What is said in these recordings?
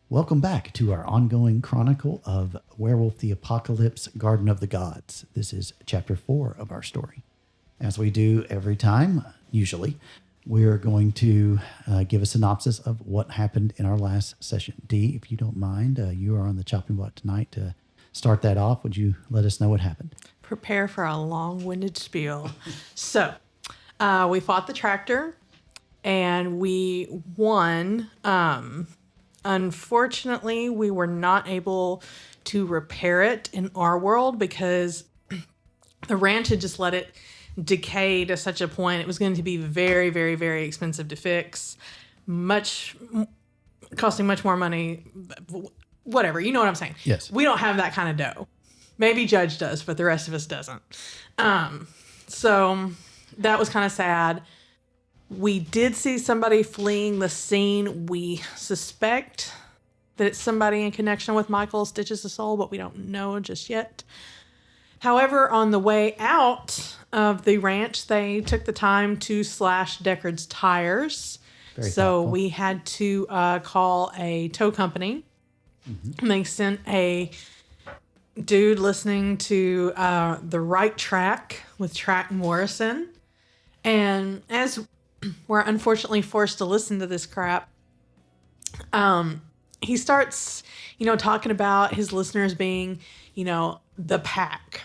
Welcome back to our ongoing chronicle of Werewolf the Apocalypse, Garden of the Gods. This is chapter 4 of our story. As we do every time, usually, we're going to give a synopsis of what happened in our last session. Dee, if you don't mind, you are on the chopping block tonight to start that off. Would you let us know what happened? Prepare for a long-winded spiel. So, we fought the tractor, and we won. Unfortunately, we were not able to repair it in our world because the ranch had just let it decay to such a point. It was going to be very, very, very expensive to fix. Costing much more money. Whatever, you know what I'm saying? Yes. We don't have that kind of dough. Maybe Judge does, but the rest of us doesn't. So that was kind of sad. We did see somebody fleeing the scene. We suspect that it's somebody in connection with Michael Stitches the Soul, but we don't know just yet. However, on the way out of the ranch, they took the time to slash Deckard's tires. Very thoughtful. We had to call a tow company. Mm-hmm. They sent a dude listening to The Right Track with Track Morrison. And as we're unfortunately forced to listen to this crap, he starts, talking about his listeners being, the pack.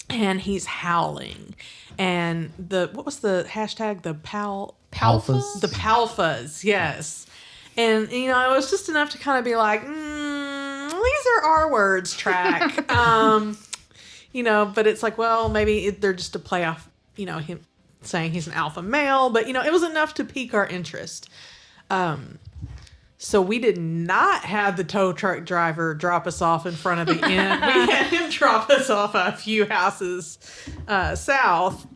And he's howling. And what was the hashtag? The Palfas? The Palfas, yes. And, it was just enough to kind of be like, these are our words, Track. But it's like, well, maybe they're just a play off, him saying he's an alpha male, but it was enough to pique our interest. So we did not have the tow truck driver drop us off in front of the inn. We had him drop us off a few houses south.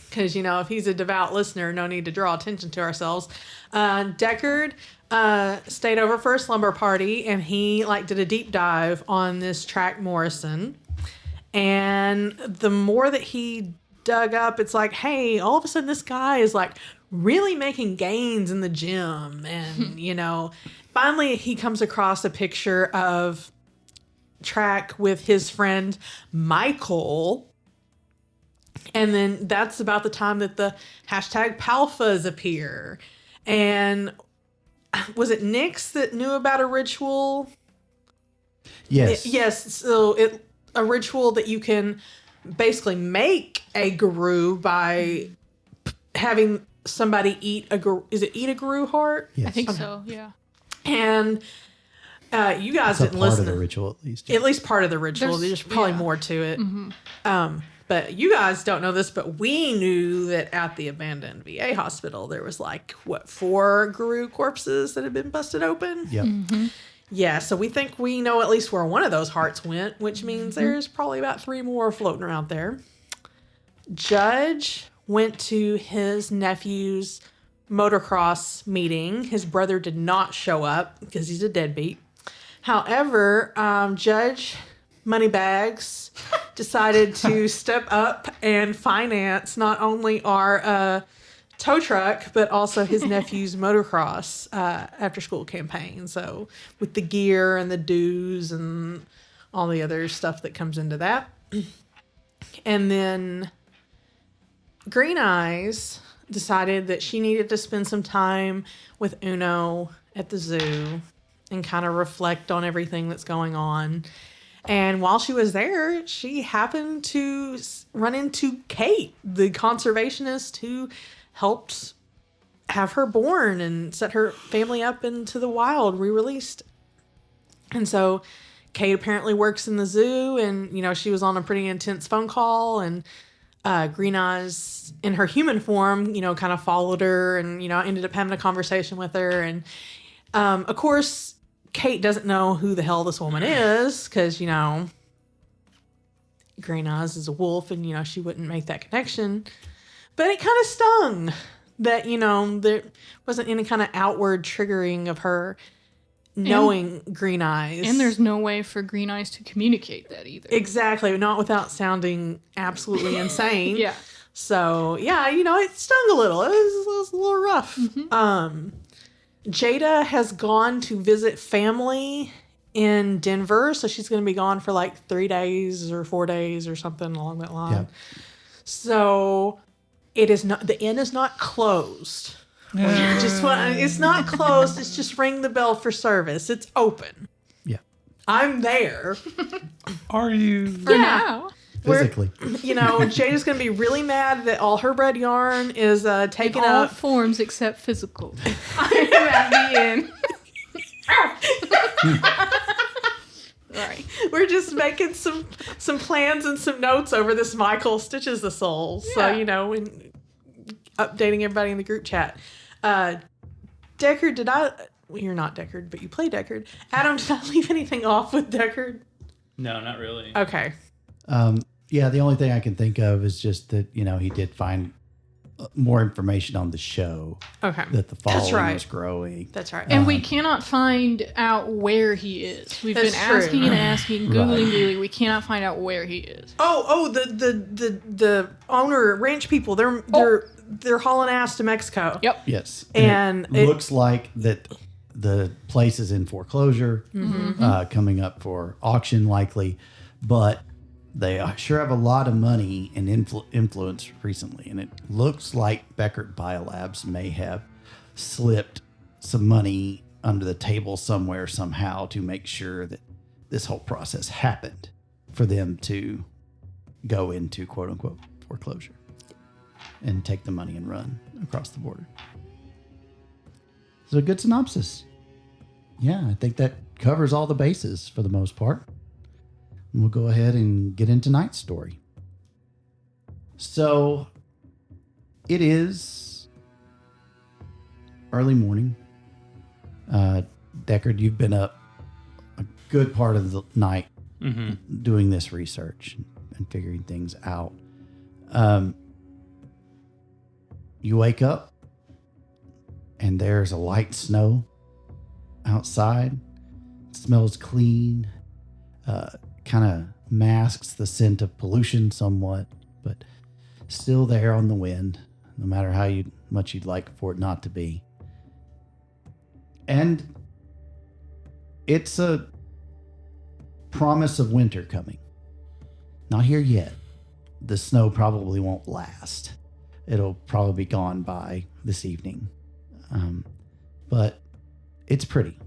Because, if he's a devout listener, no need to draw attention to ourselves. Deckard stayed over for a slumber party, and he did a deep dive on this Track Morrison. And the more that he dug up, it's like, hey, all of a sudden this guy is really making gains in the gym. And, finally he comes across a picture of Track with his friend Michael. And then that's about the time that the hashtag Palfas appear. And was it Nyx that knew about a ritual? Yes. Yes. So a ritual that you can basically make a guru by having somebody eat a guru. Is it eat a guru heart? Yes. I think so, yeah. And you guys That's didn't part listen. Of the ritual, at least. At least part of the ritual. There's probably more to it. Mm-hmm. But you guys don't know this, but we knew that at the abandoned VA hospital, there was 4 guru corpses that had been busted open? Yep. Mm-hmm. Yeah, so we think we know at least where one of those hearts went, which means there's probably about 3 more floating around there. Judge went to his nephew's motocross meeting. His brother did not show up because he's a deadbeat. However, Judge Moneybags decided to step up and finance not only our tow truck, but also his nephew's motocross after school campaign. So with the gear and the dues and all the other stuff that comes into that. And then Green Eyes decided that she needed to spend some time with Uno at the zoo and kind of reflect on everything that's going on. And while she was there, she happened to run into Kate, the conservationist who helped have her born and set her family up into the wild, re-released. And so Kate apparently works in the zoo, and, you know, she was on a pretty intense phone call, and Green Eyes in her human form, you know, kind of followed her and, you know, ended up having a conversation with her. And, of course, Kate doesn't know who the hell this woman is because, you know, Green Eyes is a wolf and, you know, she wouldn't make that connection. But it kind of stung that, you know, there wasn't any kind of outward triggering of her knowing Green Eyes. And there's no way for Green Eyes to communicate that either. Exactly. Not without sounding absolutely insane. Yeah. So, yeah, you know, it stung a little. It was a little rough. Mm-hmm. Jada has gone to visit family in Denver. So she's going to be gone for like 3 days or 4 days or something along that line. Yeah. So it is not, the inn is not closed. It's not closed. It's just ring the bell for service. It's open. Yeah. I'm there. Are you? For now. Physically. You know, Jada's going to be really mad that all her bread yarn is taken In all up. forms except physical. I am at the end. Right. We're just making some plans and some notes over this Michael Stitches the Soul. So, Yeah. you know, and updating everybody in the group chat. Deckard, well, you're not Deckard, but you play Deckard. Adam, did I leave anything off with Deckard? No, not really. Okay. Yeah, the only thing I can think of is just that, you know, he did find more information on the show. Okay. That the That's following right. was growing. That's right. And we cannot find out where he is. We've That's been true. asking and asking, Right. Googling. We cannot find out where he is. The owner, ranch people, they're hauling ass to Mexico. Yep. Yes. And it looks like that the place is in foreclosure, Mm-hmm. coming up for auction likely, but they sure have a lot of money and influence recently. And it looks like Beckert Biolabs may have slipped some money under the table somewhere somehow to make sure that this whole process happened for them to go into quote unquote foreclosure and take the money and run across the border. So a good synopsis. Yeah, I think that covers all the bases for the most part. And we'll go ahead and get into tonight's story. So it is early morning. Deckard, you've been up a good part of the night doing this research and figuring things out. You wake up and there's a light snow outside. It smells clean. Kind of masks the scent of pollution somewhat, but still there on the wind, no matter how much you'd like for it not to be. And it's a promise of winter coming. Not here yet. The snow probably won't last. It'll probably be gone by this evening. But it's pretty.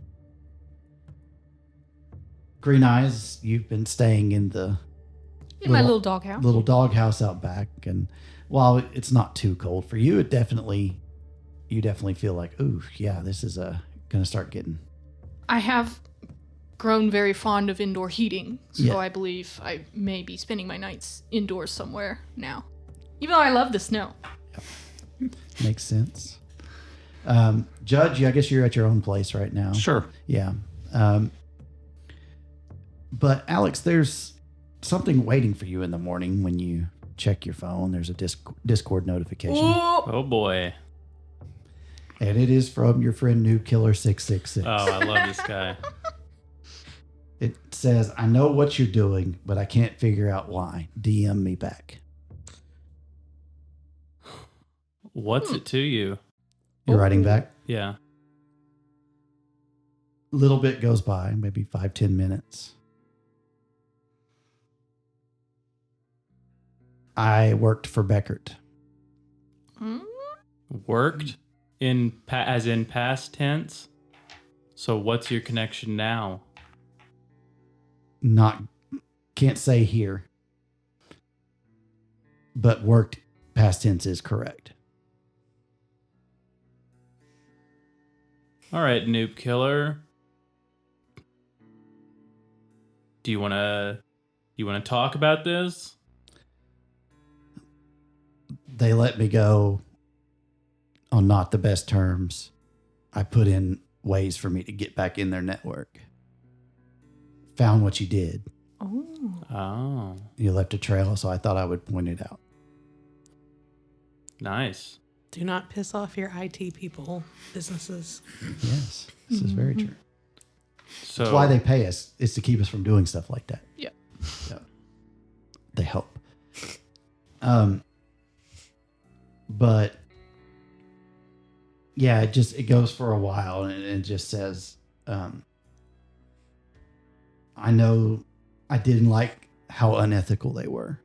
Green Eyes, you've been staying in My little doghouse. little doghouse out back, and while it's not too cold for you, you definitely feel like, ooh, yeah, this is gonna start getting. I have grown very fond of indoor heating, so Yeah. I believe I may be spending my nights indoors somewhere now. Even though I love the snow. Makes sense. Judge, I guess you're at your own place right now. Sure. Yeah. But Alex, there's something waiting for you in the morning when you check your phone. There's a Discord notification. Ooh. Oh boy. And it is from your friend Noob Killer 666. Oh, I love this guy. It says, I know what you're doing, but I can't figure out why. DM me back. What's it to you? You're writing back? Yeah. Little bit goes by, maybe 5-10 minutes. I worked for Beckert. Worked as in past tense. So what's your connection now? Not can't say here, but worked past tense is correct. All right, noob killer. Do you want to talk about this? They let me go on not the best terms. I put in ways for me to get back in their network. Found what you did. Oh, You left a trail, so I thought I would point it out. nice. Do not piss off your IT people, businesses. Yes, this is very true. So That's why they pay us, is to keep us from doing stuff like that. Yep. Yeah. They help. But yeah, it goes for a while, and it just says, I know I didn't like how unethical they were.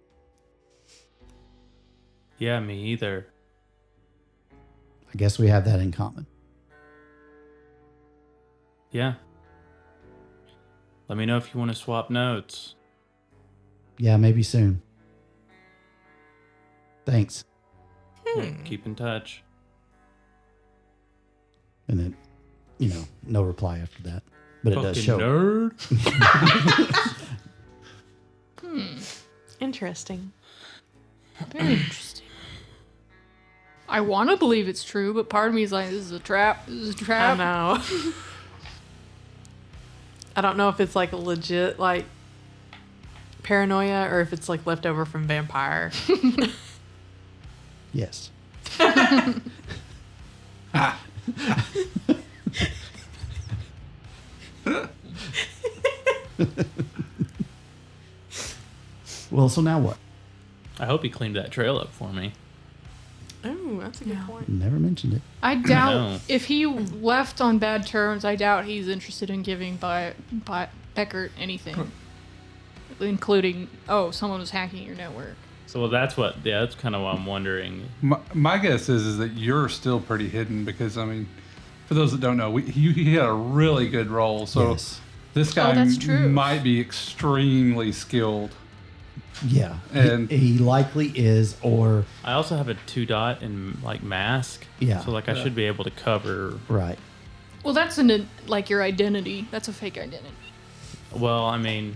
Yeah, me either. I guess we have that in common. Yeah. Let me know if you want to swap notes. Yeah, maybe soon. Thanks. Yeah, keep in touch. And then, no reply after that. But it does Fucking show. nerd. Interesting. Very interesting. I want to believe it's true, but part of me is like, this is a trap. This is a I trap. know. I don't know if it's like a legit like paranoia or if it's like leftover from vampire. Yes. Well, so now what? I hope he cleaned that trail up for me. Oh, that's a good point. Never mentioned it. I know. doubt if he left on bad terms. I doubt he's interested in giving by Beckert anything, including someone was hacking your network. So that's kind of what I'm wondering. My guess is that you're still pretty hidden because, I mean, for those that don't know, he had a really good role. So Yes. this guy that's true. might be extremely skilled. Yeah. And- he likely is, or I also have a 2-dot in like mask. Yeah. So like I should be able to cover. right. Well, that's like your identity. That's a fake identity. Well, I mean,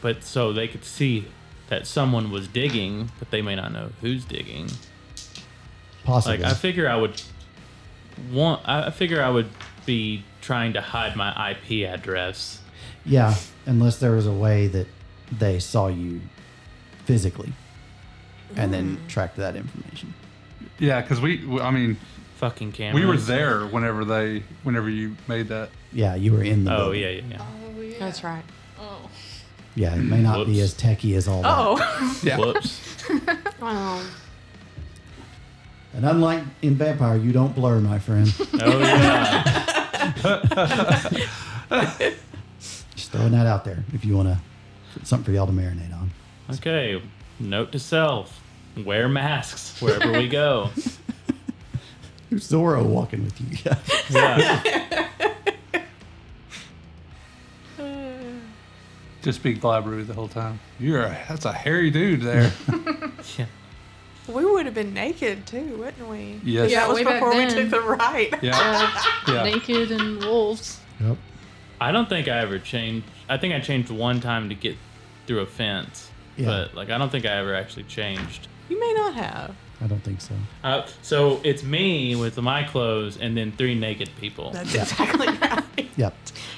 but so they could see that someone was digging, but they may not know who's digging. Possibly. Like I figure I would be trying to hide my IP address. Yeah, unless there was a way that they saw you physically and then tracked that information. Yeah, because I mean, Fucking cameras. we were there whenever you made that. Yeah, you were in the Oh building. yeah. Oh yeah. That's right. Oh. Yeah, it may not be Whoops. as techie as all that. Oh. Yeah. Whoops. Wow. And unlike in Vampire, you don't blur, my friend. Oh yeah. Just throwing that out there if you want to, something for y'all to marinate on. Okay. Note to self: wear masks wherever we go. Who's Zorro walking with you? Yeah. Just be Glabru the whole time. That's a hairy dude there. Yeah. We would have been naked too, wouldn't we? Yes. Yeah, that was way back before we then. took the right. Yeah. Yeah. Naked and wolves. Yep. I don't think I ever changed. I think I changed one time to get through a fence, Yeah. but like I don't think I ever actually changed. You may not have. I don't think so. So it's me with my clothes and then 3 naked people. That's exactly right. Yep.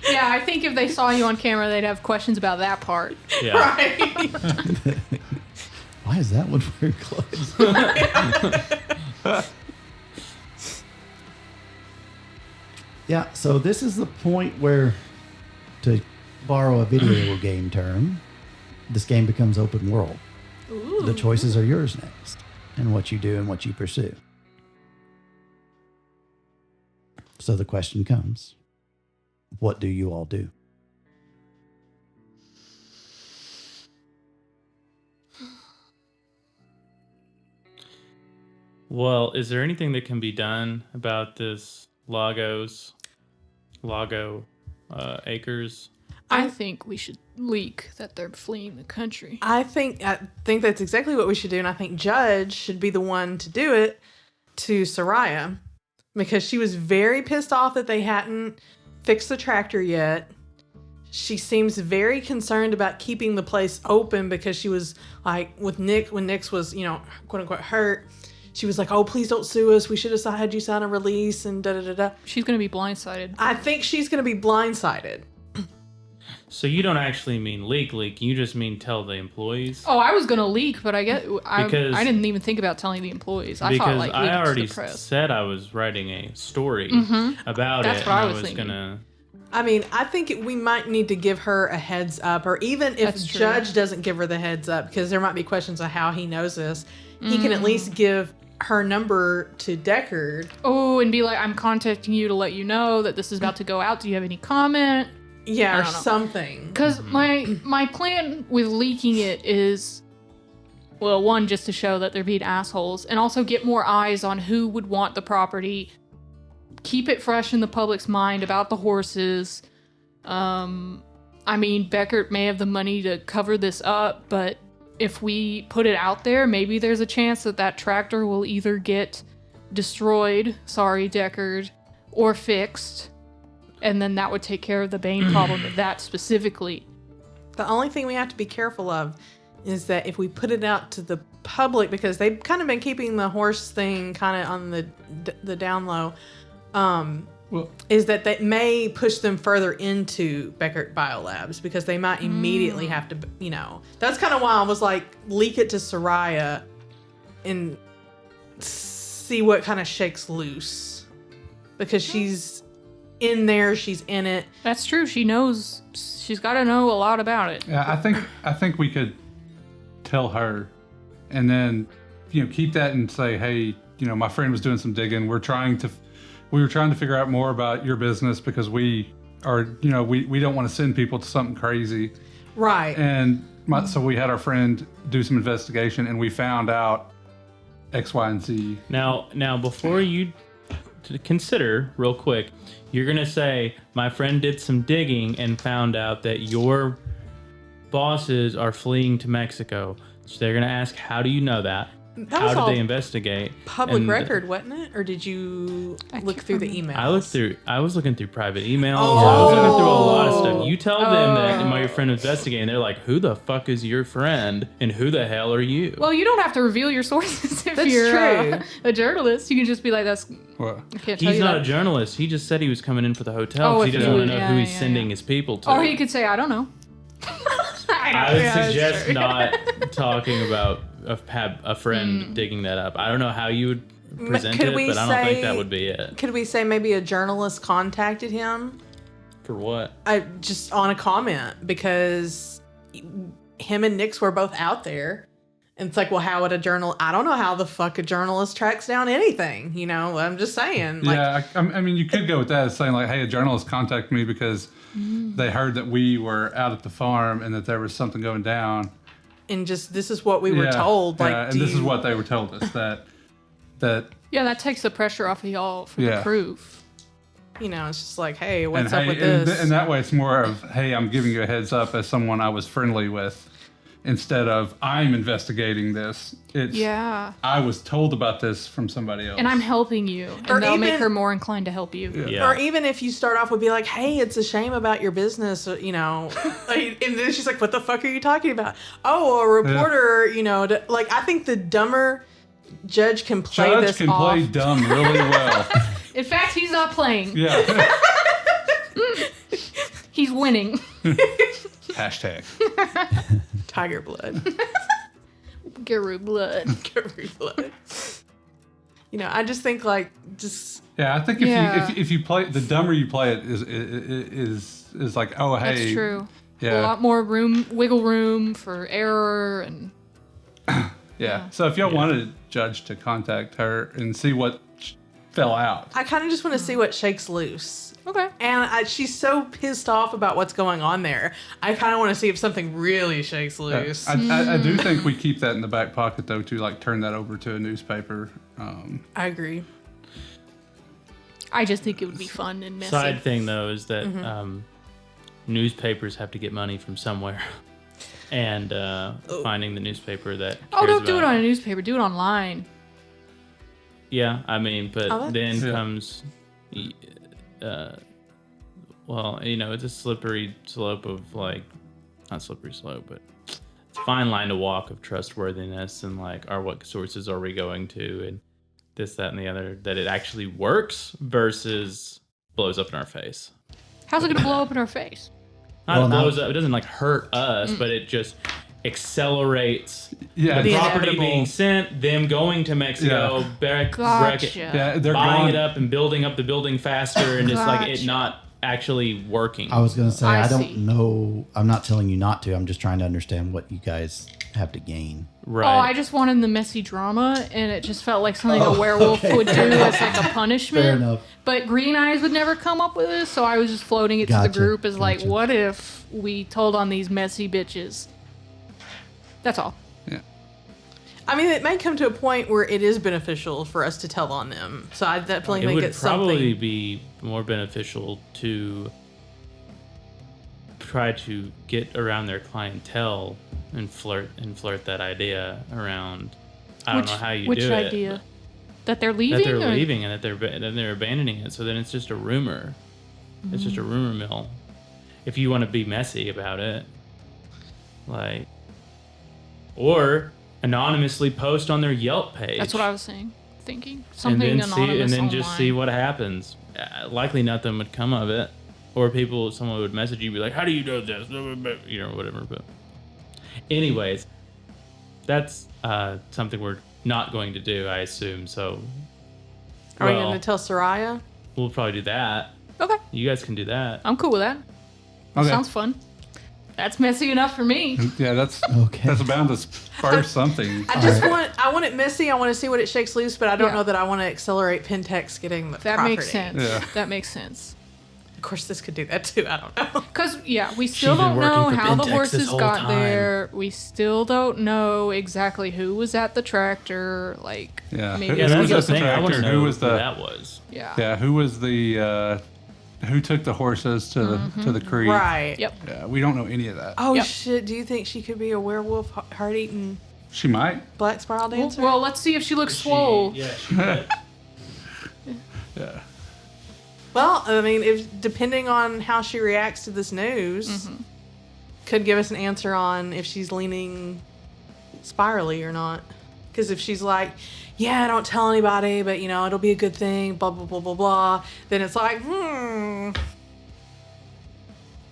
Yeah, I think if they saw you on camera, they'd have questions about that part. Yeah. Right. Why is that one wearing clothes? Yeah, so this is the point where, to borrow a video game term, this game becomes open world. Ooh. The choices are yours next, and what you do and what you pursue. So the question comes, what do you all do? Well, is there anything that can be done about this Lago acres? I think we should leak that they're fleeing the country. I think that's exactly what we should do, and I think Judge should be the one to do it to Soraya, because she was very pissed off that they hadn't fixed the tractor yet. She seems very concerned about keeping the place open because she was like, with Nick, when Nick's was, quote unquote hurt, she was like, oh, please don't sue us. We should have had you sign a release and da-da-da-da. She's going to be blindsided. I think she's going to be blindsided. So you don't actually mean leak. You just mean tell the employees. Oh, I was going to leak, but I didn't even think about telling the employees. I thought like I already to the press. said I was writing a story about That's it. what And I was thinking. gonna. I mean, I think we might need to give her a heads up, or even if That's true. Judge doesn't give her the heads up, because there might be questions of how he knows this, he can at least give her number to Deckard. Oh, and be like, I'm contacting you to let you know that this is about to go out. Do you have any comment? Yeah, or don't know. something. Because my plan with leaking it is, well, one, just to show that they're being assholes, and also get more eyes on who would want the property, keep it fresh in the public's mind about the horses. I mean, Beckert may have the money to cover this up, but if we put it out there, maybe there's a chance that tractor will either get destroyed, sorry, Deckard, or fixed. And then that would take care of the Bane problem of that specifically. The only thing we have to be careful of is that if we put it out to the public, because they've kind of been keeping the horse thing kind of on the down low, is that may push them further into Beckert Biolabs, because they might immediately have to, That's kind of why I was like, leak it to Soraya and see what kind of shakes loose. Because she's in there, she's in it. That's true. She knows. She's got to know a lot about it. Yeah, I think we could tell her, and then keep that and say, hey, my friend was doing some digging. We were trying to figure out more about your business because we are, we don't want to send people to something crazy. Right. And so we had our friend do some investigation, and we found out X, Y, and Z. Now before you consider real quick, you're gonna say my friend did some digging and found out that your bosses are fleeing to Mexico. So they're gonna ask, how do you know that? That was How all did they investigate? public And record, wasn't it? Or did you look through the emails? I was looking through private emails. I was looking through a lot of stuff. You tell them that my friend was investigating. They're like, who the fuck is your friend? And who the hell are you? Well, you don't have to reveal your sources if That's you're true. A journalist. You can just be like, "That's What? I can't tell He's you not that." a journalist. He just said he was coming in for the hotel. Oh, 'Cause he if doesn't you want to would- know who yeah, he's yeah, sending yeah. his people to. Or he could say, "I don't know." I would Yeah, that's suggest true. not talking about a friend digging that up. I don't know how you would present could it, we but I don't think say- that would be it. Could we say maybe a journalist contacted him? For what? Just on a comment, because him and Nix were both out there. And it's like, well, how would I don't know how the fuck a journalist tracks down anything, I'm just saying. Like, Yeah, I mean, you could go with that as saying like, hey, a journalist contacted me because they heard that we were out at the farm and that there was something going down. and just, this is what we were told. Like, and this is what they were told us, that Yeah, that takes the pressure off of y'all for the Yeah. proof. it's just like, hey, what's and up with and, this? and that way it's more of, hey, I'm giving you a heads up as someone I was friendly with, instead of I'm investigating this. It's Yeah. I was told about this from somebody else. And I'm helping you. Or And they'll make even- her more inclined to help you. Yeah. Or even if you start off with be like, hey, it's a shame about your business, like, and then she's like, what the fuck are you talking about? Oh, a reporter, I think the dumber Judge can play Judge this can off. play dumb really well. In fact, he's not playing. Yeah. He's winning. Hashtag. Tiger blood. Guru blood. Gary blood. I just think Yeah, I think if you play, the dumber you play it is like, oh, hey. That's true. Yeah. A lot more wiggle room for error and Yeah. So if y'all wanted Judge to contact her and see what fell out. I kind of just want to see what shakes loose. okay. And she's so pissed off about what's going on there. I kind of want to see if something really shakes loose. I do think we keep that in the back pocket though, to like turn that over to a newspaper. I agree. I just think it would be fun and messy. Side thing though is that newspapers have to get money from somewhere. And finding the newspaper that don't do it on a newspaper. Do it online. Yeah, I mean, but then Yeah. comes, well, it's a slippery slope of like, not slippery slope, but it's a fine line to walk of trustworthiness and like, what sources are we going to, and this, that, and the other, that it actually works versus blows up in our face. How's it going to blow up in our face? Not blows up. It doesn't like hurt us, but it just accelerates Yeah, the it's property inevitable. being sent, them going to Mexico, Gotcha. Yeah, they're buying gone. it up and building up the building faster, and just like it not actually working. I was going to say, I I don't see. know. I'm not telling you not to. I'm just trying to understand what you guys have to gain. Right. Oh, I just wanted the messy drama, and it just felt like something a werewolf would do as like a punishment. Fair enough. But Green Eyes would never come up with this, so I was just floating it to Gotcha, the group as like, gotcha. what if we told on these messy bitches? That's all. I mean, it may come to a point where it is beneficial for us to tell on them. So I definitely it think would it's probably something. be more beneficial to try to get around their clientele and flirt that idea around. I don't know how you which do it. idea? That they're leaving? That they're or- leaving and that they're abandoning it. So then it's just a rumor. It's just a rumor mill. If you want to be messy about it, like, or anonymously post on their Yelp page. That's what I was saying. Thinking. and Something then anonymous just online. see what happens. Likely nothing would come of it, or someone would message you, be like, "How do you do this?" Whatever. But, anyways, that's something we're not going to do, I assume. So, Are we going to tell Soraya? we'll probably do that. Okay. You guys can do that. I'm cool with that. Okay. Sounds fun. That's messy enough for me. Yeah, that's Okay. that's bound to spark something. I want it messy. I want to see what it shakes loose, but I don't Yeah. know that I want to accelerate Pentex getting the That property. makes sense. Yeah. That makes sense. Of course, this could do that too. I don't know. Because, yeah, we still She's been don't know working for how the Pentex this horses whole got time. there. We still don't know exactly who was at the tractor. Like, Yeah. maybe Yeah, it's that's because the thing. I want to tractor. know Who was the- that was. yeah. Yeah, who was the who took the horses to the creek? Right. Yep. Yeah, we don't know any of that. Oh Yep. shit! Do you think she could be a werewolf, heart-eating She might. black spiral dancer? Well, let's see if she looks swole. Yeah, she did. Yeah. Well, I mean, if depending on how she reacts to this news, could give us an answer on if she's leaning spirally or not. Because if she's like, "Yeah, don't tell anybody, but it'll be a good thing," blah blah blah blah blah, then it's like,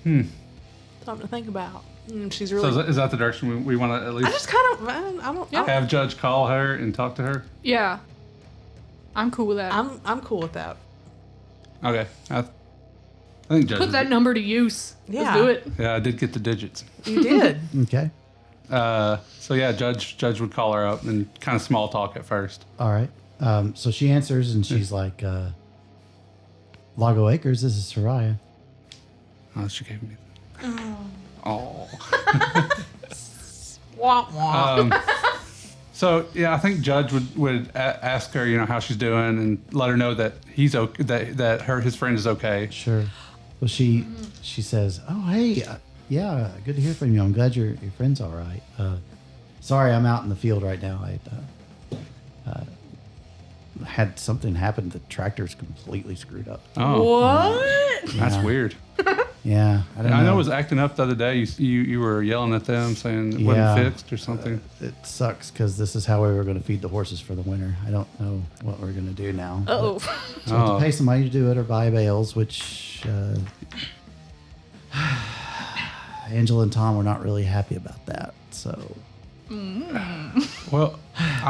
something to think about. And she's So really. is that the direction we want to at I least just kind of, I don't. Yeah. have Judge call her and talk to her? Yeah. I'm cool with that. I'm cool with that. Okay. I think Judge. Put that number to use. Yeah. Let's do it. Yeah, I did get the digits. You did. Okay. So yeah, Judge would call her up and kind of small talk at first. All right. So she answers and she's like, Lago Acres, this is Soraya. Oh, she gave me. Oh. Wah, wah. So yeah, I think Judge would ask her, how she's doing, and let her know that he's okay, that his friend is okay. Sure. Well, she says, "Oh, hey, yeah, good to hear from you. I'm glad your friend's all right. Sorry, I'm out in the field right now. I had something happen. The tractor's completely screwed up. Oh, What? that's Yeah. weird. Yeah, I don't know. I know it was acting up the other day. You were yelling at them, saying it wasn't fixed or something. It sucks because this is how we were going to feed the horses for the winter. I don't know what we're going to do now. Oh. So we have to pay somebody to do it or buy bales, which Angela and Tom were not really happy about that. So, Well,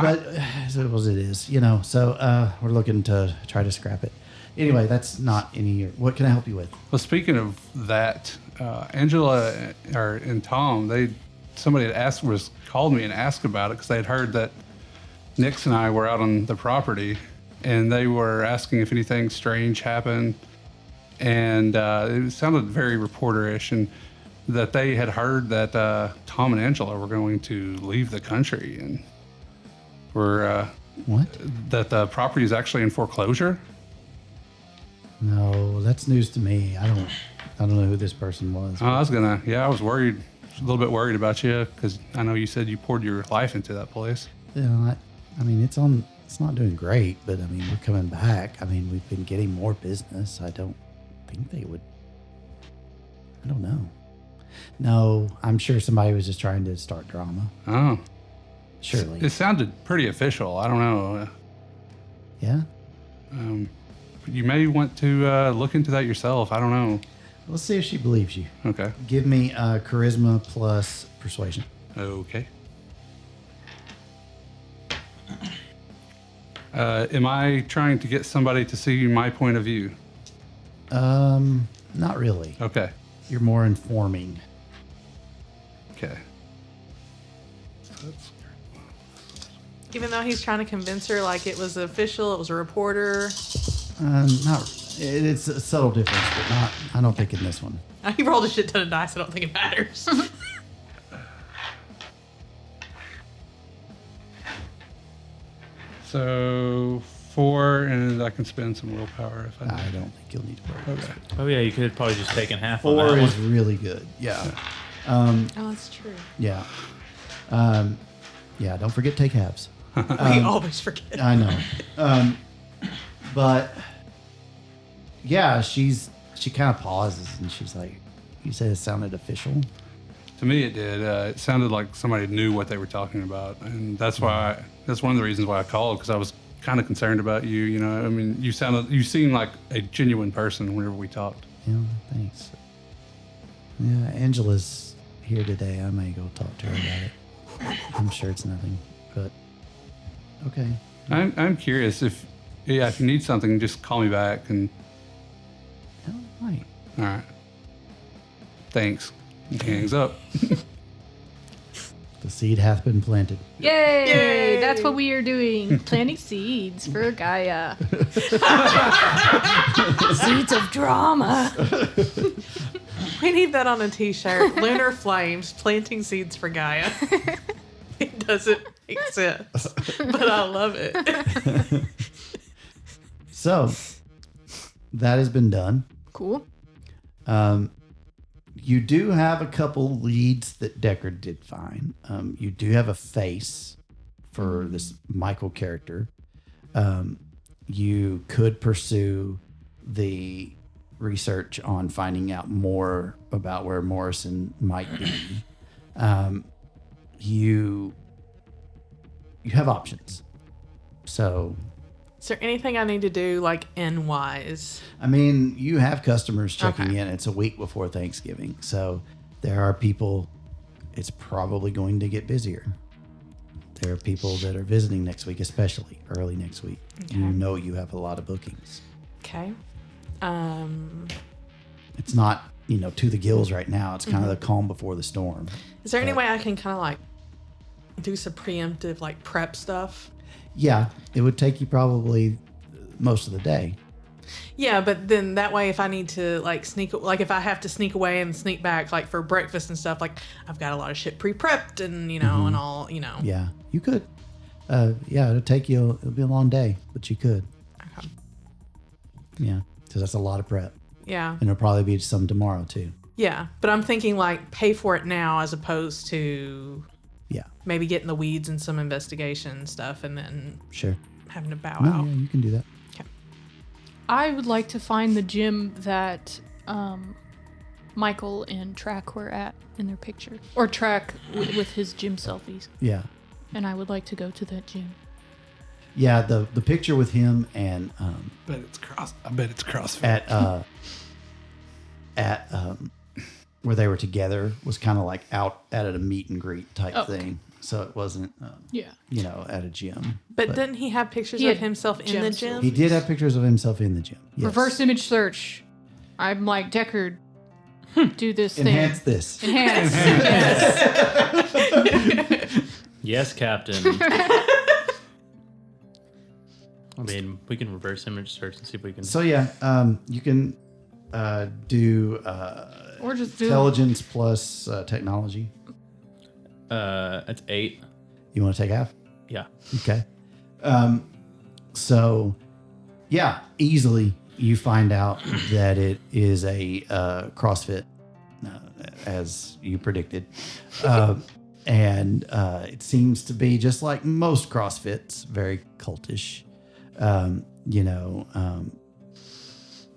but it was it is, So we're looking to try to scrap it. Anyway, that's not any. What can I help you with? well, speaking of that, Angela and Tom, somebody had called me and asked about it because they had heard that Nix and I were out on the property, and they were asking if anything strange happened, and it sounded very reporterish, and that they had heard that Tom and Angela were going to leave the country, and What? that the property is actually in foreclosure. No, that's news to me. I don't know who this person was. I was worried, a little bit worried about you because I know you said you poured your life into that place. You know, I mean, it's not doing great, but I mean, we're coming back. I mean, we've been getting more business. I don't think they would. I don't know. No, I'm sure somebody was just trying to start drama. Oh. Surely. It sounded pretty official. I don't know. Yeah? You may want to look into that yourself. I don't know. Let's see if she believes you. Okay. Give me charisma plus persuasion. Okay. Am I trying to get somebody to see my point of view? Not really. Okay. You're more informing. Okay. Even though he's trying to convince her like it was official, it was a reporter. Not. It's a subtle difference, but not. I don't think in this one. He rolled a shit ton of dice. I don't think it matters. So 4, and I can spend some willpower if I I need. don't think you'll need to worry. Okay. Oh yeah, you could have probably just taken half on 4 that is one. really good. Yeah. Oh, that's true. Yeah. Yeah. Don't forget to take halves. We always forget. I know. But yeah, she kind of pauses and she's like, "You said it sounded official." To me, it did. It sounded like somebody knew what they were talking about, and that's why. That's one of the reasons why I called, because I was kind of concerned about you. You know, I mean, you seemed like a genuine person whenever we talked. Yeah. Thanks. Yeah. Angela's here today. I may go talk to her about it. I'm sure it's nothing, but okay. I'm curious if you need something, just call me back. And Oh, right. all right, thanks. He hangs up. The seed hath been planted. Yay! Yay! That's what we are doing. Planting seeds for Gaia. Seeds of drama. We need that on a t-shirt. Lunar Flames, planting seeds for Gaia. It doesn't make sense, but I love it. So that has been done. Cool. You do have a couple leads that Deckard did find. You do have a face for this Michael character. You could pursue the research on finding out more about where Morrison might be. You have options. So, Is there anything I need to do, like, N-wise? I mean, you have customers checking Okay. in. It's a week before Thanksgiving. So there are people, it's probably going to get busier. There are people that are visiting next week, especially early next week. You know you have a lot of bookings. Okay. It's not, to the gills right now. It's kind of the calm before the storm. Is there any way I can kind of, like, do some preemptive, like, prep stuff? Yeah, it would take you probably most of the day. Yeah, but then that way, if I need to like if I have to sneak away and sneak back, like for breakfast and stuff, like I've got a lot of shit pre-prepped and and all, Yeah, you could. It'll take you, it'll be a long day, but you could. Okay. Yeah, because that's a lot of prep. Yeah, And it'll probably be some tomorrow too. yeah. But I'm thinking like pay for it now as opposed to Yeah, maybe getting the weeds and some investigation stuff and then sure. having to bow No, out. yeah, you can do that. I would like to find the gym that Michael and Track were at in their picture. Or Track with his gym selfies. Yeah. And I would like to go to that gym. Yeah, the picture with him and I bet it's CrossFit. at where they were together was kind of like out at a meet and greet type Oh, okay. thing. So it wasn't, Yeah. at a gym. But didn't he have pictures He of had himself in the gym gym? He did have pictures of himself in the gym. Yes. Reverse image search. I'm like, Deckard, do this Enhance thing. this. Enhance. Yes. Yes, Captain. I mean, we can reverse image search and see if we can. So yeah, you can do Or just do intelligence plus technology. It's 8. You want to take half? Yeah. Okay. So, yeah, easily you find out that it is a CrossFit, as you predicted. And it seems to be just like most CrossFits, very cultish.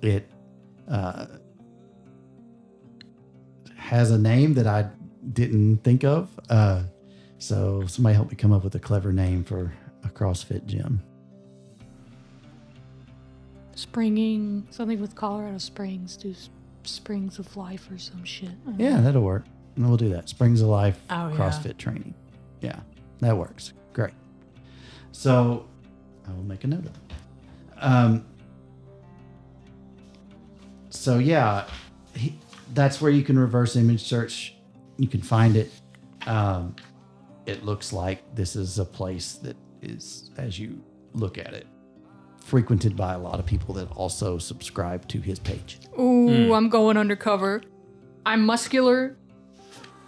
It has a name that I didn't think of. So somebody help me come up with a clever name for a CrossFit gym. Springing, something with Colorado Springs, do Springs of Life or some shit. I don't Yeah, know. that'll work. And we'll do that. Springs of Life Oh, yeah. CrossFit training. Yeah, that works. Great. So I will make a note of it. So yeah, that's where you can reverse image search. You can find it. It looks like this is a place that is, as you look at it, frequented by a lot of people that also subscribe to his page. Ooh, I'm going undercover. I'm muscular,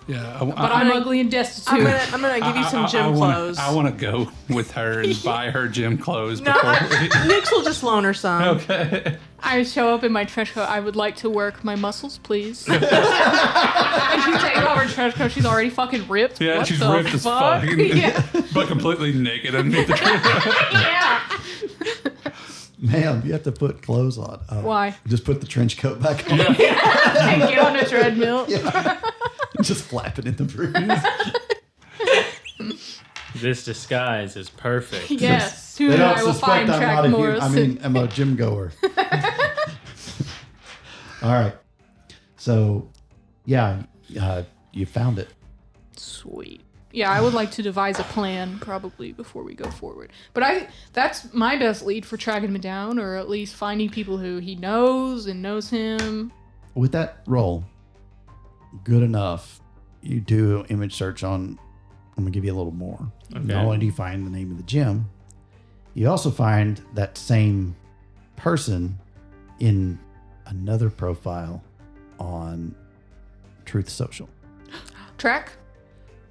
Yeah, but I'm ugly and destitute. I'm gonna give you some gym clothes. I want to go with her and buy her gym clothes No, before. Nix will just loan her some. Okay. I show up in my trench coat. I would like to work my muscles, please. And she takes off her trench coat. She's already fucking ripped. Yeah, What she's the ripped as fuck? fuck, Yeah. but completely naked underneath the trench coat. Yeah. Ma'am, you have to put clothes on. Why? Just put the trench coat back on. And get on a treadmill. Just flap it in the breeze. This disguise is perfect. Yes. Soon They don't I will suspect find I'm Track not a human. Morrison. I mean, I'm a gym goer. All right. So, yeah, you found it. Sweet. Yeah, I would like to devise a plan probably before we go forward. But that's my best lead for tracking him down, or at least finding people who he knows and knows him. With that roll, good enough. You do image search on. I'm gonna give you a little more. Okay. Not only do you find the name of the gym, you also find that same person in another profile on Truth Social. Track?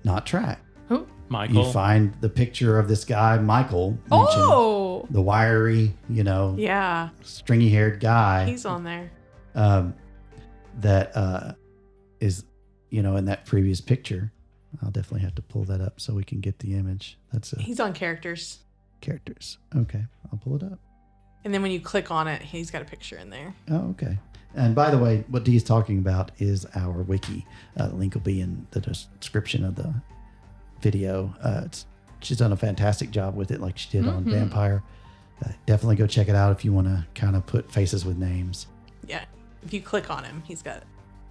Not Track. Who? Michael. You find the picture of this guy, Michael, mentioned, Oh! the wiry, Yeah, stringy haired guy. he's on there. That is, in that previous picture. I'll definitely have to pull that up so we can get the image. That's He's on characters. characters. Okay, I'll pull it up. And then when you click on it, he's got a picture in there. Oh, okay. And by the way, what Dee's talking about is our wiki. The link will be in the description of the video. She's done a fantastic job with it, like she did on Vampire. Definitely go check it out if you want to kind of put faces with names. Yeah. If you click on him, he's got it.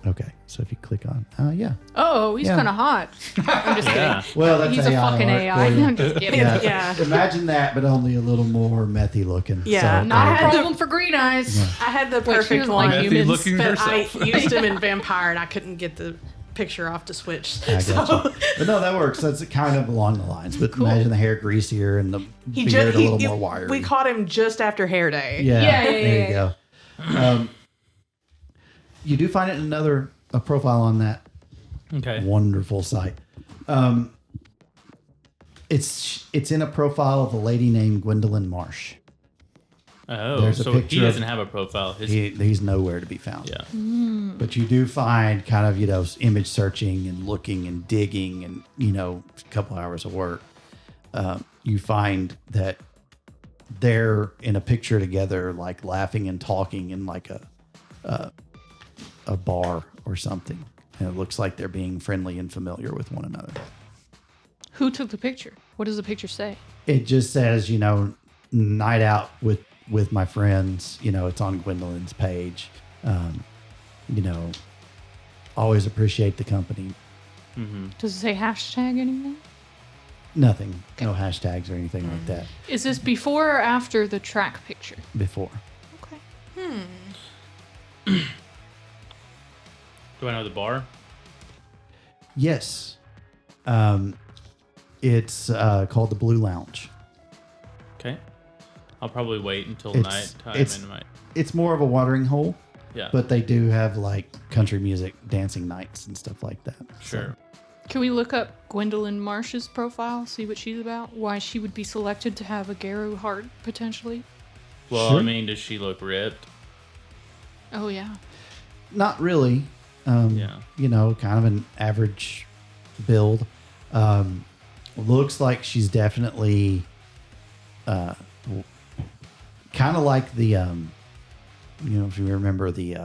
Okay, so if you click on, yeah. Oh, he's Yeah. kind of hot. I'm just Yeah. kidding. Well, that's He's a fucking art AI. for you. I'm just kidding. Yeah. Yeah. Imagine that, but only a little more methy looking. Yeah, So, Not a had the- problem for green eyes. Yeah. I had the Wait, she perfect doesn't one, like Methy humans. looking but herself. I used him in Vampire and I couldn't get the picture off to switch. I So gotcha. But no, that works. That's kind of along the lines. But imagine the hair greasier and the he beard just a little more wiry. we caught him just after hair day. Yeah, Yeah, there you go. You do find it in a profile on that Okay. wonderful site. It's in a profile of a lady named Gwendolyn Marsh. Oh, There's a so picture he of- doesn't have a profile. His, He's nowhere to be found. yeah. But you do find kind of, image searching and looking and digging and, a couple hours of work. You find that they're in a picture together, like laughing and talking in like a bar or something. And it looks like they're being friendly and familiar with one another. Who took the picture? What does the picture say? It just says, night out with my friends. It's on Gwendolyn's page. Always appreciate the company. Does it say hashtag anything? Nothing. No hashtags or anything like that Is this before or after the track picture? before. Okay. Do I know the bar? Yes. It's called the Blue Lounge. Okay. I'll probably wait until It's- nighttime it's- and might. It's more of a watering hole, Yeah. but they do have like country music dancing nights and stuff like that. Sure. Can we look up Gwendolyn Marsh's profile, see what she's about? Why she would be selected to have a Garu heart, potentially? Well, Sure. I mean, does she look ripped? Oh, yeah. Not really. Yeah. You know, kind of an average build. Looks like she's definitely kind of like the, you know, if you remember the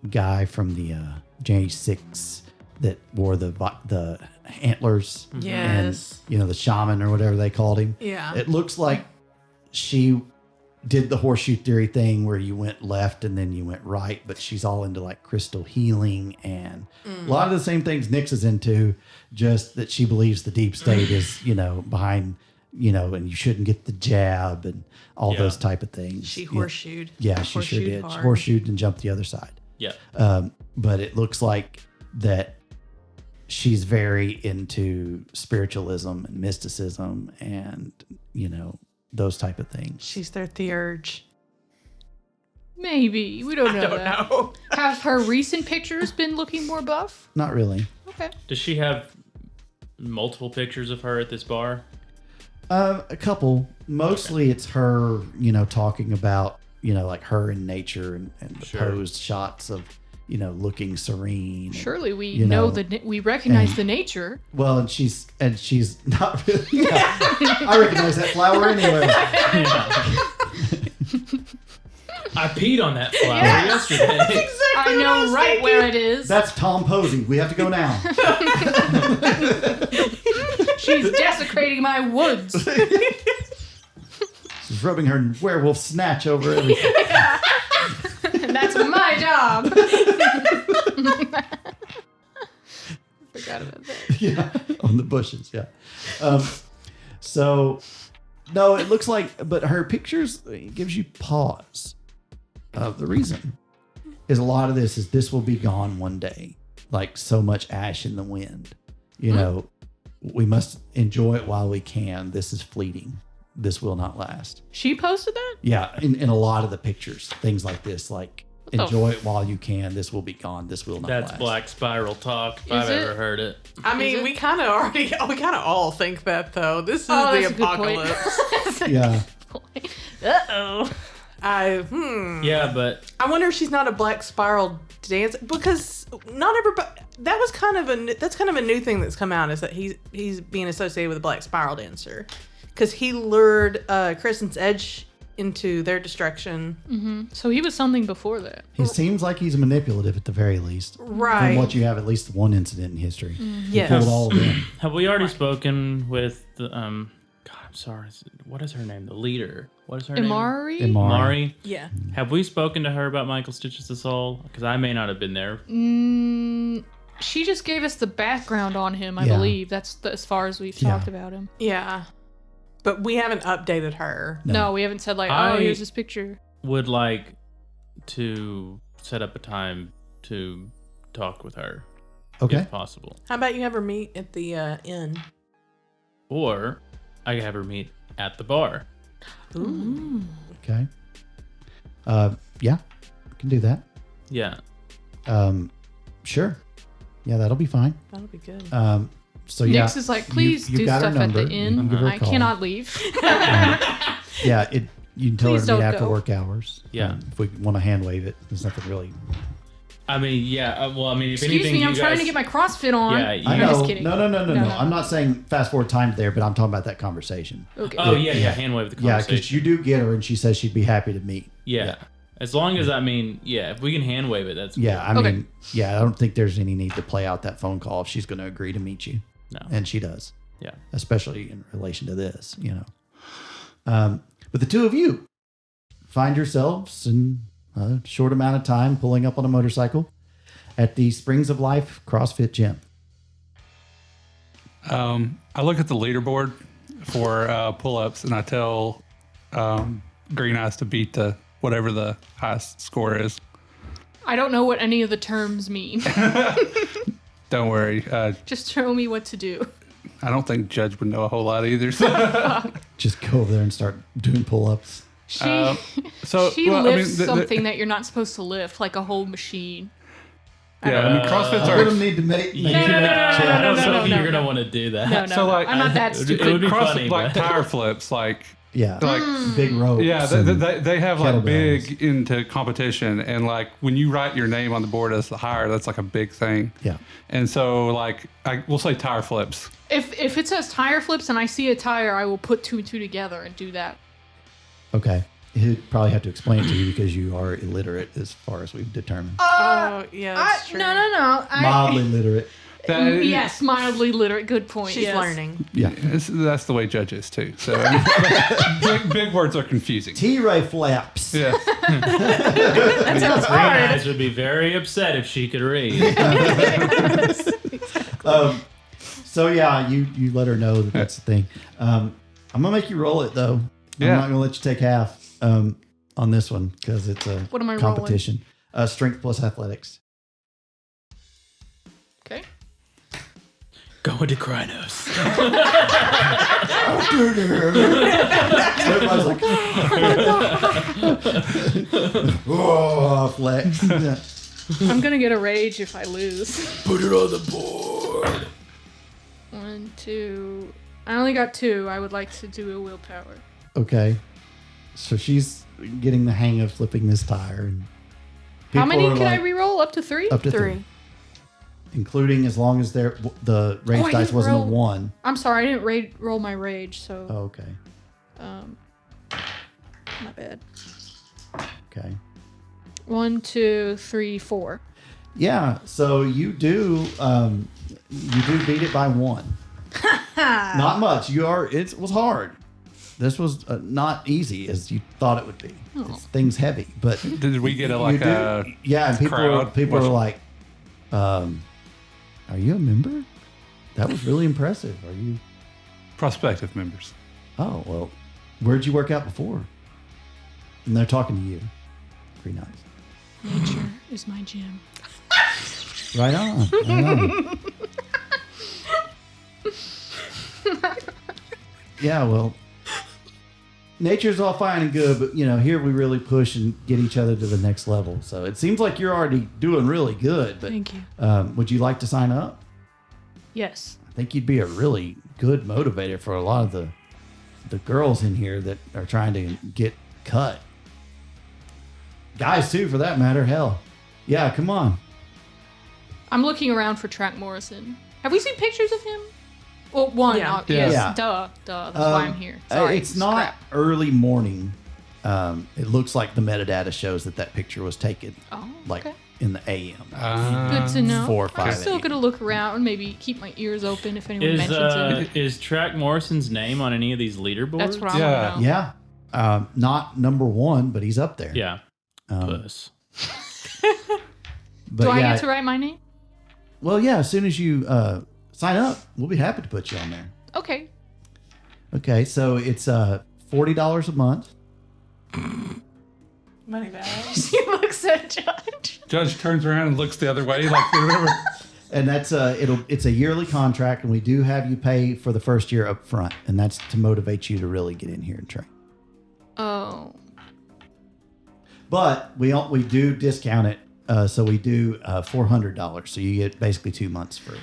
guy from the J6 that wore the antlers. Yes. And, you know, the shaman or whatever they called him. Yeah. It looks like she did the horseshoe theory thing where you went left and then you went right, but she's all into like crystal healing and a lot of the same things Nyx is into, just that she believes the deep state is, you know, behind, you know, and you shouldn't get the jab and all those type of things. She horseshoed. Yeah, she sure did. hard. She horseshoed and jumped the other side. Yeah. But it looks like that she's very into spiritualism and mysticism and, you know, those type of things. She's their theurge. Maybe. We don't know I don't that. know. Have her recent pictures been looking more buff? Not really. Okay. Does she have multiple pictures of her at this bar? A couple. Mostly it's her, you know, talking about, you know, like her in nature and the Sure. posed shots of, you know, looking serene. Surely we You know know, we recognize and- the nature. Well, and she's not really. Yeah, I recognize that flower anyway. I peed on that flower Yes. yesterday. I know right where it is. That's Tom Posey. We have to go now. She's desecrating my woods. She's rubbing her werewolf snatch over everything. That's my job. Forgot about that. Yeah, on the bushes. Yeah. So, no, it looks like, but her pictures it gives you pause. The reason is a lot of this will be gone one day, like so much ash in the wind. You know, we must enjoy it while we can. This is fleeting. This will not last. She posted that? Yeah, in a lot of the pictures, things like this, like the enjoy it while you can. This will be gone. This will not That's last. Black Spiral talk, if I've it? ever heard it. I mean, it? we kind of all think that though. This is Oh, the that's a good point. apocalypse. Yeah. Uh-oh. Yeah, but I wonder if she's not a black spiral dancer, because not everybody. That's kind of a new thing that's come out, is that he's being associated with a black spiral dancer, because he lured Crescent's Edge into their destruction. So he was something before that. He seems like he's manipulative at the very least. Right. From what you have, at least one incident in history. Yes. Pulled all of them. have we already spoken with the God, I'm sorry. What is her name? The leader. What is her name? Imari? Mari. Yeah. Have we spoken to her about Michael Stitches the Soul? Because I may not have been there. She just gave us the background on him, I Yeah. believe. That's as far as we've Yeah. talked about him. Yeah. But we haven't updated her. No, we haven't said like, I- oh, here's this picture. Would like to set up a time to talk with her, Okay. if possible. How about you have her meet at the inn? Or I have her meet at the bar. Ooh. Okay. Yeah, we can do that. Yeah. Sure. Yeah, that'll be fine. That'll be good. So yeah. Nyx is like, please you've do got her stuff at number. the You can inn. give her a I call. cannot leave. Yeah, you can tell Please her to meet don't after go. work hours. Yeah. If we want to hand wave it, there's nothing really. I mean, yeah. Well, I mean, if Excuse anything, me, I'm you trying guys, to get my CrossFit on. Yeah, you I I'm know. just kidding. No. No. I'm not saying fast forward time there, but I'm talking about that conversation. Okay. Oh yeah, hand wave the Yeah, conversation. because you do get her, and she says she'd be happy to meet. Yeah. As long as if we can hand wave it, that's Yeah, I Okay. mean, yeah, I don't think there's any need to play out that phone call if she's going to agree to meet you. No. And she does. Yeah. Especially in relation to this, you know. But the two of you find yourselves in a short amount of time pulling up on a motorcycle at the Springs of Life CrossFit gym. I look at the leaderboard for pull-ups, and I tell Green Eyes to beat whatever the highest score is. I don't know what any of the terms mean. Don't worry. Just show me what to do. I don't think Judge would know a whole lot either. So, Just go over there and start doing pull-ups. She so she well, I mean, lifts something that you're not supposed to lift, like a whole machine. Yeah, I mean, CrossFits I'm gonna are. need to make no, check. I don't know no, if no, you're no. gonna want to do that. No, no, So, no. like, I'm not that it stupid. would be CrossFit, funny, like but- tire flips, like Yeah, like big ropes. yeah, and they have like kettlebells. big into competition, and like when you write your name on the board as the hire, that's like a big thing. Yeah. And so like we'll say tire flips. If it says tire flips and I see a tire, I will put 2 and 2 together and do that. Okay. He'd probably have to explain it to you because you are illiterate as far as we've determined. Oh, yeah, that's true. No. Mildly literate. Yes, mildly literate. Good point. She's yes. learning. Yeah. That's the way Judge is too. So big words are confusing. T-ray flaps. Yeah. That sounds Green hard. Eyes would be very upset if she could read. So yeah, you let her know that that's the thing. I'm gonna make you roll it though. Yeah. I'm not gonna let you take half on this one because it's a What am I rolling? competition. Strength plus athletics. Okay. Going to Krynos. Everybody's like, oh, flex. Yeah. I'm gonna get a rage if I lose. Put it on the board. 1, 2. I only got 2. I would like to do a willpower. Okay, so she's getting the hang of flipping this tire. And How people many are can I like, re-roll? Up to 3? Up to 3. Including as long as the range I dice didn't wasn't roll. a 1. I'm sorry, I didn't roll my rage, so Oh, okay. not bad. Okay. 1, 2, 3, 4. Yeah, so you do beat it by 1. Not much. It was hard. This was not easy as you thought it would be. This thing's heavy, but Did we get you do- yeah, and people crowd? are like, "Are you a member? That was really impressive. Are you? prospective members? Oh well, where'd you work out before?" And they're talking to you. Pretty nice. Nature is my gym. Right on. Right on. Yeah, well, nature's all fine and good, but here we really push and get each other to the next level. So it seems like you're already doing really good. But Thank you. would you like to sign up? Yes. I think you'd be a really good motivator for a lot of the girls in here that are trying to get cut. Guys too, for that matter. Hell, yeah, come on. I'm looking around for Track Morrison. Have we seen pictures of him? Well, one. Yeah. Yes. Yeah. Duh. That's why I'm here. Sorry. It's not Crap. early morning. It looks like the metadata shows that picture was taken Oh, like okay. in the AM. Good to know. 4 or I'm 5 still a.m. gonna look around, maybe keep my ears open if anyone mentions it. Is Track Morrison's name on any of these leaderboards? That's what I Yeah. want to know. Yeah, not number 1, but he's up there. Yeah. Um, Puss. but Do I yeah, get to write my name? well, yeah. As soon as you sign up, we'll be happy to put you on there. Okay. Okay, so it's $40 a month. Money bag. She looks at Judge. Judge turns around and looks the other way, like whatever. And that's it's a yearly contract, and we do have you pay for the first year up front, and that's to motivate you to really get in here and train. Oh. But we do discount it, so we do $400, so you get basically 2 months free.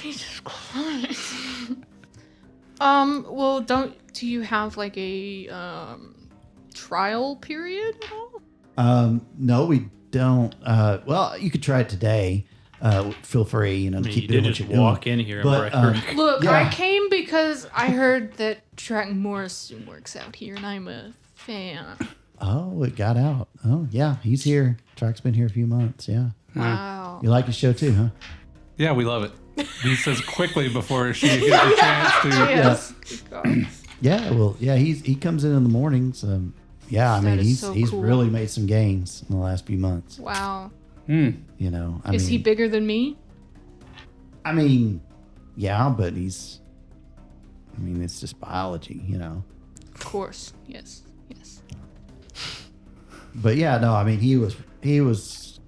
Jesus Christ. Well, do you have like a trial period at all? No, we don't. Well, you could try it today. Feel free, to I mean, keep you doing did what just you're walk doing. in here But, and break her. Look, Yeah. I came because I heard that Track Morrison works out here, and I'm a fan. Oh, it got out. Oh, yeah, he's here. Track's been here a few months. Yeah, Wow. you like his show too, huh? Yeah, we love it. He says quickly before she gets a chance to. Yes. God. Yeah, well, yeah, he comes in the mornings. Yeah, I That mean, is he's so he's cool. really made some gains in the last few months. Wow. I Is he mean, bigger than me? I mean, yeah, but he's. I mean, it's just biology, Of course. Yes. Yes. But yeah, no, I mean, he was, he was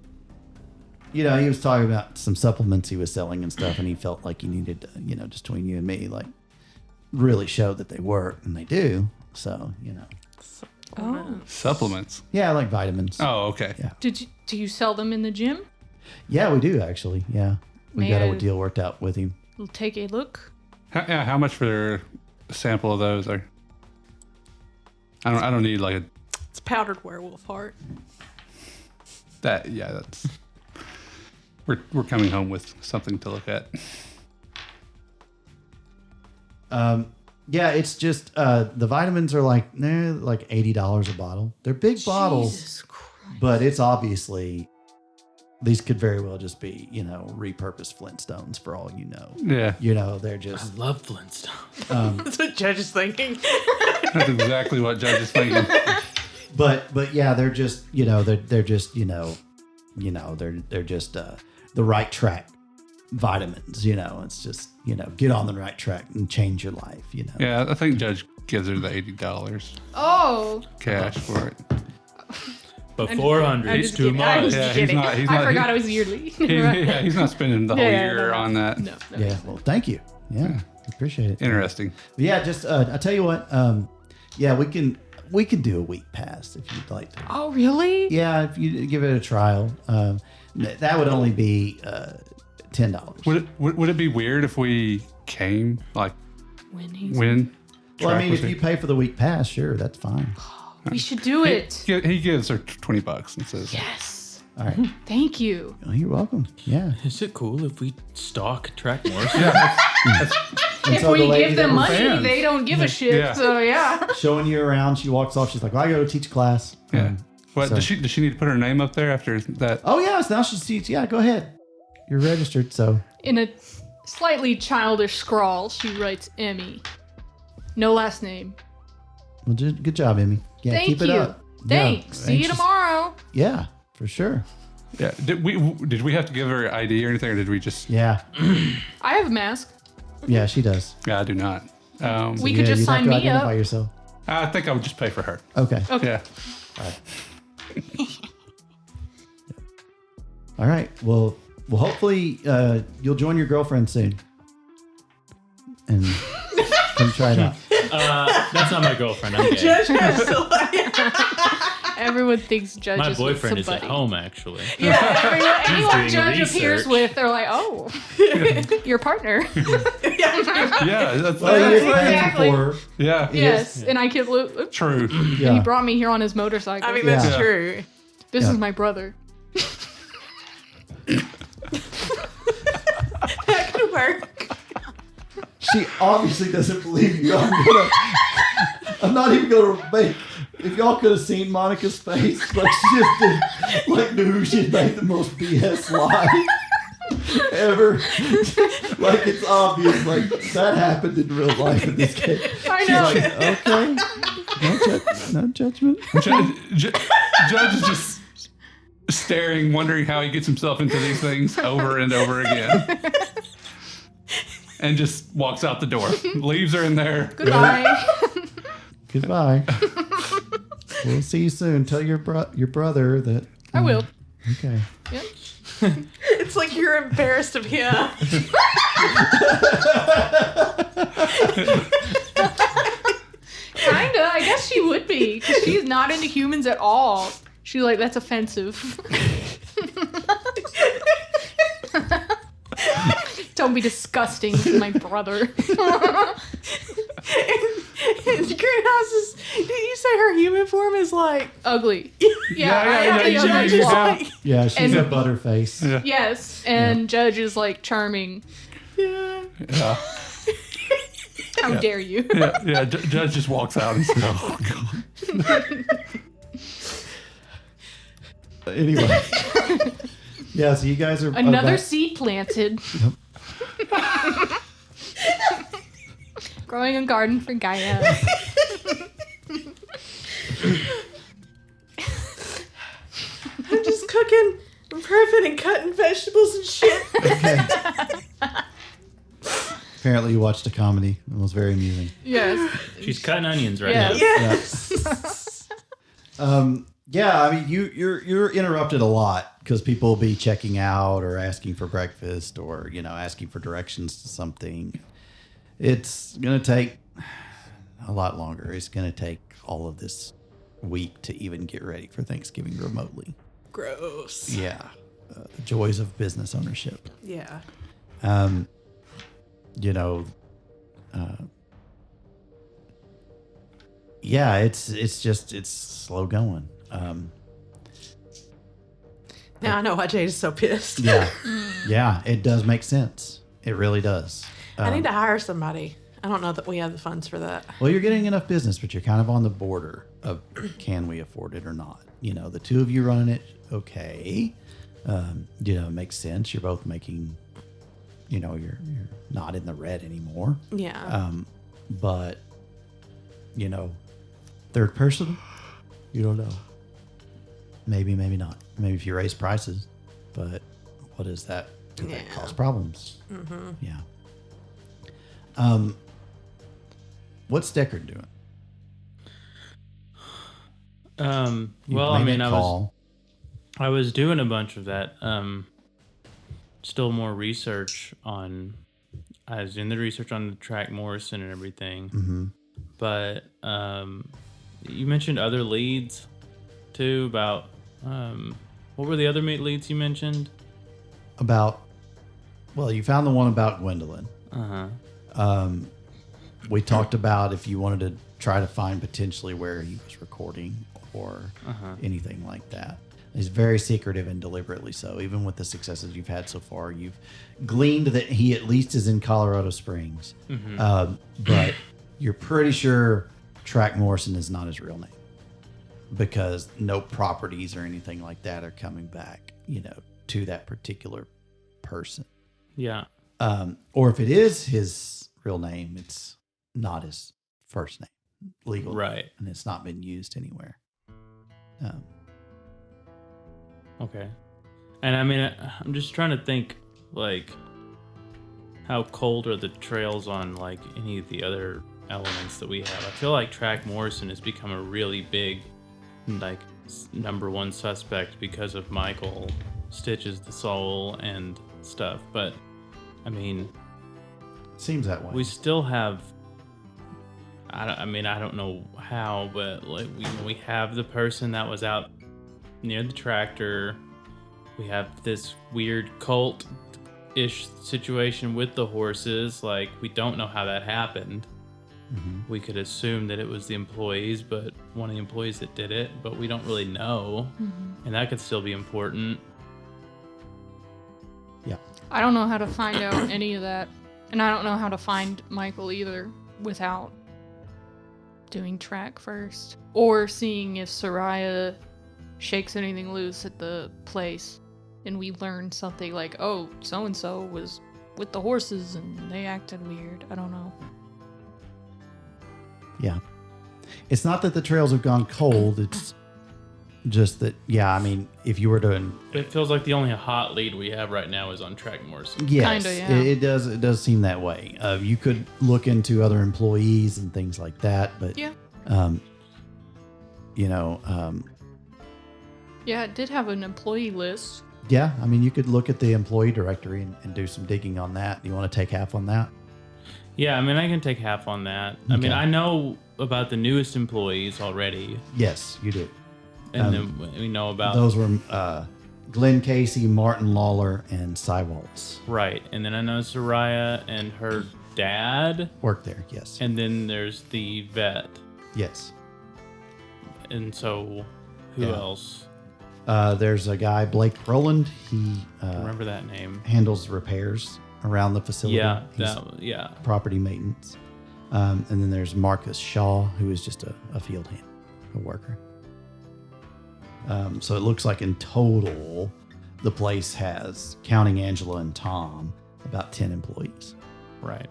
talking about some supplements he was selling and stuff, and he felt like he needed to, just between you and me, like, really show that they work, and they do. So, Oh. Supplements. yeah, like vitamins. Oh, okay. Yeah. Do you sell them in the gym? Yeah, we do actually. Yeah, we got a Man. deal worked out with him. We'll take a look. How much for a sample of those? Or I don't need like a It's powdered werewolf heart. that. Yeah, that's. We're coming home with something to look at. Yeah, it's just the vitamins are like $80 a bottle. They're big bottles, Jesus Christ. but it's obviously these could very well just be repurposed Flintstones for all you know. Yeah, They're I just love Flintstones. That's what Judge is thinking. that's exactly what Judge is thinking. but yeah, they're just they're just they're just the right track vitamins. It's just get on the right track and change your life. Yeah, I think Judge gives her the $80 Oh, cash for it. But I'm 400 I'm is just too kidding. I'm much. just Yeah, he's kidding. not- he's I not- forgot it was yearly. He's not spending the whole year no. on that. No. Yeah. Well, thank you. Yeah, appreciate it. Interesting. But yeah, just I tell you what. Yeah, we can do a week pass if you'd like to. Oh, really? Yeah, if you give it a trial, that would only be $10. Would it be weird if we came like When he's when? Well, I track mean, was if you pay for the week pass, sure, that's fine. we should do it. He gives her $20 and says, Yes. All right. Thank you. Oh, you're welcome. Yeah. Is it cool if we stalk track Morse? And If so the we lady give that them was money, fans. they don't give a shit. Yeah. So yeah. showing you around, she walks off. She's like, well, I go to teach class. "Yeah." What so- does she need to put her name up there after that? Oh, yeah. So now she sees, yeah, go ahead. You're registered. So, In a slightly childish scrawl, she writes Emmy. No last name. well, good job, Emmy. Yeah, Thank keep it you. up. Thanks. Yeah, See you anxious- tomorrow. Yeah, for sure. Yeah. Did we have to give her ID or anything, or did we just? Yeah. I have a mask. Yeah, she does. Yeah, I do not. We Yeah, could just you'd have sign to me identify up. yourself. I think I would just pay for her. Okay. Okay. Yeah. All right. Well, hopefully you'll join your girlfriend soon. And come try it out. That's not my girlfriend. I'm gay. Judge has to like, Everyone thinks Judge My is boyfriend with is at somebody. home, actually. Yeah, anyone doing Judge appears research. with, they're like, oh, your partner. Yeah. That's Well, you're friends Exactly. before. yeah. Yes, and I could look. True. Yeah. He brought me here on his motorcycle. I mean, that's Yeah. true. This Yeah. is my brother. That could work. She obviously doesn't believe you. I'm not even gonna make. If y'all could have seen Monica's face, like she just did, like knew she'd made the most BS lie ever. Like it's obvious, like that happened in real life in this case. I She's know. like, okay, no judgment. Judge is just staring, wondering how he gets himself into these things over and over again. And just walks out the door. Leaves her in there. Goodbye. Goodbye. We'll see you soon. Tell your brother that. I will. Okay. Yep. It's like you're embarrassed of him. Kinda. I guess she would be, because she's not into humans at all. She's like, that's offensive. Don't be disgusting. This is my brother. And Greenhouse is. Did you say her human form is like? Ugly. Yeah, I have the you- ugly you- flaw. yeah. Yeah, she's And- a butterface. Yeah. Yes, and Judge is like charming. Yeah. Yeah. How dare you? Yeah. Judge just walks out and says, "Oh God." Anyway. Yeah, so you guys are Another back. seed planted. Growing a garden for Gaia. I'm just cooking and prepping and cutting vegetables and shit. Apparently, you watched a comedy. It was very amusing. Yes. She's cutting onions right Yeah. now. Yes. Yeah, I mean, you're interrupted a lot because people will be checking out or asking for breakfast or asking for directions to something. It's gonna take a lot longer. It's gonna take all of this week to even get ready for Thanksgiving remotely. Gross. Yeah. the joys of business ownership. Yeah. You know, yeah, it's slow going. Now I know why Jade is so pissed. Yeah, yeah, it does make sense. It really does. I need to hire somebody. I don't know that we have the funds for that. Well, you're getting enough business, but you're kind of on the border of can we afford it or not. You know, the two of you running it, okay. You know, it makes sense. You're both making, you know, you're not in the red anymore. Yeah. But, you know, third person, you don't know. Maybe, maybe not. Maybe if you raise prices, but what is that? Could that cause problems? Mm-hmm. Yeah. What's Deckard doing? Well, I mean, I was doing a bunch of that. Still more research on. I was in the research on the track Morrison and everything. Mm-hmm. But you mentioned other leads too. About what were the other leads you mentioned? Well, you found the one about Gwendolyn. We talked about if you wanted to try to find potentially where he was recording or anything like that. He's very secretive and deliberately so. Even with the successes you've had so far, you've gleaned that he at least is in Colorado Springs. But you're pretty sure Track Morrison is not his real name because no properties or anything like that are coming back, you know, to that particular person. Yeah. Or if it is his real name, it's not his first name legally. Right. And it's not been used anywhere. Okay. And I mean, I'm just trying to think, like, how cold are the trails on, like, any of the other elements that we have? I feel like Track Morrison has become a really big, like, number one suspect because of Michael Stitches the Soul and stuff. But, I mean... Seems that way. We still have... I don't know how, but, like, we have the person that was out near the tractor. We have this weird cult-ish situation with the horses. Like, we don't know how that happened. We could assume that it was the employees, but one of the employees that did it, but we don't really know. And that could still be important. Yeah. I don't know how to find out any of that. And I don't know how to find Michael either without doing track first. Or seeing if Soraya shakes anything loose at the place and we learn something like, oh, so-and-so was with the horses and they acted weird. I don't know. Yeah. It's not that the trails have gone cold. It's just that, yeah, I mean, if you were to... It feels like the only hot lead we have right now is on Track Morrison. Yes, Kinda, yeah. it does seem that way. You could look into other employees and things like that, but... Yeah. You know... Yeah, it did have an employee list. Yeah, I mean, you could look at the employee directory and do some digging on that. You want to take half on that? Yeah, I mean, I can take half on that. I mean, I know about the newest employees already. Yes, you do. And then we know about... Those were Glenn Casey, Martin Lawler, and Cy Wallace. Right. And then I know Soraya and her dad. Worked there, yes. And then there's the vet. Yes. And so, who else? There's a guy, Blake Rowland. He Remember that name. handles repairs around the facility. Yeah, He's property maintenance. And then there's Marcus Shaw, who is just a field hand, a worker. So it looks like in total, the place has, counting Angela and Tom, about 10 employees. Right.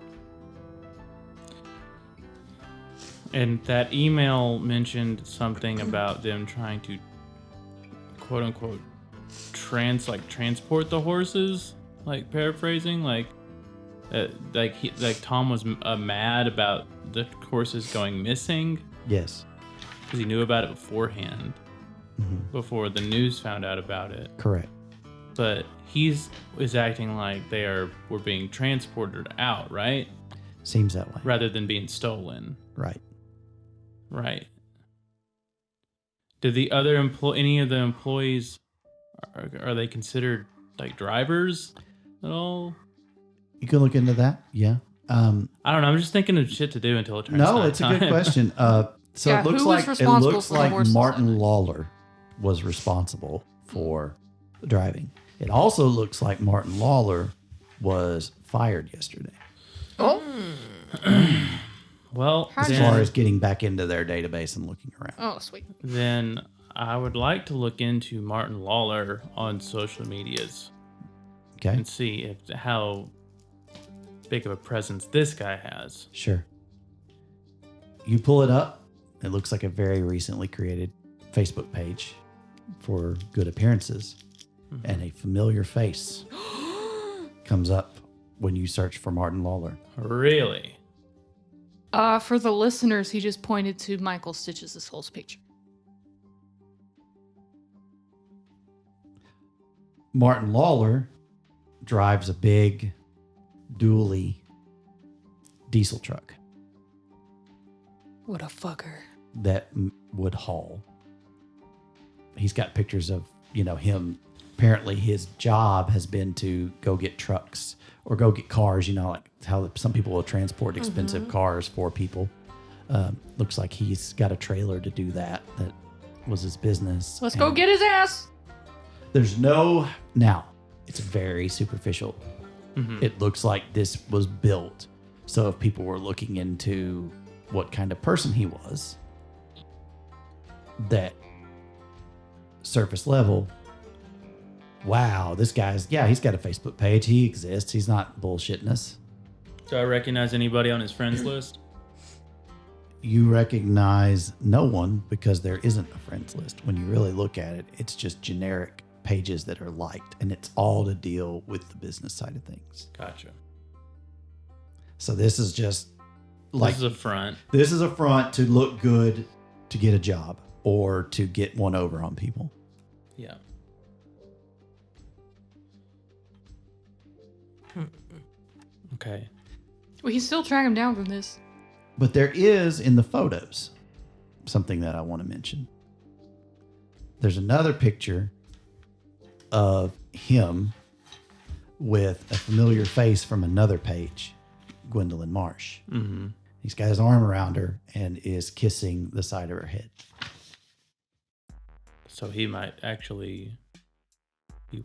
And that email mentioned something about them trying to, quote unquote, transport the horses, like paraphrasing, like Tom was mad about the horses going missing. Yes. Because he knew about it beforehand, before the news found out about it. Correct. But is acting like were being transported out, right? Seems that way. Rather than being stolen. Right. Right. Did the other any of the employees, are they considered like drivers at all? You can look into that. Yeah. I don't know. I'm just thinking of shit to do until it turns No, nighttime. it's a good question. So Yeah, it looks who was like responsible for the horses Martin that night? Lawler was responsible for the driving. It also looks like Martin Lawler was fired yesterday. Oh. Well, How'd As you- far as getting back into their database and looking around. Oh, sweet. then I would like to look into Martin Lawler on social medias Okay. and see how big of a presence this guy has. Sure. You pull it up. It looks like a very recently created Facebook page for good appearances. And a familiar face comes up when you search for Martin Lawler. Really? For the listeners, he just pointed to Michael Stitch's whole picture. Martin Lawler drives a big dually diesel truck What a fucker. that would haul. He's got pictures of, him. Apparently his job has been to go get trucks or go get cars, like how some people will transport expensive cars for people. Looks like he's got a trailer to do that. That was his business. Let's go And get his ass. There's now, it's very superficial. It looks like this was built. So if people were looking into what kind of person he was, that surface level, wow, this guy's, he's got a Facebook page. He exists. He's not bullshitting us. Do I recognize anybody on his friends list? You recognize no one because there isn't a friends list. When you really look at it, it's just generic pages that are liked, and it's all to deal with the business side of things. Gotcha. So this is just like, This is a front. this is a front to look good to get a job or to get one over on people. Yeah. Okay. We can still track him down from this. But there is in the photos something that I want to mention. There's another picture of him with a familiar face from another page, Gwendolyn Marsh. Mm-hmm. He's got his arm around her and is kissing the side of her head. So he might actually be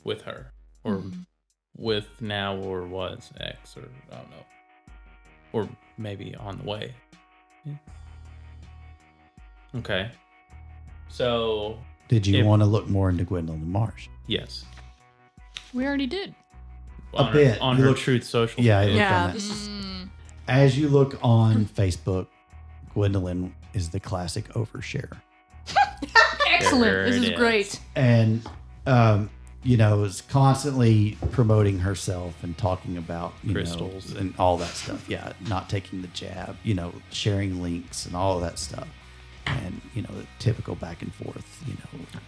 with her, or with now, or was ex, or I don't know, or maybe on the way. Yeah. Okay. So Did you If- want to look more into Gwendolyn Marsh? yes, We already did. on bit. her, on You her look- Truth Social. Yeah, I page. looked on Yeah, that. this is As you look on Facebook, Gwendolyn is the classic overshare. Excellent. There This it is is. great. And is constantly promoting herself and talking about Crystals. and all that stuff. Yeah, not taking the jab. Sharing links and all of that stuff, and the typical back and forth.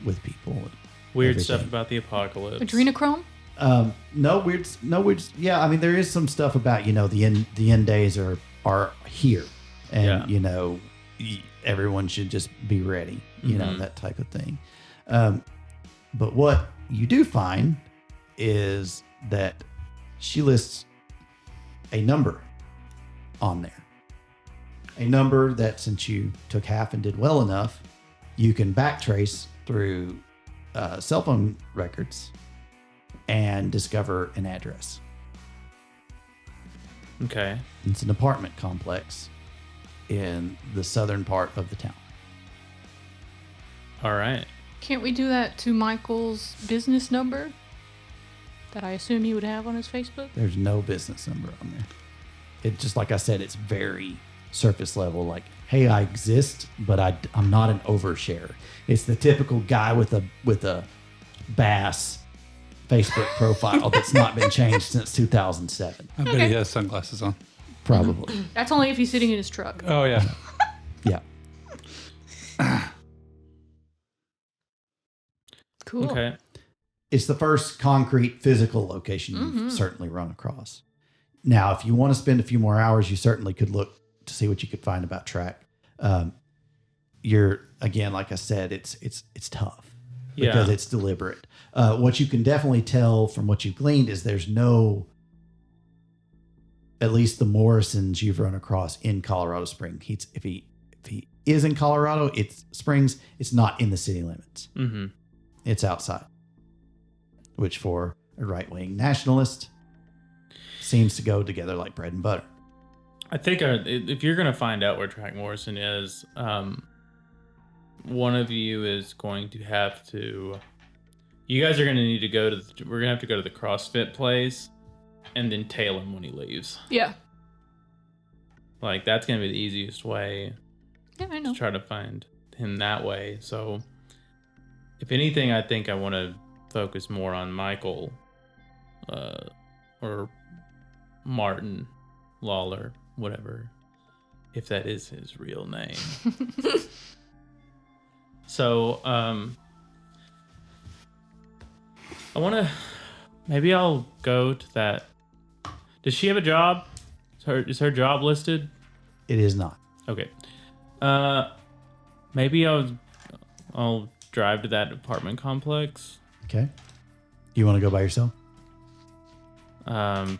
With people. and Weird everything. stuff about the apocalypse. Adrenochrome? No weird. Yeah, I mean there is some stuff about the end days are here, and Yeah. everyone should just be ready. Mhm. That type of thing. But what you do find is that she lists a number on there, a number that since you took half and did well enough, you can backtrace through cell phone records and discover an address. Okay. It's an apartment complex in the southern part of the town. All right. Can't we do that to Michael's business number that I assume he would have on his Facebook? There's no business number on there. It just, like I said, it's very surface level. Like, hey, I exist, but I'm not an overshare. It's the typical guy with a bass Facebook profile that's not been changed since 2007. I bet he has sunglasses on. Probably. That's only if he's sitting in his truck. Oh yeah. Yeah. Cool. Okay. It's the first concrete physical location you've certainly run across. Now, if you want to spend a few more hours, you certainly could look to see what you could find about track. You're again, like I said, it's tough. because Yeah. it's deliberate. What you can definitely tell from what you've gleaned is there's no, at least the Morrisons you've run across in Colorado Springs. If he is in Colorado, it's Springs. It's not in the city limits. Mm-hmm. It's outside, which for a right-wing nationalist seems to go together like bread and butter. I think if you're going to find out where Track Morrison is, one of you is going to have to. You guys are going to need to go to. We're going to have to go to the CrossFit place, and then tail him when he leaves. Yeah. Like that's going to be the easiest way Yeah, I know. to try to find him that way. So, if anything, I think I want to focus more on Michael, or Martin Lawler, whatever, if that is his real name. So, I want to. Maybe I'll go to that. Does she have a job? Is her job listed? It is not. Okay. Maybe I'll drive to that apartment complex. Okay. You want to go by yourself? Does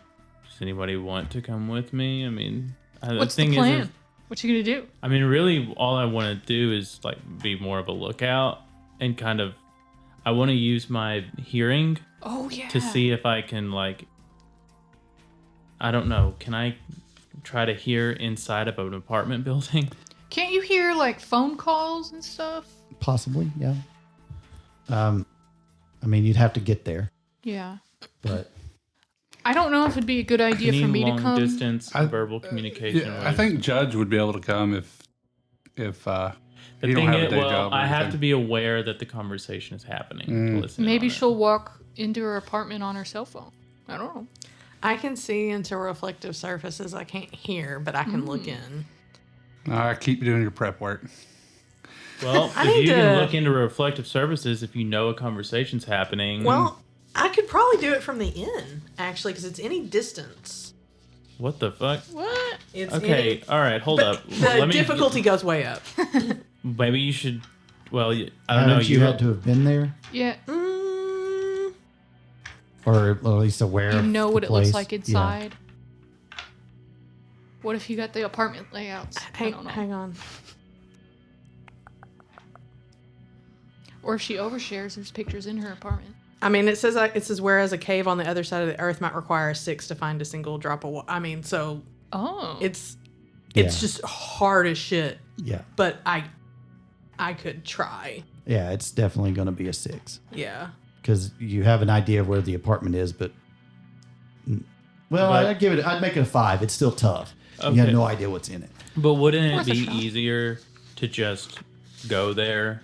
anybody want to come with me? I mean, What's the plan? What you gonna do? I mean, really, all I want to do is like be more of a lookout and kind of. I want to use my hearing Oh yeah. to see if I can like. I don't know. Can I try to hear inside of an apartment building? Can't you hear like phone calls and stuff? Possibly, yeah. I mean, you'd have to get there, Yeah. but I don't know if it'd be a good idea Any for me to long come. distance verbal communication. Yeah, I think Judge would be able to come if The you don't thing have a is, day job. or I have anything. to be aware that the conversation is happening. To listen Maybe on it. she'll walk into her apartment on her cell phone. I don't know. I can see into reflective surfaces. I can't hear, but I can look in. Keep doing your prep work. Well, I if need you can to- look into reflective services, if you know a conversation's happening. Well, I could probably do it from the inn, actually, because it's any distance. What the fuck? What? It's Okay, any, all right, hold but up. the difficulty goes way up. Maybe you should. Well, I don't know. haven't you had to have been there, Yeah. or at least aware You of know the what it place? looks like Yeah. inside. What if you got the apartment layouts? I don't know. Hang on. Or if she overshares, there's pictures in her apartment. I mean, it says whereas a cave on the other side of the earth might require a 6 to find a single drop of water. I mean, so Oh. it's Yeah. just hard as shit. Yeah, But I could try. yeah, it's definitely going to be a 6 Yeah. because you have an idea of where the apartment is, but well, But- I'd make it a 5. It's still tough. You have Okay. no idea what's in it. But wouldn't it Worth a be shot. easier to just go there?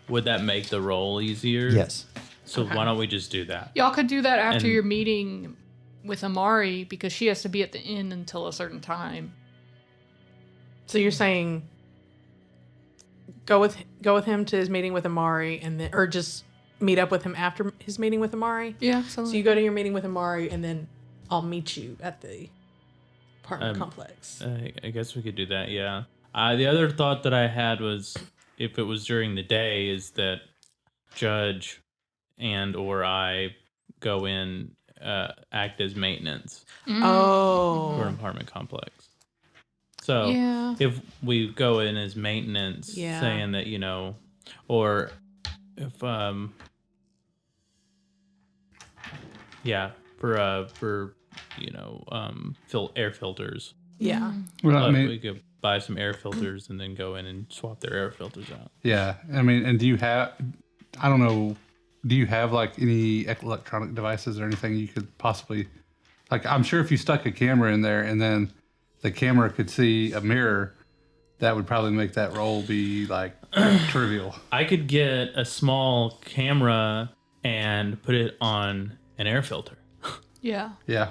Would that make the roll easier? Yes. So why don't we just do that? Y'all could do that after And- your meeting with Amari because she has to be at the inn until a certain time. So you're saying go with him to his meeting with Amari and then or just meet up with him after his meeting with Amari? Yeah. So you go to your meeting with Amari and then I'll meet you at the apartment complex. I guess we could do that. Yeah. The other thought that I had was, if it was during the day, is that Judge and or I go in, act as maintenance for an Oh. apartment complex. So Yeah. if we go in as maintenance, Yeah. saying that, or if for air filters. Yeah. Well, I But mean, we could buy some air filters and then go in and swap their air filters out. yeah. I mean, and do you have? I don't know. Do you have like any electronic devices or anything you could possibly, like? I'm sure if you stuck a camera in there and then the camera could see a mirror, that would probably make that roll be like trivial. I could get a small camera and put it on an air filter. Yeah. Yeah.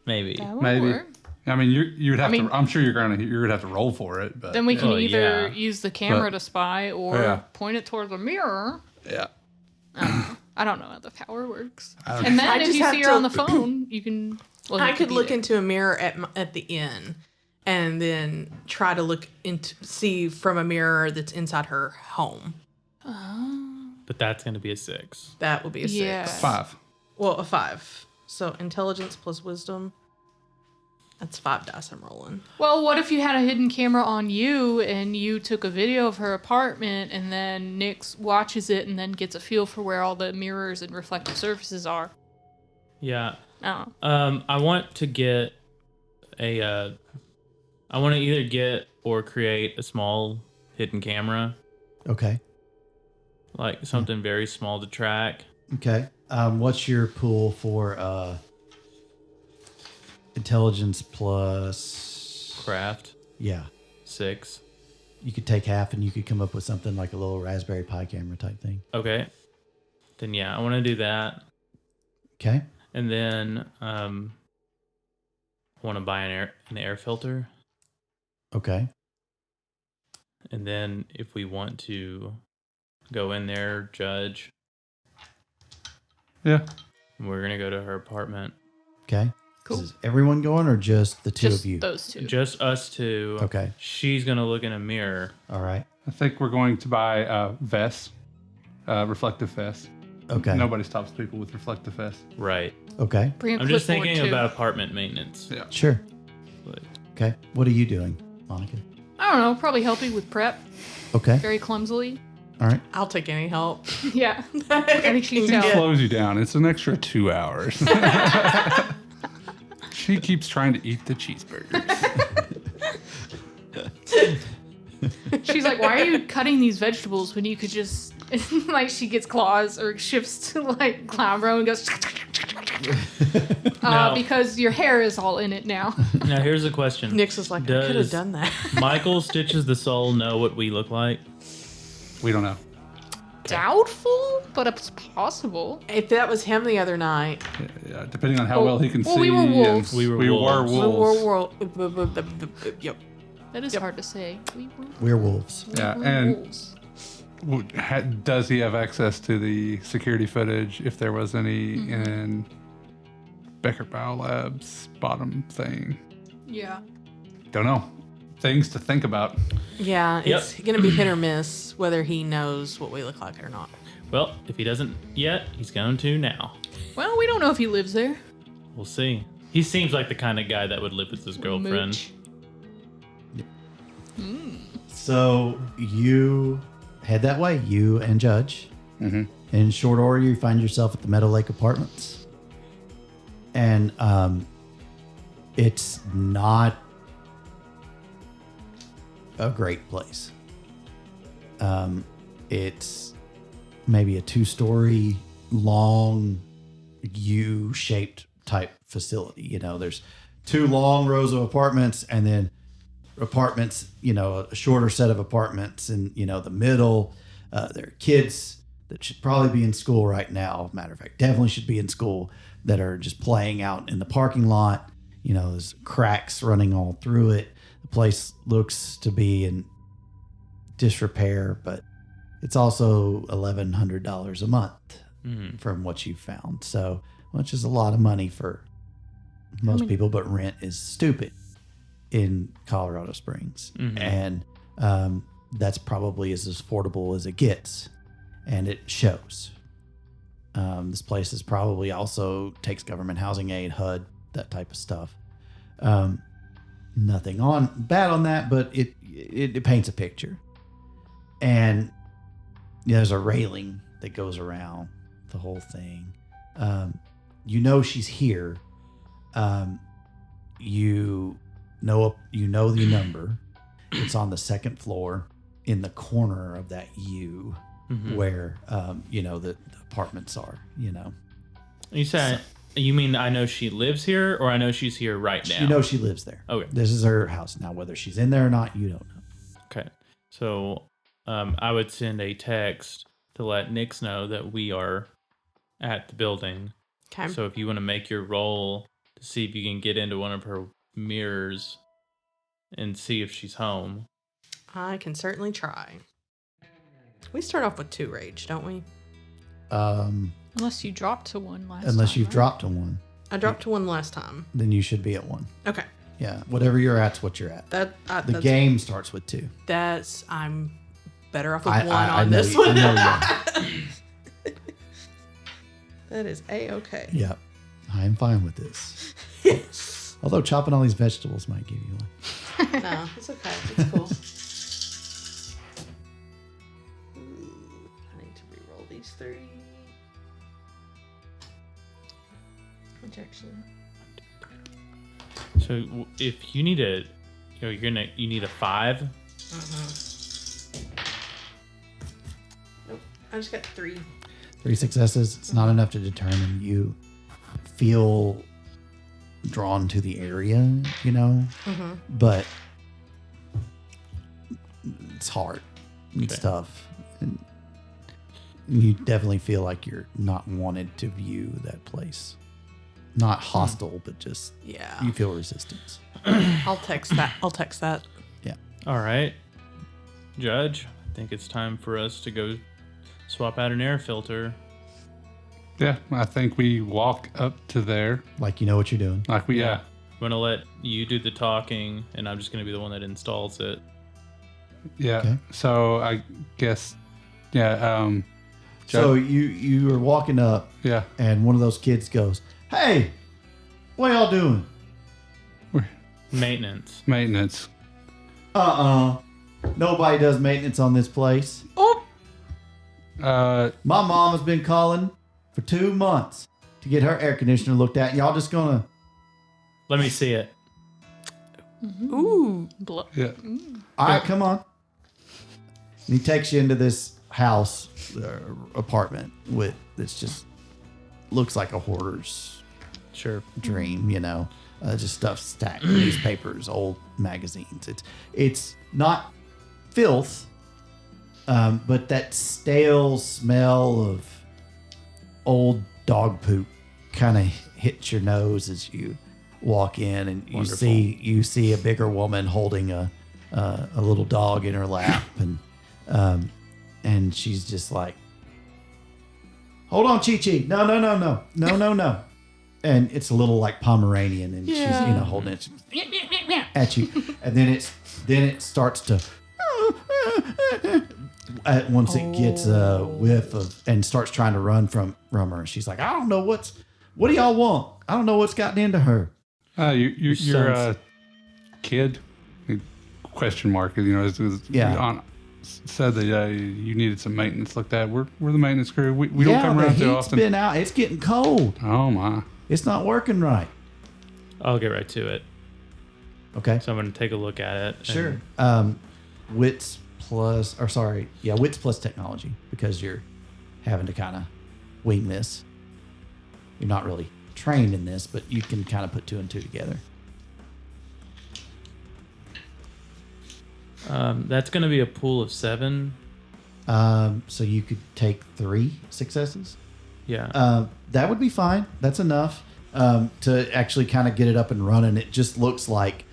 Maybe. That would Maybe. work. I mean, you'd have mean- to. I'm sure you're gonna have to roll for it, but Then we can Oh, either yeah. use the camera But- to spy or Yeah. point it toward the mirror. yeah. I don't know how the power works. don't And I then if just you have see her to- on the phone, you can. Well, I you could be look there. into a mirror at the inn and then try to look into see from a mirror that's inside her home. Oh. But that's going to be a 6. That will be a 6. Yeah. 5. Well, a 5. So intelligence plus wisdom. That's 5 dice I'm rolling. Well, what if you had a hidden camera on you and you took a video of her apartment and then Nyx watches it and then gets a feel for where all the mirrors and reflective surfaces are? Yeah. Oh. I want to get I want to either get or create a small hidden camera, Okay. like something very small to track. Okay. What's your pool for intelligence plus? Craft Yeah. 6. You could take half and you could come up with something like a little Raspberry Pi camera type thing. Okay. Then yeah, I want to do that. Okay. And then I want to buy an air filter. Okay. And then if we want to go in there, judge, Yeah. we're going to go to her apartment. Okay. Cool. Is everyone going or just the two Just of you? those two. Just us two. Okay. She's going to look in a mirror. All right. I think we're going to buy vests, reflective vests. Okay. Nobody stops people with reflective vests. Right. Okay. Bring a I'm just clipboard, thinking too. about apartment maintenance. Yeah. Sure. Like, Okay. What are you doing, Monica? I don't know, probably helping with prep Okay. very clumsily. All right. I'll take any help. Yeah. I think she can It tell. slows you down. It's an extra 2 hours. She keeps trying to eat the cheeseburgers. She's like, why are you cutting these vegetables when you could just, like, she gets claws or shifts to, like, clown row and goes, No. because your hair is all in it now. now here's a question. Nyx was like, I could have Does done that. Michael Stitches the Soul know what we look like? We don't know. Doubtful, but it's possible. If that was him the other night, Yeah, depending on how well he can see. we were and- wolves. We were We wolves. were wolves. Yep. That is Yep. hard to say. We Werewolves. Yeah, were and- wolves. Does he have access to the security footage if there was any Mm-hmm. in Becker Biolab's bottom thing? Yeah. Don't know. Things to think about. Yeah, Yep. it's going to be hit or miss whether he knows what we look like or not. Well, if he doesn't yet, he's going to now. Well, we don't know if he lives there. We'll see. He seems like the kind of guy that would live with his girlfriend. Mooch. So you head that way, you and Judge. Mm-hmm. In short order, you find yourself at the Meadow Lake Apartments. And it's not a great place. It's maybe a 2-story long U-shaped type facility. You know, there's 2 long rows of apartments and then apartments, you know, a shorter set of apartments in, you know, the middle. There are kids that should probably be in school right now. Matter of fact, definitely should be in school, that are just playing out in the parking lot. You know, there's cracks running all through it. The place looks to be in disrepair, but it's also $1,100 a month Mhm. from what you've found. So, which is a lot of money for most people, but rent is stupid in Colorado Springs. Mhm. And that's probably as affordable as it gets. And it shows. This place is probably also takes government housing aid, HUD, that type of stuff. Nothing bad on that, but it paints a picture. And there's a railing that goes around the whole thing. You know she's here. You know the number. It's on the 2nd floor in the corner of that U. Mhm. Where you know the apartments are, you know. You said, you mean I know she lives here, or I know she's here right now? You know she lives there. Okay. This is her house now. Whether she's in there or not, you don't know. Okay. So I would send a text to let Nyx know that we are at the building. Okay. So if you want to make your roll to see if you can get into one of her mirrors and see if she's home. I can certainly try. We start off with 2 rage, don't we? Unless you dropped to one last Unless time, you've right? dropped to 1, I dropped to 1 last time. then you should be at 1. Okay. Yeah, whatever you're at's what you're at. The That's, game starts with 2. I'm better off with I 1 on know this you- I one. know you are. That is A-okay. Yeah, I am fine with this. Although chopping all these vegetables might give you one. No, it's okay. It's cool. I need to re-roll these 3. Rejection. So if you need you need a 5. Nope. I just got 3. 3 successes. It's not enough to determine. You feel drawn to the area, you know, but it's hard. It's Okay. tough. And you definitely feel like you're not wanted to view that place. Not hostile, but just Yeah. you feel resistance. I'll text that. Yeah. All right, Judge. I think it's time for us to go swap out an air filter. Yeah, I think we walk up to there. Like you know what you're doing. Like we, yeah. I'm gonna let you do the talking, and I'm just gonna be the one that installs it. Yeah. Okay. So I guess, yeah. So you are walking up, Yeah. and one of those kids goes, "Hey, what y'all doing?" Maintenance. Maintenance. Nobody does maintenance on this place. Oh, Uh, My mom has been calling for 2 months to get her air conditioner looked at. Y'all just gonna... Let me see it. ooh. yeah. All right, come on. And he takes you into this house, apartment that's just looks like a hoarder's Sure. dream, you know. Just stuff stacked, newspapers, old magazines. It's not filth, but that stale smell of old dog poop kind of hits your nose as you walk in, and Wonderful. you see a bigger woman holding a little dog in her lap, and she's just like, "Hold on, Chi-Chi. No. And it's a little like Pomeranian, and she's holding it at you, and then it starts to once it gets a whiff of and starts trying to run from her, and she's like, "I don't know what do y'all want? I don't know what's gotten into her." You're sons. a kid? Question mark. You know, Yeah. Said that you needed some maintenance looked at. We're the maintenance crew. We don't Yeah, come the around too heat's often. been out. It's getting cold. Oh my. It's not working right. I'll get right to it. Okay. So I'm gonna take a look at it. and- Sure. Wits plus technology, because you're having to kind of wing this. You're not really trained in this, but you can kind of put 2 and 2 together. That's gonna be a pool of 7. So you could take 3 successes. Yeah. That would be fine. That's enough to actually kind of get it up and running. It just looks like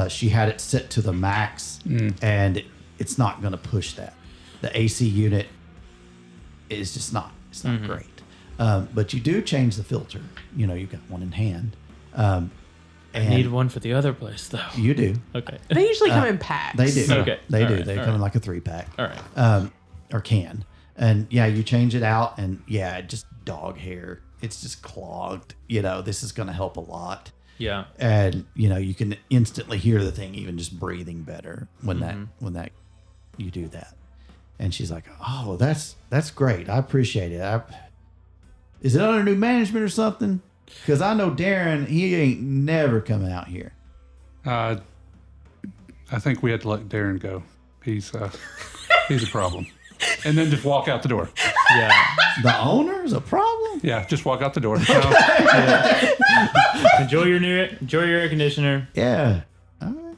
she had it set to the max, and it's not going to push that. The AC unit is just not. It's not great. But you do change the filter. You know, you've got one in hand. I need one for the other place though. You do. Okay. They usually come in packs. They do. Okay. They All do. right. They All come in right. like a 3-pack. All right. Or can. And yeah, you change it out, and yeah, just dog hair. It's just clogged. You know, this is going to help a lot. Yeah. And you know, you can instantly hear the thing even just breathing better when that you do that. And she's like, "Oh, that's great. I appreciate it. Is it under new management or something? Because I know Darren, he ain't never coming out here." I think we had to let Darren go. He's a problem. And then just walk out the door. Yeah. The owner's a problem? Yeah, just walk out the door. Enjoy your air conditioner. Yeah. All right.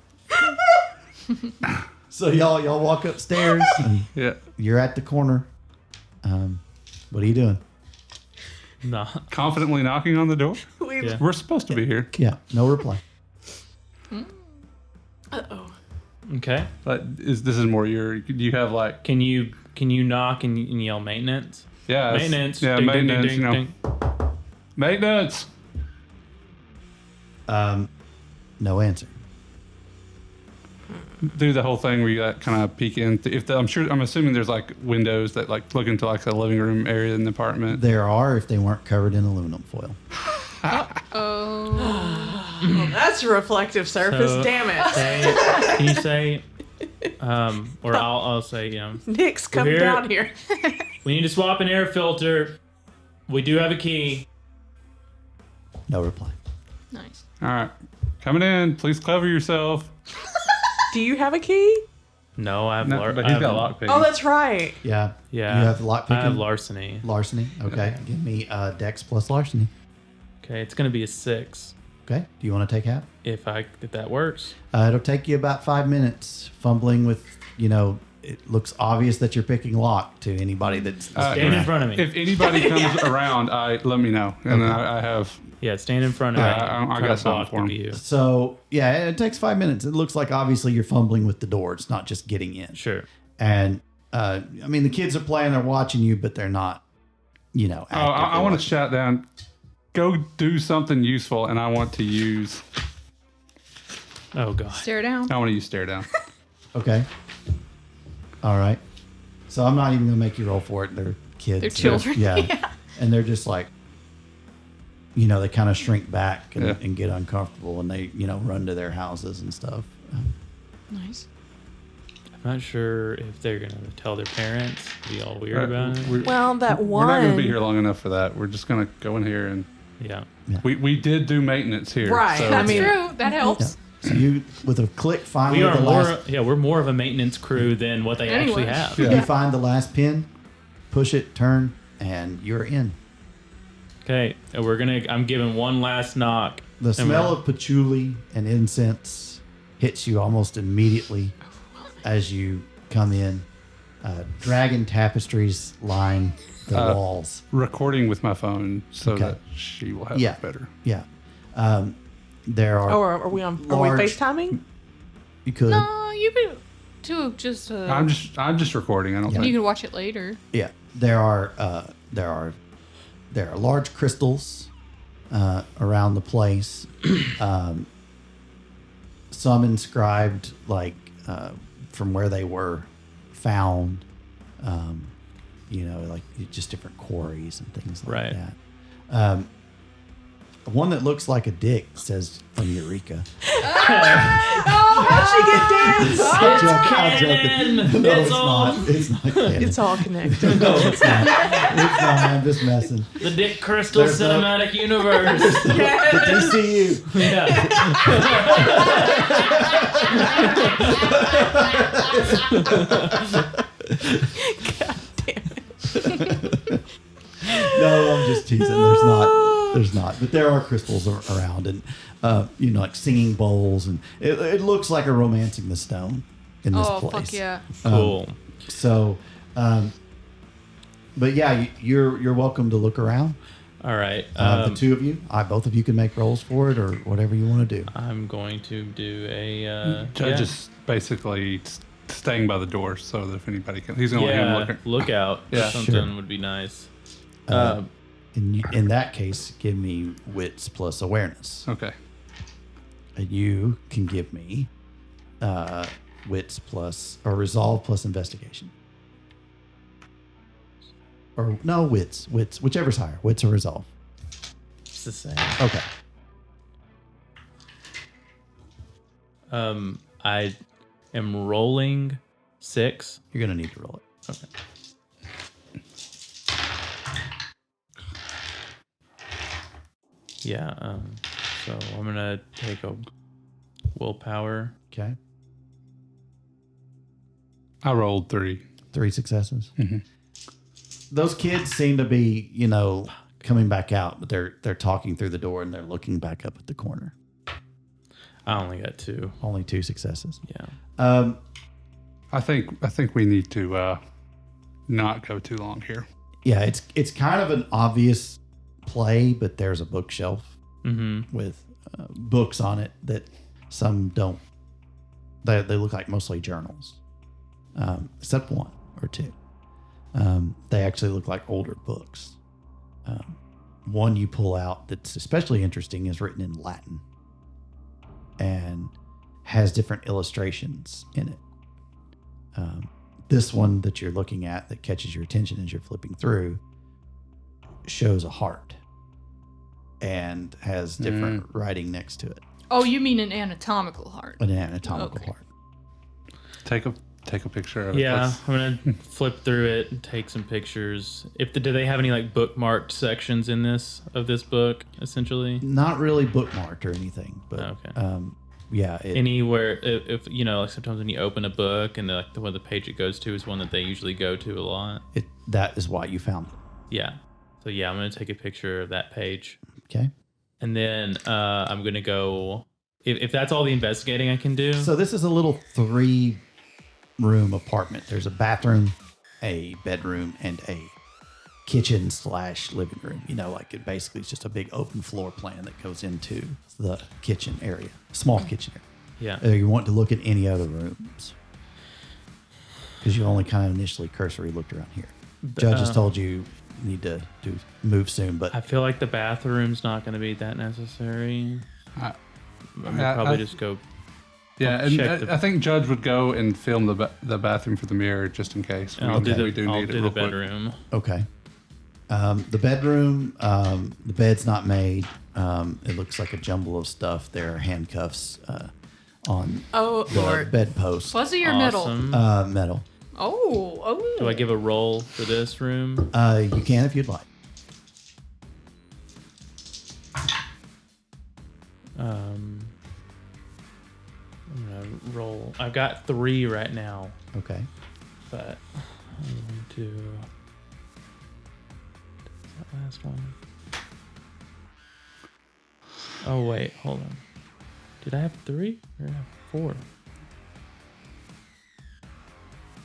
So y'all walk upstairs, and Yeah. you're at the corner. What are you doing? No. Confidently knocking on the door. Yeah. We're supposed to be here. Yeah, no reply. Uh-oh. Okay. But this is more do you have like, Can you knock and yell maintenance? yeah, it's- Maintenance. Yeah, Ding, ding, ding, maintenance, ding, you know. ding. Maintenance. No answer. do the whole thing where you kind of peek in. I'm assuming there's like windows that like look into like the living room area in the apartment. There are if they weren't covered in aluminum foil. Oh. Well, that's a reflective surface. So- Damn it. Can you say, or I'll say, Nick's coming here. down here. we need to swap an air filter. We do have a key. No reply. Nice. All right, coming in. Please cover yourself. Do you have a key? No, I have. No, but he's got lockpick. Oh, that's right. Yeah. Yeah, You have lock I have picking? larceny. Larceny. Okay. Give me Dex plus larceny. Okay, it's gonna be a 6 Okay. Do you want to take half? if that works. It'll take you about 5 minutes fumbling with, it looks obvious that you're picking lock to anybody that's Stand in front of me. If anybody comes around, let me know, and then I have. Yeah, stand in front of me. I Try got to something block for him. the view. So, yeah, it takes 5 minutes. It looks like obviously you're fumbling with the door. It's not just getting in. Sure. And, the kids are playing, they're watching you, but they're not, I actively want to watching. shout down. Go do something useful, and I want to use. Oh god. Stare down. I want to use stare down. Okay. All right. So I'm not even going to make you roll for it. They're kids. They're children. Yeah. And they're just like, they kind of shrink back and, Yeah. and get uncomfortable and they, run to their houses and stuff. Nice. I'm not sure if they're gonna tell their parents. Be all weird about it. Well, that We're not going to be one. here long enough for that. We're just going to go in here and Yeah. we did do maintenance here. Right. So That's mean- true. That helps. So you, with a click, finally We are the more. last, We're more of a maintenance crew than what they actually Anyway. have. Yeah. you find the last pin, push it, turn, and you're in. Okay, and I'm giving one last knock. The And smell we're- of patchouli and incense hits you almost immediately as you come in. Dragon tapestries line the walls. recording with my phone so Okay. that she will have Yeah. it better. Yeah. There are. Oh, are we large- FaceTiming? You could. No, you could do just. I'm just recording. I don't Yeah. You think. can watch it later. Yeah. There are large crystals around the place. Some inscribed from where they were found. Like just different quarries and things like Right. that. One that looks like a dick says from Eureka. How'd she get dance? I'm canon! joking. No, It's it's all- not. It's not canon. It's all connected. No, it's not. It's not. I'm just messing. The Dick Crystal There's no- Cinematic Universe. The DCU. Yeah. No, I'm just teasing. There's not. But there are crystals around, and like singing bowls, and it looks like a romancing the stone in this Oh, place. fuck yeah. Cool. So, but yeah, you're welcome to look around. All right. The two of you, both of you can make rolls for it or whatever you want to do. I'm going to do a. Just basically staying by the door so that if anybody can, he's gonna let him look. look out. Yeah. Something Sure. would be nice. In that case, give me wits plus awareness. Okay. And you can give me wits plus or resolve plus investigation. Or no, wits, whichever's higher, wits or resolve. It's the same. Okay. I am rolling 6. You're gonna need to roll it. Okay. Yeah. So I'm gonna take a willpower. Okay. I rolled 3. 3 successes. Mhm. Those kids seem to be, coming back out, but they're talking through the door and they're looking back up at the corner. I only got 2. Only 2 successes. Yeah. I think we need to not go too long here. Yeah, it's kind of an obvious play, but there's a bookshelf Mm-hmm. with books on it that some don't. They look like mostly journals, except 1 or 2. They actually look like older books. One you pull out that's especially interesting is written in Latin and has different illustrations in it. This one that you're looking at that catches your attention as you're flipping through shows a heart and has different writing next to it. Oh, you mean an anatomical heart? An anatomical Okay. heart. Take a picture of it. Yeah, Let's- I'm gonna flip through it and take some pictures. Do they have any like bookmarked sections in this book? Essentially, Not really bookmarked or anything, but Okay. yeah. anywhere if you know, like sometimes when you open a book and like the page it goes to is one that they usually go to a lot. That is why you found it. Yeah. So yeah, I'm gonna take a picture of that page, Okay. and then I'm gonna go. If that's all the investigating I can do. So this is a little 3-room apartment. There's a bathroom, a bedroom, and a kitchen/living room. You know, like it basically is just a big open floor plan that goes into the kitchen area, small kitchen area. Yeah. You want to look at any other rooms because you only kind of initially cursory looked around here. Judge has told you need to move soon, but I feel like the bathroom's not going to be that necessary. I- I'm gonna probably just go. Yeah, I'll and check the- I think Judge would go and film the bathroom for the mirror just in case. And I'll do we the need it the real quick. bedroom. okay. The bedroom, the bed's not made. It looks like a jumble of stuff. There are handcuffs on Oh, the Lord. bedpost. Fuzzy or middle? Awesome. Metal. Oh. Do I give a roll for this room? You can if you'd like. I'm gonna roll. I've got 3 right now, Okay. but I'm going to. That last one. Oh wait, hold on. Did I have 3 or did I have 4?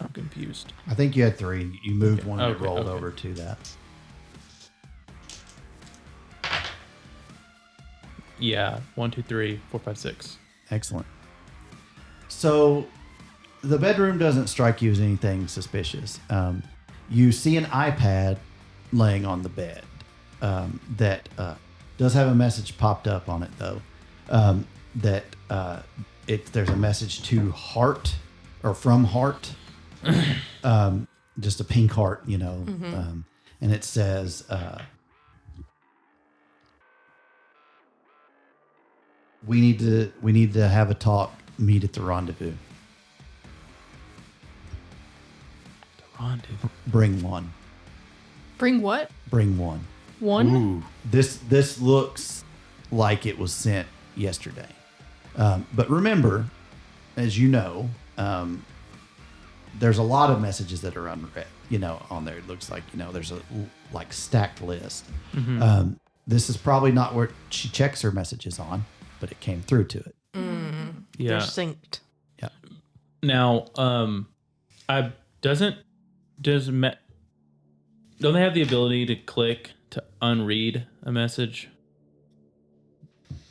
I'm confused. I think you had 3. You moved Okay. one and Okay, rolled okay. over to that. Yeah, 1, 2, 3, 4, 5, 6. Excellent. So the bedroom doesn't strike you as anything suspicious. You see an iPad laying on the bed that does have a message popped up on it, though. There's a message to Heart or from Heart, just a pink heart, you know, and it says, "We need to have a talk. Meet at the rendezvous. Rendezvous. Bring one. Bring what? Bring one." One? Ooh, This looks like it was sent yesterday. But remember, as you know, there's a lot of messages that are unread, you know, on there. It looks like, you know, there's a like stacked list. This is probably not where she checks her messages on, but it came through to it. Yeah. They're synced. Yeah. Now, don't they have the ability to click to unread a message?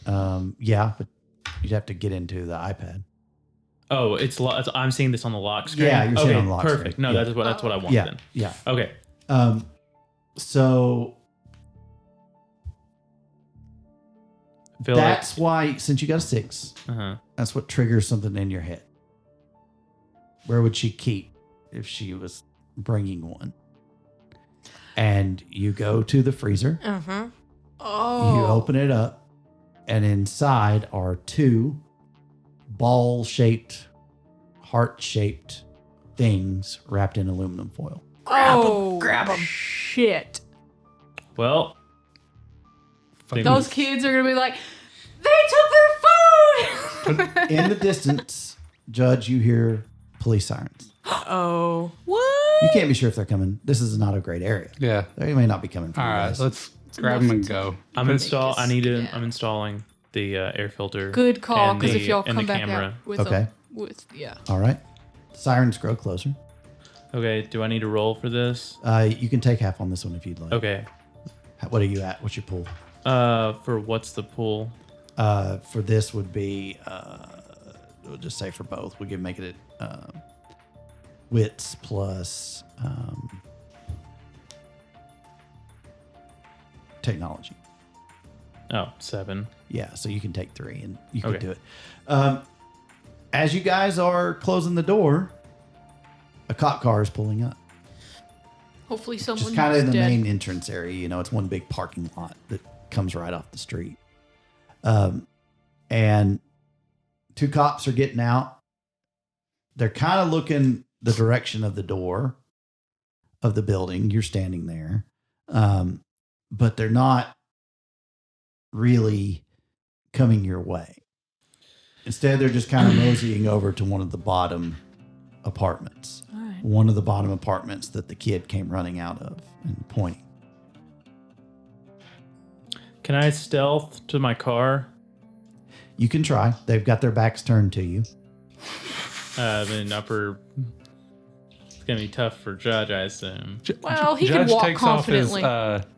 Yeah, but you'd have to get into the iPad. Oh, I'm seeing this on the lock screen. Yeah, you're seeing okay, it on the lock perfect. screen. No, Yeah. that's what I want Yeah, then. yeah. Okay. So I feel that's why, since you got a 6, like that's what triggers something in your head. Where would she keep if she was bringing one? And you go to the freezer, Oh. you open it up, and inside are 2 ball-shaped, heart-shaped things wrapped in aluminum foil. Grab them. Shit. well, Those kids are going to be like, they took their food. In the distance, Judge, you hear police sirens. Oh. What? You can't be sure if they're coming. This is not a great area. yeah. They may not be coming from All you right, guys. let's grab them and go. I'm Put- I'm installing the air filter. Good call, and because if the- y'all and come the back camera. out with Okay. yeah. All right. Sirens grow closer. Okay, do I need to roll for this? You can take half on this one if you'd like. Okay. What are you at? What's your pool? For what's the pool? For this would be, we'll just say for both. We can make it wits plus technology. Oh, 7. Yeah, so you can take 3 and you can Okay. do it. as you guys are closing the door, a cop car is pulling up. Hopefully Just someone kind of in the dead. main entrance area. You know, it's one big parking lot that comes right off the street. And two cops are getting out. They're kind of looking the direction of the door of the building. You're standing there. But they're not really coming your way. Instead, they're just kind of moseying over to one of the bottom apartments. All right. One of the bottom apartments that the kid came running out of and pointing. Can I stealth to my car? You can try. They've got their backs turned to you. In upper. It's gonna be tough for Judge, I assume. Well, he can Judge walk takes confidently. off his,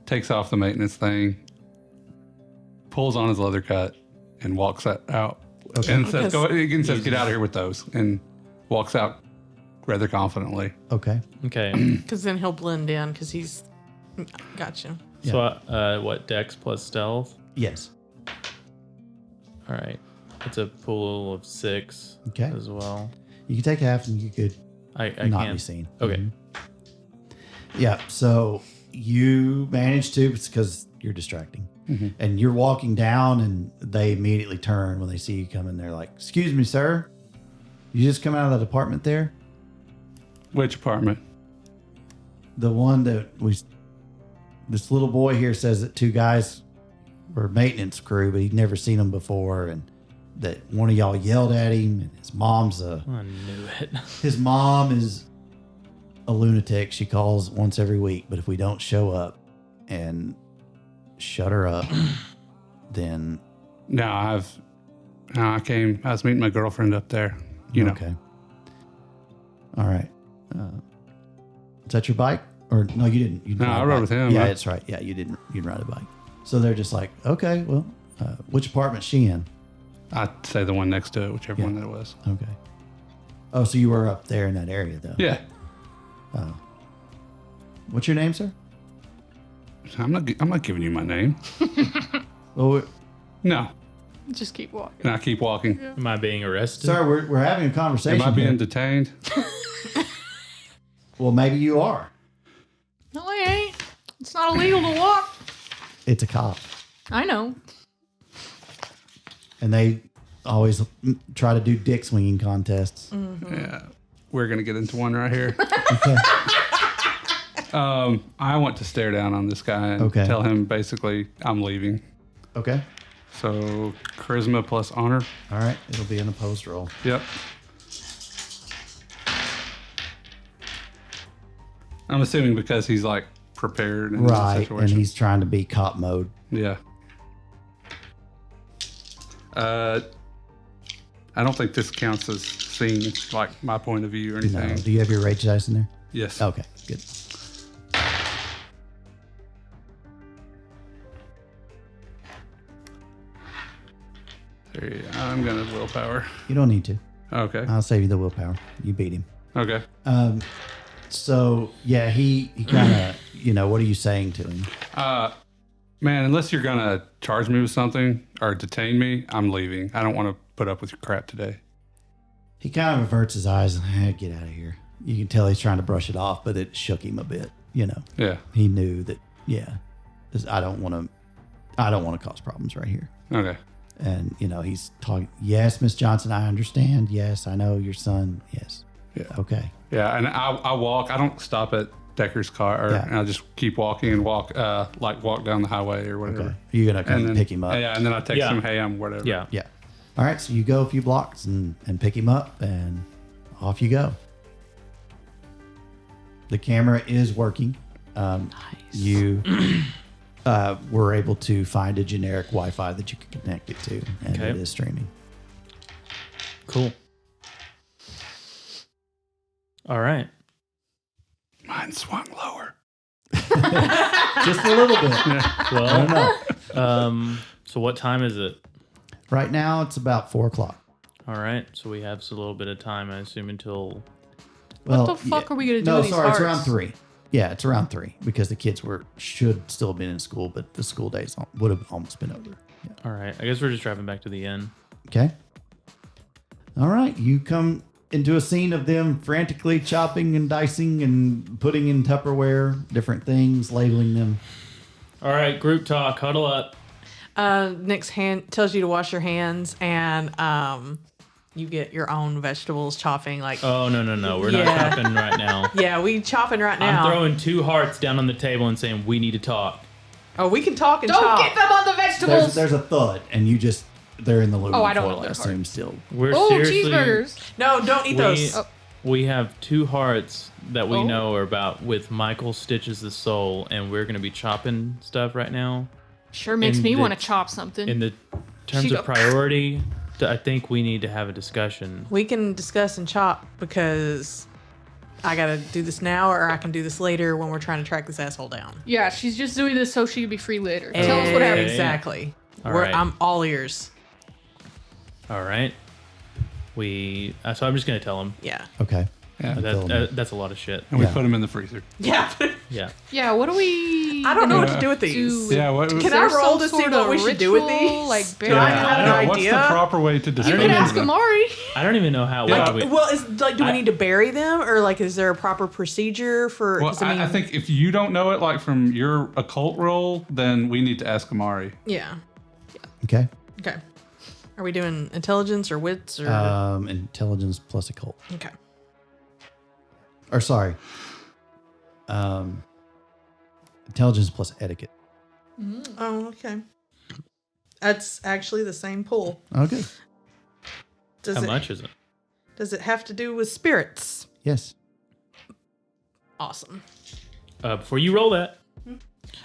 takes off the maintenance thing, pulls on his leather cut, and walks out. Okay. And says, Because- again says, "Get out of here with those," and walks out rather confidently. Okay. Okay. Because then he'll blend in because he's. Gotcha. So, what, Dex plus stealth? Yes. All right. It's a pool of 6 Okay. as well. You can take half and you could I not can. be seen. Okay. Mhm. Yeah. So you manage to, because you're distracting. Mhm. And you're walking down and they immediately turn when they see you coming. They're like, "Excuse me, sir. You just come out of that apartment there?" Which apartment? The one that this little boy here says that two guys were maintenance crew, but he'd never seen them before, and that one of y'all yelled at him, and his mom's I knew it. his mom is a lunatic. She calls once every week, but if we don't show up and shut her up, then No, I was meeting my girlfriend up there. You know. okay. All right. Is that your bike? Or no, you didn't. You No, ride I a rode bike. with him. Yeah, that's right. Yeah, you didn't ride a bike. So they're just like, okay, well, which apartment's she in? I'd say the one next to it, whichever one that it was. Okay. Oh, so you were up there in that area, though. Yeah. Oh. What's your name, sir? I'm not giving you my name. Well, No. Just keep walking. And I keep walking. Am I being arrested? sir, we're having a conversation. Am I being here. detained? Well, maybe you are. No, I ain't. It's not illegal to walk. It's a cop, I know. and they always try to do dick swinging contests. Yeah. We're gonna get into one right here. Okay. I want to stare down on this guy and Okay. tell him basically I'm leaving. Okay. So charisma plus honor. All right. It'll be an opposed roll. Yep. I'm assuming because he's like prepared in Right, the and situation. he's trying to be cop mode. Yeah. I don't think this counts as seeing like my point of view or No. anything. Do you have your rage dice in there? Yes. Okay. Good. I'm gonna willpower. You don't need to. Okay. I'll save you the willpower. You beat him. Okay. So yeah, he kind of, what are you saying to him? Man, unless you're gonna charge me with something or detain me, I'm leaving. I don't want to put up with your crap today. He kind of averts his eyes and get out of here. You can tell he's trying to brush it off, but it shook him a bit. Yeah. He knew that. Yeah, I don't want to cause problems right here. Okay. And he's talking. Yes, Miss Johnson, I understand. Yes, I know your son. Yes. Yeah. Okay. Yeah, and I walk. I don't stop at Decker's car. Yeah. And I just keep walking and walk down the highway or whatever. Okay. You're gonna come And then pick him up. Yeah, and then I text Yeah. him, "Hey, I'm whatever." Yeah. Yeah. All right. So you go a few blocks and pick him up, and off you go. The camera is working. Nice. You were able to find a generic Wi-Fi that you can connect it to, and Okay. it is streaming. Cool. All right. Mine swung lower. Just a little bit. I don't Well, know. so what time is it? Right now, it's about 4:00. All right. So we have a little bit of time, I assume, until. Well, What the fuck are we gonna do No, with these sorry, it's hearts? around 3. Yeah, it's around 3 because the kids should still have been in school, but the school days would have almost been over. Yeah. All right. I guess we're just driving back to the inn. Okay. All right, you come into a scene of them frantically chopping and dicing and putting in Tupperware, different things, labeling them. All right, group talk. Huddle up. Nick's hand tells you to wash your hands, and you get your own vegetables chopping. Like, Oh, no. We're Yeah. not chopping right now. yeah, we chopping right now. I'm throwing 2 hearts down on the table and saying, we need to talk. Oh, we can talk and Don't chop. get them on the vegetables. There's a thud, and they're in the aluminum Oh, I don't foil, want I those assume, parts. still. We're Oh, seriously... cheeseburgers. No, don't eat those. We have 2 hearts that we Oh. know are about with Michael Stitches the Soul, and we're going to be chopping stuff right now. Sure makes In me the- want to chop something. In the terms She of go- priority, I think we need to have a discussion. We can discuss and chop because I gotta do this now, or I can do this later when we're trying to track this asshole down. Yeah, she's just doing this so she can be free later. Tell us what happened. Exactly. All right. I'm all ears. All right. So I'm just going to tell him. Yeah. Okay. Yeah. That's a lot of shit. And we Yeah. put them in the freezer. Yeah. Yeah. Yeah, what do we... I don't know what gonna to do with these. do? Yeah, what- Can Is I there roll some to see sort what of we should do with ritual, these? Like, Do bury I them? have an Yeah, what's the idea? proper way to You describe can ask them? Amari. I don't even know how. Yeah. we- Well, is like, do we I- need to bury them, or like, is there a proper procedure for? Well, 'cause I think if you don't know it, like from your occult role, then we need to ask Amari. Yeah. Okay. Okay. Are we doing intelligence or wits or? Intelligence plus occult. Okay. Or sorry. Intelligence plus etiquette. Oh, okay. That's actually the same pool. Oh, good. Does How it, much is it? Does it have to do with spirits? Yes. Awesome. Before you roll that, can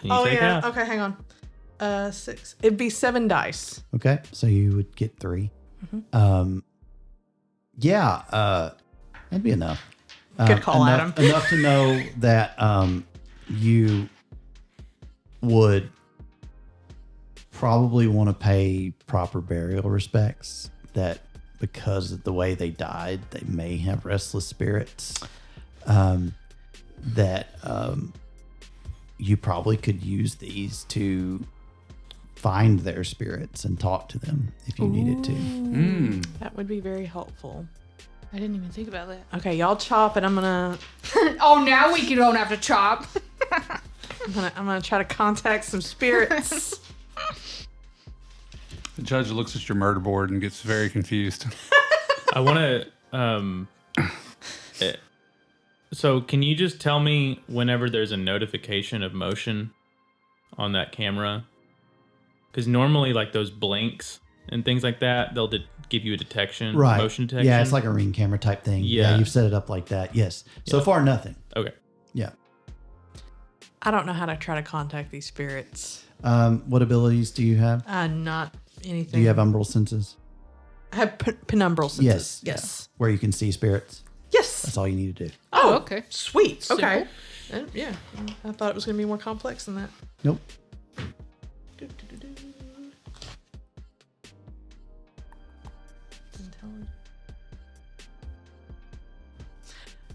you Oh take yeah. half? Okay, hang on. 6. It'd be 7 dice. Okay. So you would get 3. Mm-hmm. That'd be enough. Good call, enough, Adam. Enough to know that you would probably want to pay proper burial respects. That because of the way they died, they may have restless spirits. You probably could use these to find their spirits and talk to them if you needed to. Mm. That would be very helpful. I didn't even think about that. Okay, y'all chop, and I'm gonna Oh, now we don't have to chop. I'm gonna try to contact some spirits. The judge looks at your murder board and gets very confused. I want to. So, can you just tell me whenever there's a notification of motion on that camera? Because normally, like those blinks and things like that, they'll give you a detection, Right. motion detection. Yeah, it's like a ring camera type thing. Yeah, Yeah. you've set it up like that. Yes. So far, nothing. Okay. Yeah. I don't know how to try to contact these spirits. What abilities do you have? Not anything. Do you have umbral senses? I have penumbral senses. Yes. Yes. Where you can see spirits. Yes. That's all you need to do. Oh, okay. Sweet. Okay. Simple. Yeah. I thought it was going to be more complex than that. Nope.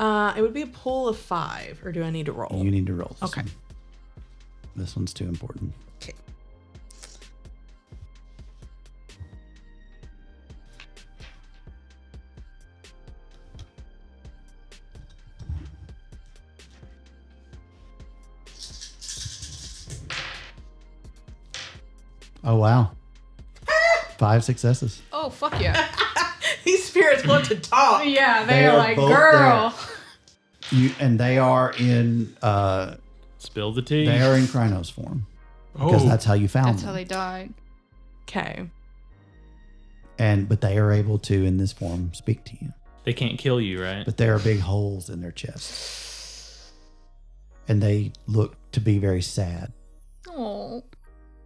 It would be a pool of 5, or do I need to roll? You need to roll. This Okay. one. This one's too important. Okay. Oh, wow. 5 successes. Oh, fuck yeah. These spirits want to talk. Yeah, They they are are like, both girl. And they are in Spill the tea. they are in Krynos form. Because that's how you found That's them. how they died. Okay. But they are able to, in this form, speak to you. They can't kill you, right? But there are big holes in their chest. And they look to be very sad. Oh.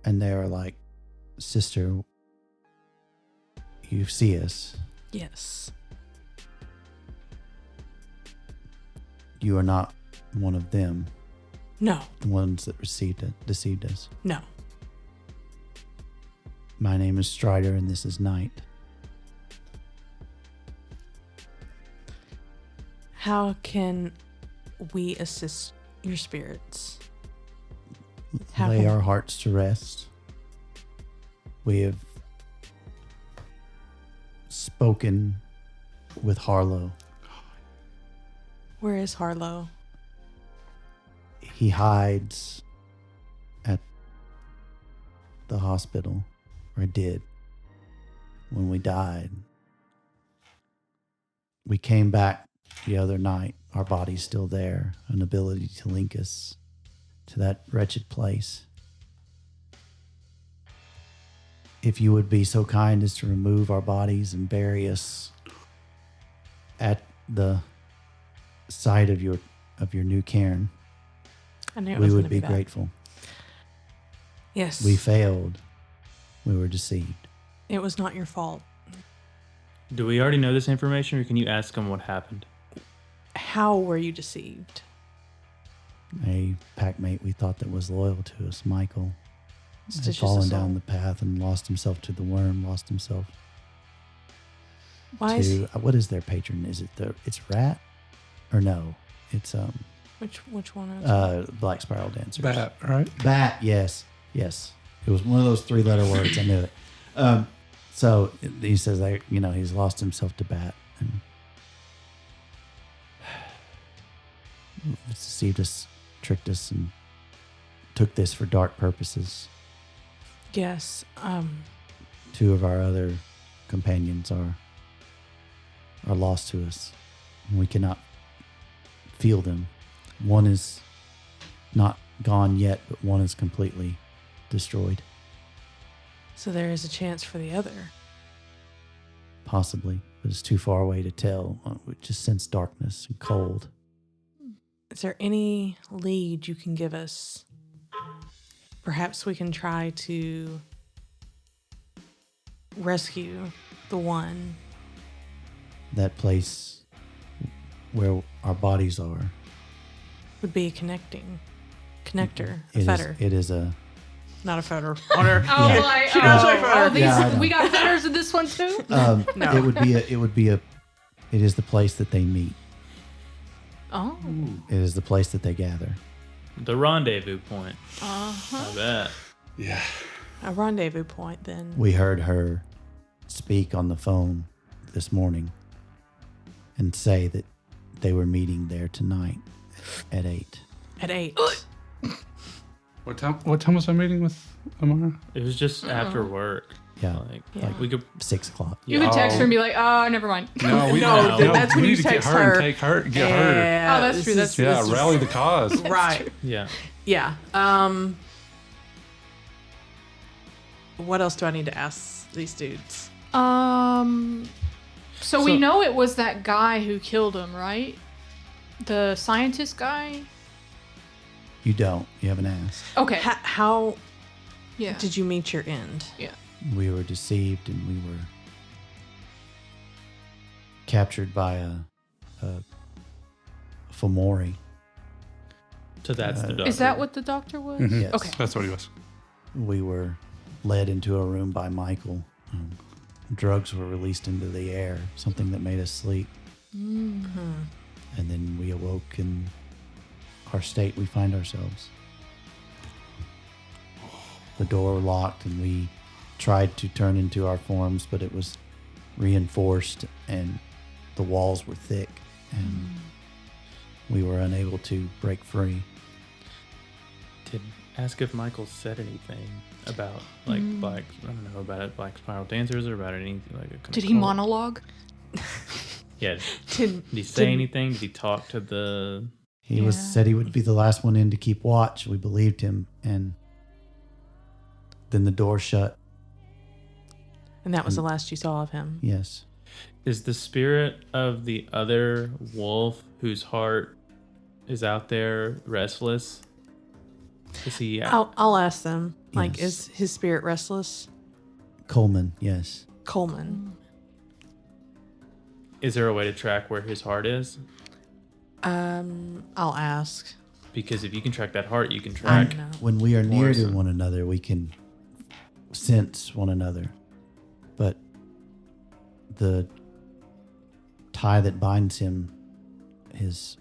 And they are like, sister, you see us. Yes. You are not one of them, No. the ones that deceived us. No. My name is Strider, and this is Night. How can we assist your spirits? How Lay can- our hearts to rest. We have spoken with Harlow. Where is Harlow? He hides at the hospital, or did, when we died. We came back the other night. Our body's still there, an ability to link us to that wretched place. If you would be so kind as to remove our bodies and bury us at the site of your new cairn, I knew it we was would gonna be bad. grateful. Yes. We failed. We were deceived. It was not your fault. Do we already know this information, or can you ask him what happened? How were you deceived? A packmate we thought that was loyal to us, Michael, It's had just fallen a soul. down the path and lost himself to the worm, lost himself Why is to what is their patron? Is it it's Rat? Or no. It's which one is Black Spiral Dancers. Bat, right? Bat, yes. Yes. It was one of those 3-letter words. I knew it. So he says that, he's lost himself to Bat and deceived us, tricked us, and took this for dark purposes. Yes. 2 of our other companions are lost to us. We cannot feel them. One is not gone yet, but one is completely destroyed. So there is a chance for the other. Possibly, but it's too far away to tell. We just sense darkness and cold. Is there any lead you can give us? Perhaps we can try to rescue the one. That place where our bodies are. Would be a connector, a It is- fetter, it is a not a fetter. I was Yeah. like, She knows my oh, fetter. these, Yeah, I know. we got fetters in this one too? No. it is the place that they meet. Oh. It is the place that they gather. The rendezvous point. Uh-huh. I bet. Yeah. A rendezvous point, then. We heard her speak on the phone this morning and say that they were meeting there tonight at 8. At 8. What time was I meeting with Amara? It was just after work. Yeah, Yeah. We could. 6 o'clock. You could text her and be like, oh, never mind. No, No, that's when we you need to get text her her. and take her, get her. Yeah, Oh, that's this true, is- that's true. Yeah, this is- rally the cause. Right. Yeah. Yeah. What else do I need to ask these dudes? So we know it was that guy who killed him, right? The scientist guy? You don't. You haven't asked. Okay. How Yeah. did you meet your end? Yeah. We were deceived and we were captured by a Fomori. So that's the doctor. Is that what the doctor was? Mhm. Yes. Okay. That's what he was. We were led into a room by Michael. Drugs were released into the air, something that made us sleep. Mm-hmm. And then we awoke in our state we find ourselves. The door locked and we tried to turn into our forms, but it was reinforced and the walls were thick and we were unable to break free. Did ask if Michael said anything about black. I don't know about it, Black Spiral Dancers or about anything like a. Did he monologue? Yeah. Did Did he say did- anything? Did he talk to the? He Yeah. said he would be the last one in to keep watch. We believed him, and then the door shut. And that was the last you saw of him. Yes. Is the spirit of the other wolf whose heart is out there restless? Is he? I'll ask them. Like, Yes. is his spirit restless? Coleman, yes. Coleman. Is there a way to track where his heart is? I'll ask. Because if you can track that heart, you can I track. know. When we are near to Morrison. one another, we can sense one another. But the tie that binds him, his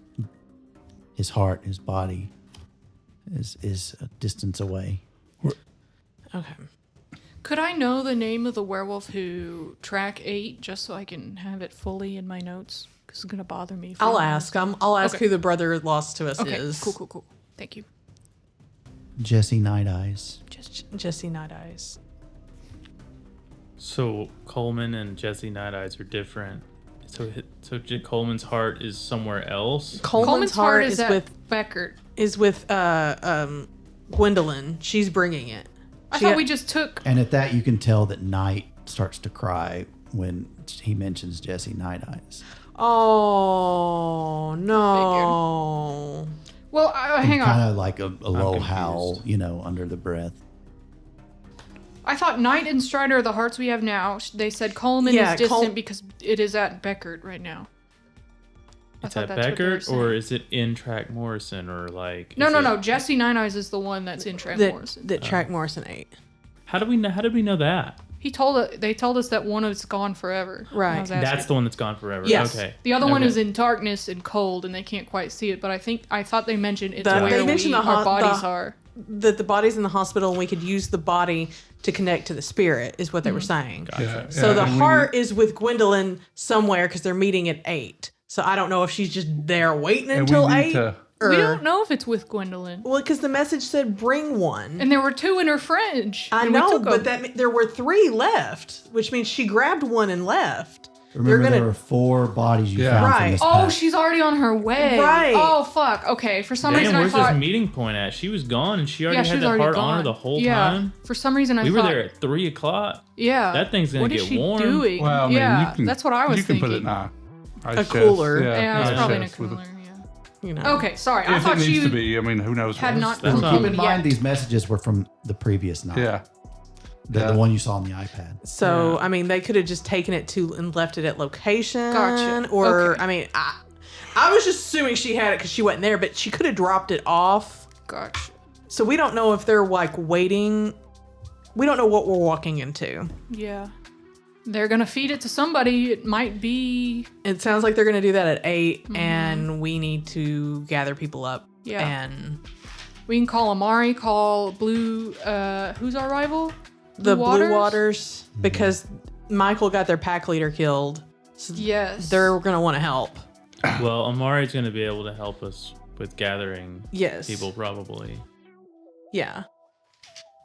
heart, his body, is a distance away. Okay. Could I know the name of the werewolf who track 8 just so I can have it fully in my notes? Because it's going to bother me. I'll ask. I'll ask Okay. who the brother lost to us Okay, is. cool. Thank you. Jesse Night Eyes. Jesse Night Eyes. So Coleman and Jesse Night Eyes are different. So Coleman's heart is somewhere else. Coleman's heart is at with Beckert. Gwendolyn. She's bringing it. I thought we just took. And at that, you can tell that Night starts to cry when he mentions Jesse Night Eyes. Oh no! Well, hang on. Kind of like a low confused. howl, under the breath. I thought Knight and Strider are the hearts we have now. They said Coleman Yeah, is distant because it is at Beckert right now. I It's thought at that's what they were Beckert, or saying. is it in Track Morrison, or like? No. Jesse Nine Eyes is the one that's in Trent Morrison. That Track Morrison ate. How did we know that? They told us that one is gone forever. Right. And I was asking. That's the one that's gone forever. Yes. Okay. The other one Okay. is in darkness and cold, and they can't quite see it. But I thought they mentioned it's They where mentioned our bodies are. That the body's in the hospital and we could use the body to connect to the spirit is what they were saying. Yeah, So the and we- heart is with Gwendolyn somewhere because they're meeting at 8. So I don't know if she's just there waiting and until we need 8. to- Or, We don't know if it's with Gwendolyn. Well, because the message said bring one. And there were 2 in her fridge. I and we know, took 'em. but there were 3 left, which means she grabbed one and left. Remember, gonna- there were 4 bodies you Yeah. found Right. from this Oh, pack. she's already on her way. Right. Oh, fuck. Okay. For some Damn, reason, I where's thought. this meeting point at? She was gone, and she already she had was that already heart gone. on her the whole Yeah. time. For some reason, I We thought. were there at 3:00. Yeah. That thing's gonna what get is she warm. doing? Well, I mean, yeah, you can, that's what I was you can thinking. put it in a ice cooler. chest. Yeah, it's ice probably in a chest with cooler. it. You know. Okay, sorry. I If thought it needs she to be, I mean, who knows? had what- not. That's Well, keep in yet. mind, these messages were from the previous night. Yeah. The one you saw on the iPad. So, Yeah. I mean, they could have just taken it to and left it at location. Gotcha. Or, Okay. I mean, I was just assuming she had it because she wasn't there, but she could have dropped it off. Gotcha. So we don't know if they're like waiting. We don't know what we're walking into. Yeah. They're gonna feed it to somebody. It might be. It sounds like they're going to do that at 8, and we need to gather people up. Yeah. And We can call Amari. Call Blue. Who's our rival? the Waters? Blue Waters, because Michael got their pack leader killed. So Yes. they're going to want to help. Well, Amari's going to be able to help us with gathering Yes. people, probably. Yeah.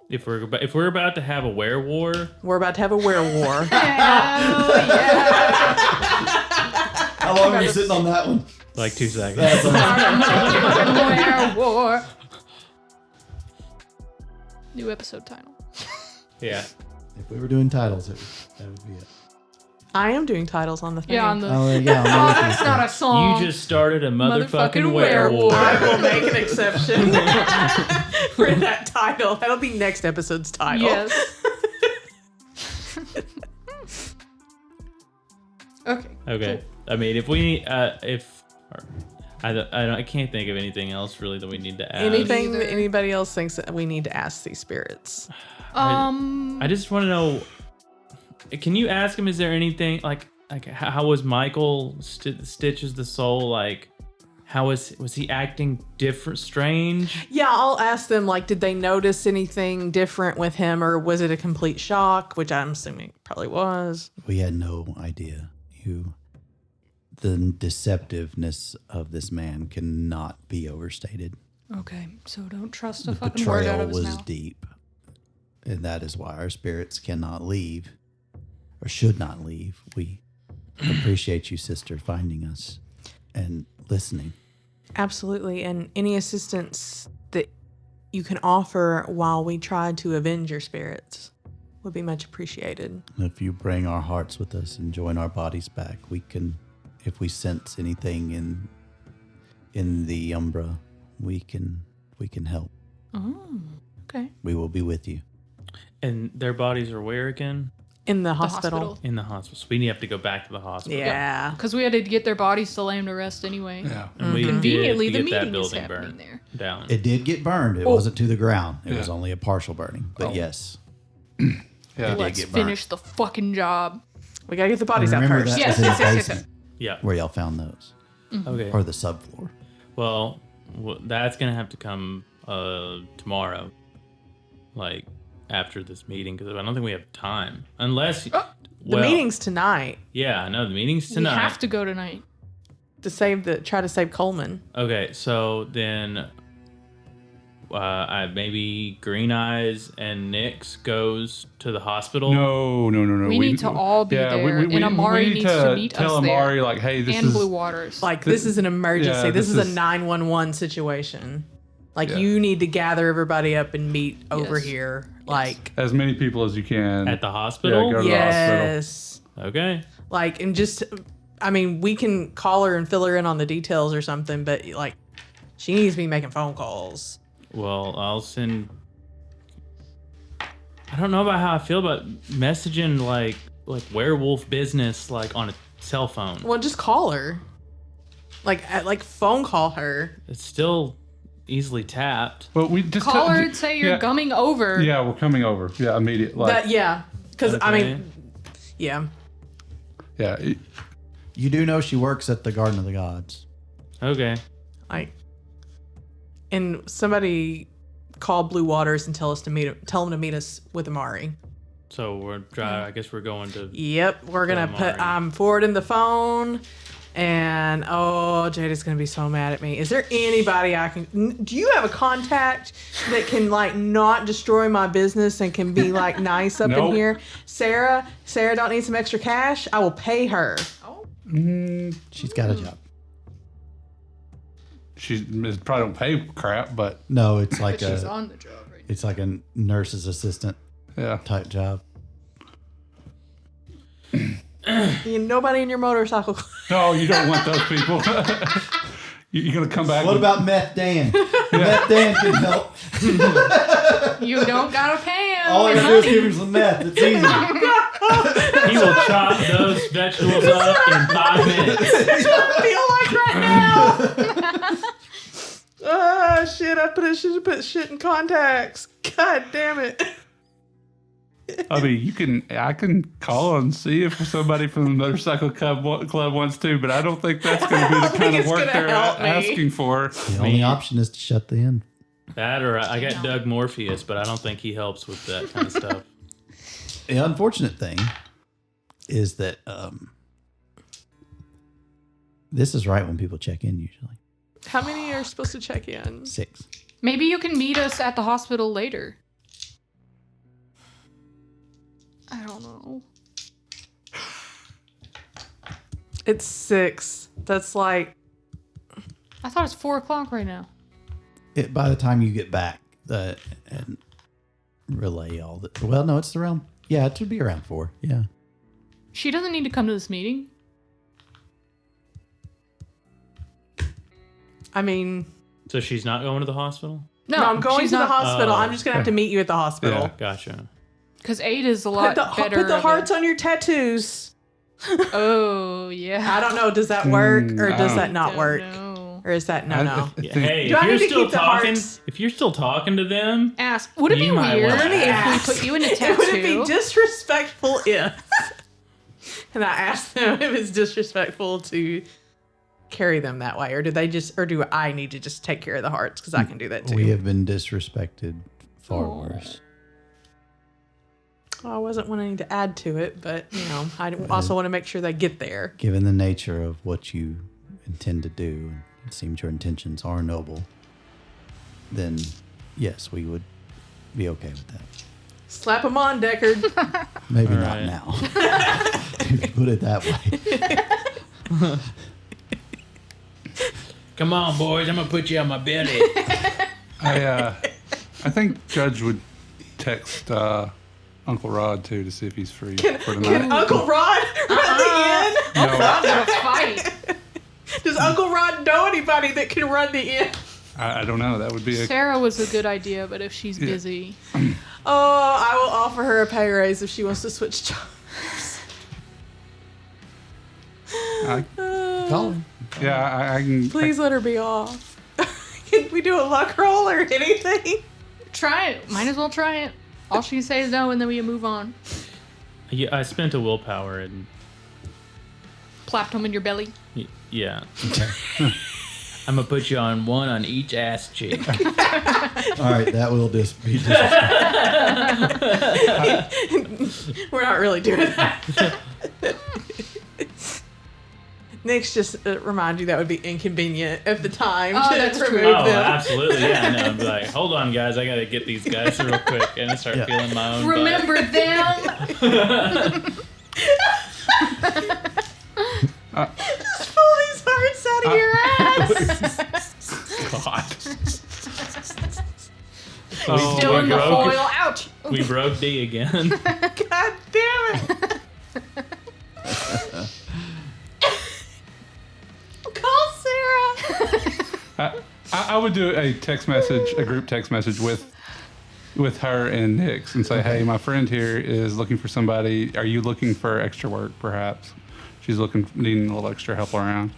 If we're about to have a werewolf, We're about to have a werewolf. Hell yeah. How long are you sitting on that one? like 2 seconds. War. New episode title. Yeah. If we were doing titles, that would be it. I am doing titles on the thing. Yeah, on the. Oh, yeah. Oh, that's not a song. You just started a motherfucking Motherfucking werewolf. werewolf. I will make an exception for that title. That'll be next episode's title. Yes. Okay. Okay. I mean, if we I can't think of anything else really that we need to ask. Anything Neither. that anybody else thinks that we need to ask these spirits? I just want to know. Can you ask him? Is there anything like how was Michael Stitches the soul like? How was he acting different, strange? Yeah, I'll ask them, like, did they notice anything different with him, or was it a complete shock, which I'm assuming it probably was. We had no idea. The deceptiveness of this man cannot be overstated. Okay, so don't trust a The fucking word out betrayal of his was mouth. deep. And that is why our spirits cannot leave, or should not leave. We appreciate you, sister, finding us and listening. Absolutely, and any assistance that you can offer while we try to avenge your spirits would be much appreciated. If you bring our hearts with us and join our bodies back, we can, if we sense anything in the Umbra, we can help. Oh, okay. We will be with you. And their bodies are where again? In the The hospital. In the hospital. So we have to go back to the hospital. Yeah. Because we had to get their bodies to lay them to rest anyway. Yeah. And we Conveniently, did the get that meeting is building happening burned there. down. It did get burned. It wasn't to the ground. It was Yeah. only a partial burning. But yes, Yeah. did Let's get burned. finish the fucking job. We gotta get the bodies out Remember first. that Yes, was in yes, the yes, yes, basement Yeah. where y'all found those, Okay. or the subfloor. Well, that's gonna have to come tomorrow. Like after this meeting because I don't think we have time. Unless The meeting's tonight Yeah, no, the meeting's We tonight. have to go tonight. to try to save Coleman. Okay, so then maybe Green Eyes and Nyx goes to the hospital. No. We need to all be there, and Amari we need needs to meet tell us Amari, there. like, hey, this And is Blue Waters. Like, this is an emergency. Yeah, this is this a is- 911 situation. Like, Yeah. you need to gather everybody up and meet over Yes. here. Like, as many people as you can. At the hospital? Yeah, go to the hospital. yes. Okay. Like, and just, I mean, we can call her and fill her in on the details or something, but, like, she needs to be making phone calls. Well, I'll send. I don't know about how I feel about messaging like werewolf business like on a cell phone. Well, just call her. Like phone call her. It's still easily tapped. But we just Call her and say you're coming over. Yeah, we're coming over. Yeah, immediately. Like, Yeah. Because, I Okay. mean, yeah. yeah. You do know she works at the Garden of the Gods. Okay. Like, and somebody call Blue Waters and tell them to meet us with Amari. So we're I guess we're going to. Yep, we're gonna Amari. I'm forwarding the phone, and Jada's gonna be so mad at me. Is there anybody I can? Do you have a contact that can like not destroy my business and can be like nice up Nope. in here? Sarah don't need some extra cash. I will pay her. She's got a job. She probably don't pay crap, but No, it's like But she's on the job right it's like a nurse's assistant yeah. type job. Nobody in your motorcycle club. No, you don't want those people. You're gonna come back. What with- about Meth Dan? Meth Dan can help. You don't gotta pay him. All I gotta do is give him some meth. It's easy. He will chop those vegetables up in 5 minutes. Feel like right now. Oh shit! I should have put shit in contacts. God damn it! I mean, I can call and see if somebody from the motorcycle club wants to, but I don't think that's going to be the think kind of it's work gonna they're help me. asking for. The only option is to shut the inn. That or I got Doug Morpheus, but I don't think he helps with that kind of stuff. The unfortunate thing is that this is right when people check in usually. How many are supposed to check in? 6. Maybe you can meet us at the hospital later. I don't know. It's 6. That's like I thought it's 4:00 right now. By the time you get back and relay all the well, no, it's around. Yeah, it should be around 4. Yeah. She doesn't need to come to this meeting. I mean, So she's not going to the hospital? no, I'm going to she's the not. hospital. Oh. I'm just gonna have to meet you at the hospital. Yeah. Gotcha. Because 8 is a lot better. Put the of a- hearts on your tattoos. Oh, yeah. I don't know. Does that work or I does don't- that not Don't work? know. Or is that no? I Yeah, think- hey, Do I if need you're to still keep the talking, hearts? if you're still talking to them, Ask. Would it be You might weird wanna if ask. we put you in a Would tattoo? it be disrespectful if? And I asked them if it's disrespectful to carry them that way, or do I need to just take care of the hearts because I can do that too. We have been disrespected far Aw. worse. Well, I wasn't wanting to add to it, but I also want to make sure they get there. Given the nature of what you intend to do, and it seems your intentions are noble, then yes, we would be okay with that. Slap them on, Deckard. Maybe All not right. now. If you put it that way. come on, boys, I'm gonna put you on my belly. I think Judge would text Uncle Rod too to see if he's free for tonight. Can Uncle Rod run the inn? No, Let's fight. Does Uncle Rod know anybody that can run the inn? I don't know. That would be a Sarah was a good idea, but if she's busy. Oh, I will offer her a pay raise if she wants to switch jobs. Call him. yeah. I can. Please let her be off. Can we do a luck roll or anything? Try it. Might as well try it. All she can say is no, and then we move on. Yeah, I spent a willpower and Plapped him in your belly. yeah. I'm gonna put you on one on each ass cheek. All right, that will just be We're not really doing that. Nick's just remind you that would be inconvenient at the time to that's true. remove Oh, them. absolutely, yeah. No, I'd be like, hold on, guys, I gotta get these guys real quick, and I start feeling my own. Remember them? Just pull these hearts out of your ass. God. Still in the broke- foil. Ouch. We broke D again. God damn it. Call Sarah. I would do a text message, a group text message with her and Nick's and say, hey, my friend here is looking for somebody. Are you looking for extra work, perhaps? She's needing a little extra help around.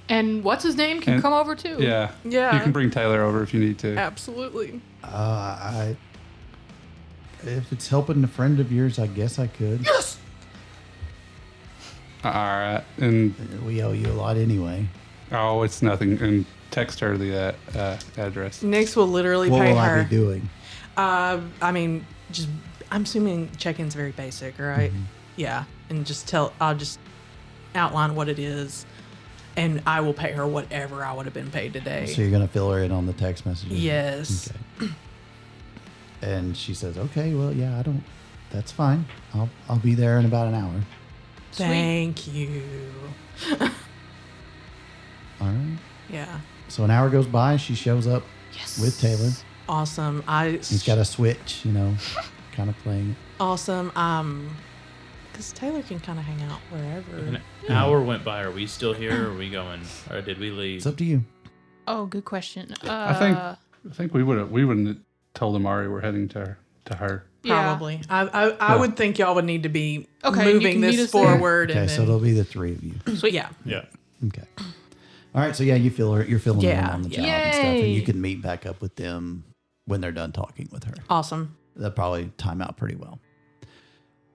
And what's his name can And- come over too. Yeah. Yeah. You can bring Taylor over if you need to. Absolutely. If it's helping a friend of yours, I guess I could. Yes. All right. And, We owe you a lot anyway. oh, it's nothing. And text her the address. Nick's will literally What pay will her. I be doing? I mean, just I'm assuming check-in's very basic, right? Yeah, and I'll just outline what it is, and I will pay her whatever I would have been paid today. So you're gonna fill her in on the text messages? Yes. Okay. And she says, "Okay, well, yeah, that's fine. I'll be there in about an hour." Thank you. All right. Yeah. So an hour goes by. She shows up with Taylor. Awesome. He's got a switch, kind of playing it. Awesome. Because Taylor can kind of hang out wherever. An hour went by. Are we still here? Or are we going? Or did we leave? It's up to you. Oh, good question. I think we wouldn't have told Amari we're heading to her. Probably. I would think y'all would need to be Okay, you moving can meet this us there. forward. Okay, and so then, it'll be the three of you. Sweet. Yeah. Yeah. Okay. All right. So yeah, you're filling her in Yeah. on the job and stuff, and Yay. you can meet back up with them when they're done talking with her. Awesome. They'll probably time out pretty well.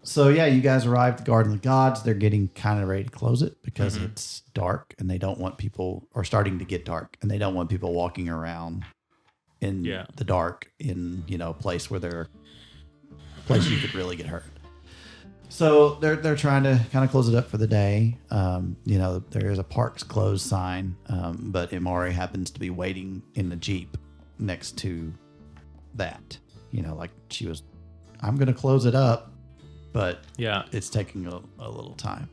So yeah, you guys arrive at the Garden of the Gods. They're getting kind of ready to close it because it's dark, and they don't want people, or starting to get dark, and they don't want people walking around in the dark in a place where place you could really get hurt. So they're trying to kind of close it up for the day. There is a parks closed sign, but Imari happens to be waiting in the Jeep next to that. Like she was, I'm going to close it up, but it's taking a little time.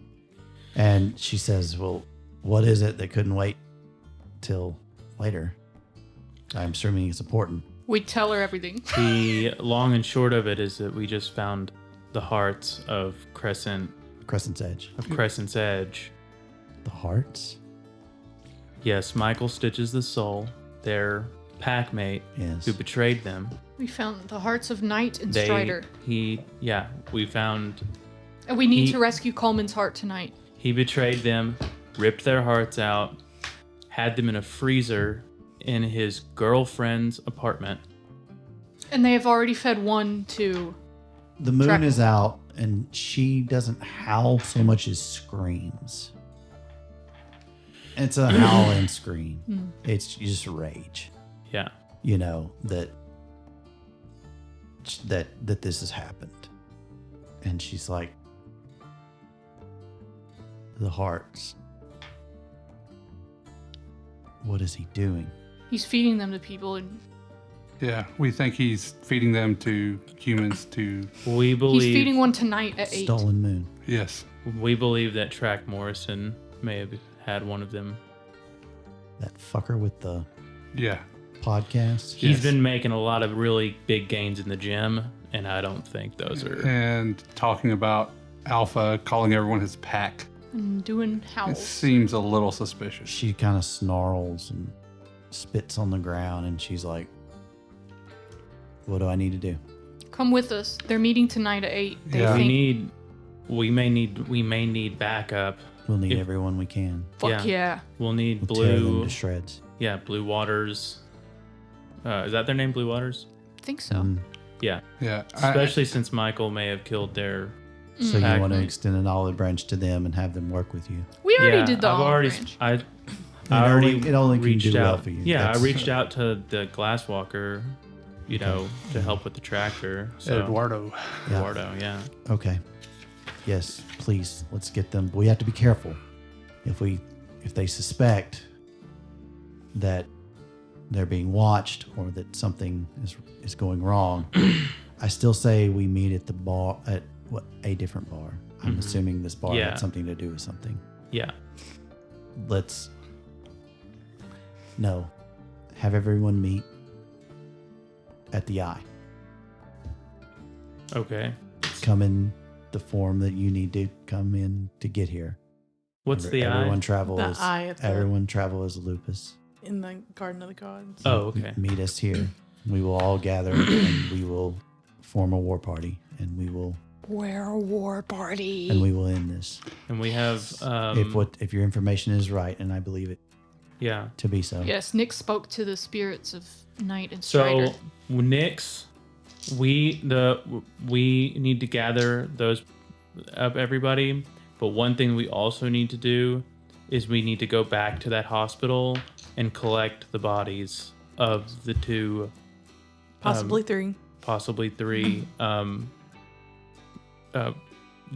And she says, well, what is it that couldn't wait till later? I'm assuming it's important. We tell her everything. The long and short of it is that we just found the hearts of Crescent's Edge. Crescent's Edge. The hearts? Yes, Michael stitches the soul, their packmate, Yes. who betrayed them. We found the hearts of Knight and Strider. We found And we need to rescue Coleman's heart tonight. he betrayed them, ripped their hearts out, had them in a freezer in his girlfriend's apartment. And they have already fed one to... The moon Track- is out, and she doesn't howl so much as screams. It's a howl and scream. It's just rage. Yeah. That this has happened. And she's like, the hearts. What is he doing? He's feeding them to people, and Yeah, we think he's feeding them to humans to, We he's feeding believe one tonight at 8. Stolen moon. yes. that Track Morrison may have had one of them. That fucker with the Yeah. podcast. He's Yes. been making a lot of really big gains in the gym, and I don't think those are. And talking about Alpha, calling everyone his pack. And doing It howls. seems a little suspicious. She kind of snarls and spits on the ground, and she's like, what do I need to do? Come with us. They're meeting tonight at 8. They Yeah. think, We may need backup. We'll need If- everyone we can. fuck yeah. We'll need We'll tear them Blue. to shreds. Yeah, Blue Waters. Is that their name, Blue Waters? I think so. Mm. Yeah. Yeah. Especially since Michael may have killed their. So you want to Pac-Man. extend an olive branch to them and have them work with you. We already Yeah, did the I've olive already. branch. I already it only reached can do out. well for you. Yeah, That's- I reached out to the glasswalker, you know, to help with the tractor. So Eduardo. Yeah. Eduardo, yeah. Okay. Yes, please. Let's get them. We have to be careful. If they suspect that they're being watched or that something is going wrong, I still say we meet at the bar at a different bar. I'm assuming this bar Yeah. had something to do with something. Yeah. Have everyone meet at the Eye. Okay. Come in the form that you need to come in to get here. What's the everyone eye? travel The as eye at the- everyone travel as lupus. In the Garden of the Gods. Oh, okay. Meet us here. We will all gather and we will form a war party and we will We're a war party. end this. And we have If your information is right, and I believe it yeah. to be so. Yes, Nick spoke to the spirits of Knight and So Strider. Nyx, we need to gather those up everybody, but one thing we also need to do is we need to go back to that hospital and collect the bodies of the two, Possibly three. possibly three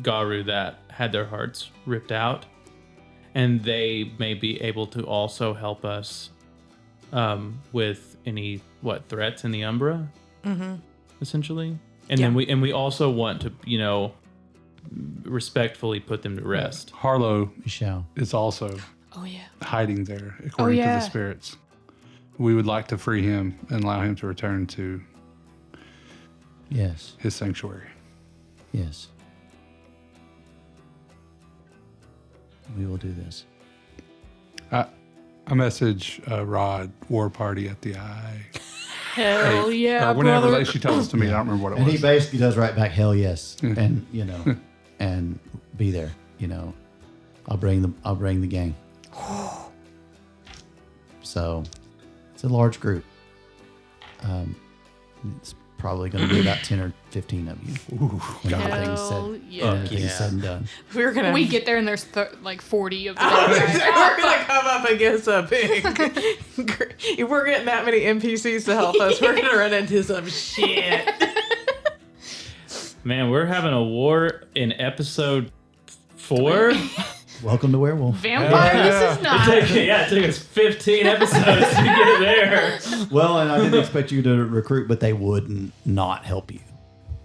Garu that had their hearts ripped out, and they may be able to also help us with any threats in the Umbra, essentially. And then we also want to respectfully put them to rest. Harlow We shall. is also Oh, yeah. hiding there, according to yeah. the spirits. We would like to free him and allow him to return to Yes. his sanctuary. Yes. We will do this. I message Rod, War Party at the Eye. Hell yeah, or whenever brother. she tells us to meet, I don't remember what it And he was. basically does write back, hell yes. And, and be there, I'll bring the gang. So it's a large group. It's probably going to be about 10 or 15 of you. When everything's Hell said, yeah. everything's said and done. We're gonna We get there and there's 40 of them. we're gonna come up against a big. If we're getting that many NPCs to help us, we're gonna run into some shit. Man, we're having a war in episode 4. Welcome to Werewolf. Vampire? This is not. It took us 15 episodes to get there. Well, and I didn't expect you to recruit, but they would not help you.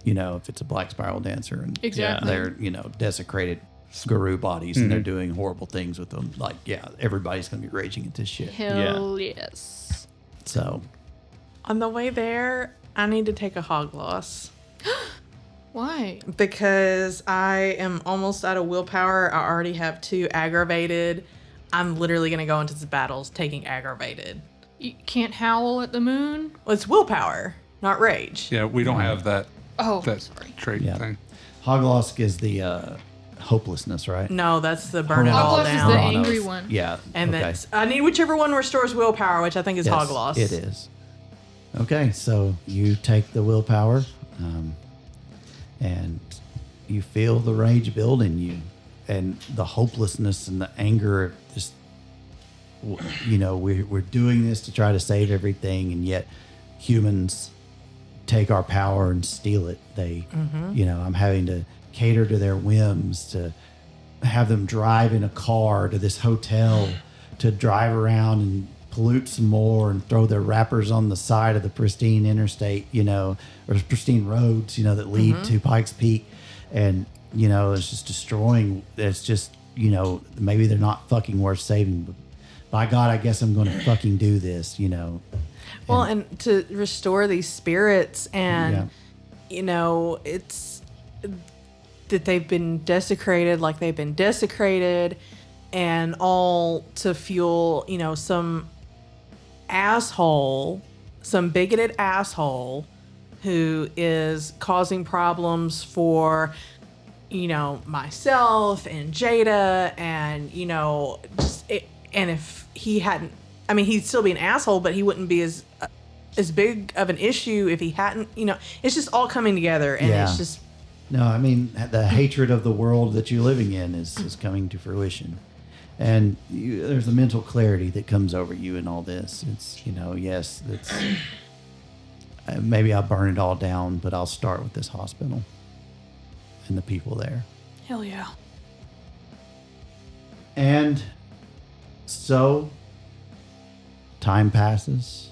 If it's a Black Spiral Dancer and Exactly. they're, desecrated guru bodies and they're doing horrible things with them. Like, everybody's going to be raging at this shit. Hell yes. So, On the way there, I need to take a hog loss. Why? Because I am almost out of willpower. I already have 2 aggravated. I'm literally going to go into the battles taking aggravated. You can't howl at the moon? Well, it's willpower, not rage. Yeah, we don't have that Oh, that sorry. trait Yeah. thing. Hoglosk is the hopelessness, right? No, that's the burn it Hogloss all Hogloss is down. the angry one. Yeah. And okay. that's I need whichever one restores willpower, which I think is Yes, hog loss. It is. Okay, so you take the willpower, and you feel the rage build in you, and the hopelessness and the anger. Just, we're doing this to try to save everything, and yet humans take our power and steal it. They, I'm having to cater to their whims, to have them drive in a car to this hotel, to drive around and pollute some more and throw their wrappers on the side of the pristine interstate, or pristine roads, that lead to Pikes Peak. And, it's just destroying. It's just, maybe they're not fucking worth saving, but by God, I guess I'm going to fucking do this, Well, and to restore these spirits, and it's that they've been desecrated, like they've been desecrated, and all to fuel, some asshole, some bigoted asshole who is causing problems for, myself and Jada, and and if he hadn't, he'd still be an asshole, but he wouldn't be as big of an issue if he hadn't, it's just all coming together, and Yeah. it's just No, the hatred of the world that you're living in is coming to fruition. And there's a mental clarity that comes over you in all this. It's, yes, it's maybe I'll burn it all down, but I'll start with this hospital and the people there. Hell yeah. And so time passes,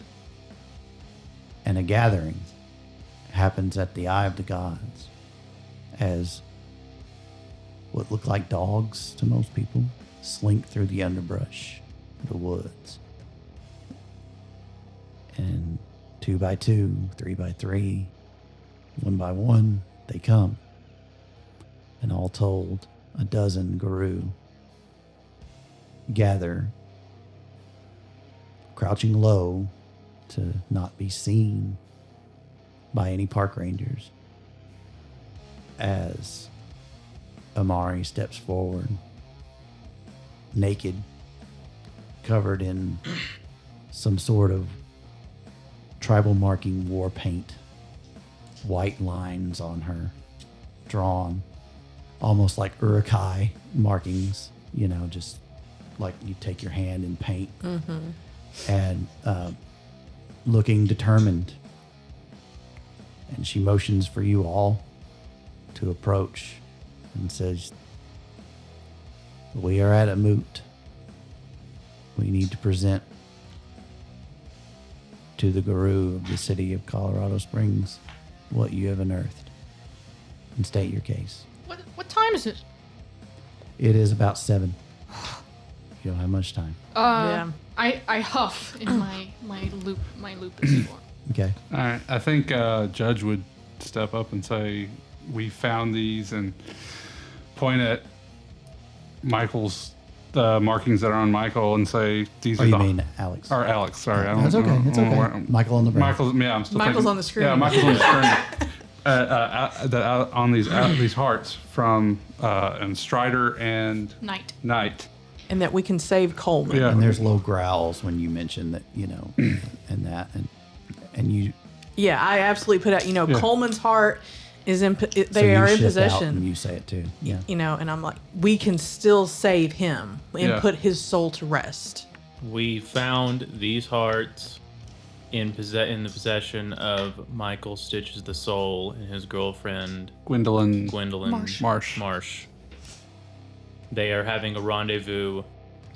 and a gathering happens at the Eye of the Gods as what look like dogs to most people slink through the underbrush of the woods. And 2 by 2, 3 by 3, 1 by 1, they come. And all told, a dozen guru gather, crouching low to not be seen by any park rangers, as Amari steps forward, naked, covered in some sort of tribal marking war paint, white lines on her, drawn almost like urukai markings, just like you take your hand and paint. And looking determined. And she motions for you all to approach and says, "We are at a moot. We need to present to the guru of the city of Colorado Springs what you have unearthed, and state your case." What time is it? It is about 7. You don't have much time. Yeah. I huff in my lupus form. Okay. All right. I think Judge would step up and say, "We found these," and point at Michael's markings that are on Michael and say, "These Oh, are you the." mean Alex? Or Alex, sorry. That's okay. It's okay. Michael on the brain. Michael's, yeah, I'm still Michael's thinking- on the screen. Yeah, Michael's on the screen. On these hearts from and Strider and Night. Knight. And that we can save Coleman. Yeah. And there's low growls when you mention that, and that, and you. Yeah, I absolutely put out, Yeah. Coleman's heart is in, So they you are in shift out possession. and you say it too. Yeah. And I'm like, we can still save him and Yeah. put his soul to rest. We found these hearts in the possession of Michael Stitches the Soul and his girlfriend Gwendolyn Gwendolyn Marsh. Marsh. They are having a rendezvous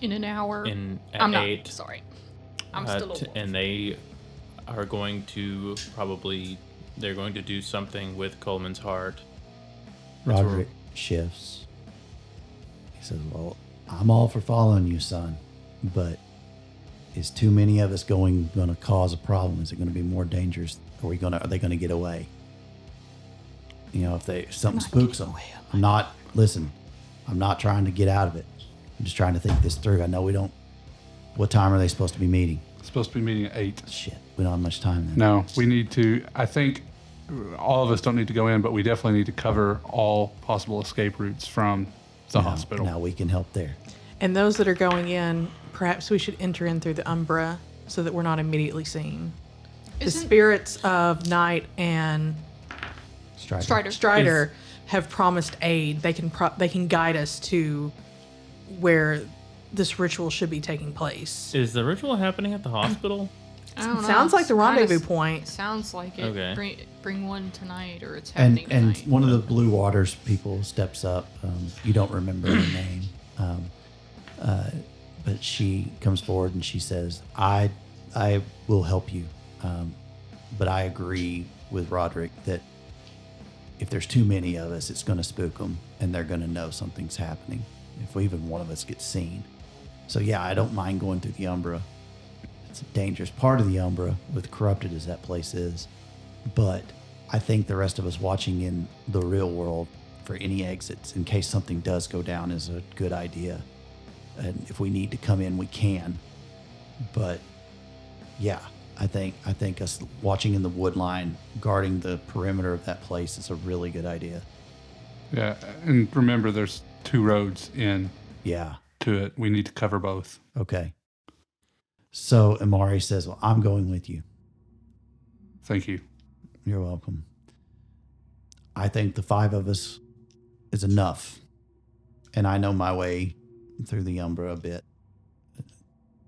In an hour. at I'm 8. not. Sorry. I'm still a wolf. And they are going to they're going to do something with Coleman's heart. Roderick shifts. He says, "Well, I'm all for following you, son, but is too many of us going to cause a problem? Is it going to be more dangerous? Are they going to get away? If something spooks them, I'm not trying to get out of it. I'm just trying to think this through. I know we don't. What time are they supposed to be meeting? Supposed to be meeting at 8. Shit, we don't have much time then. No, we need to. I think all of us don't need to go in, but we definitely need to cover all possible escape routes from the hospital. Now we can help there. And those that are going in, perhaps we should enter in through the Umbra so that we're not immediately seen. The spirits of Night and Strider have promised aid. They can guide us to where this ritual should be taking place. Is the ritual happening at the hospital? I don't know. Sounds like the It's rendezvous kinda point. Sounds like it. Okay. Bring one tonight, or it's And happening tonight. one of the Blue Waters people steps up. You don't remember her name, but she comes forward and she says, "I will help you, but I agree with Roderick that if there's too many of us, it's going to spook them, and they're going to know something's happening if even one of us gets seen. So yeah, I don't mind going through the Umbra. It's a dangerous part of the Umbra, with corrupted as that place is. But I think the rest of us watching in the real world for any exits in case something does go down is a good idea. And if we need to come in, we can. But yeah, I think us watching in the wood line, guarding the perimeter of that place is a really good idea. Yeah, and remember, there's 2 roads in Yeah. to it. We need to cover both. Okay. So Amari says, "Well, I'm going with you." Thank you. You're welcome. I think the 5 of us is enough. And I know my way through the Umbra a bit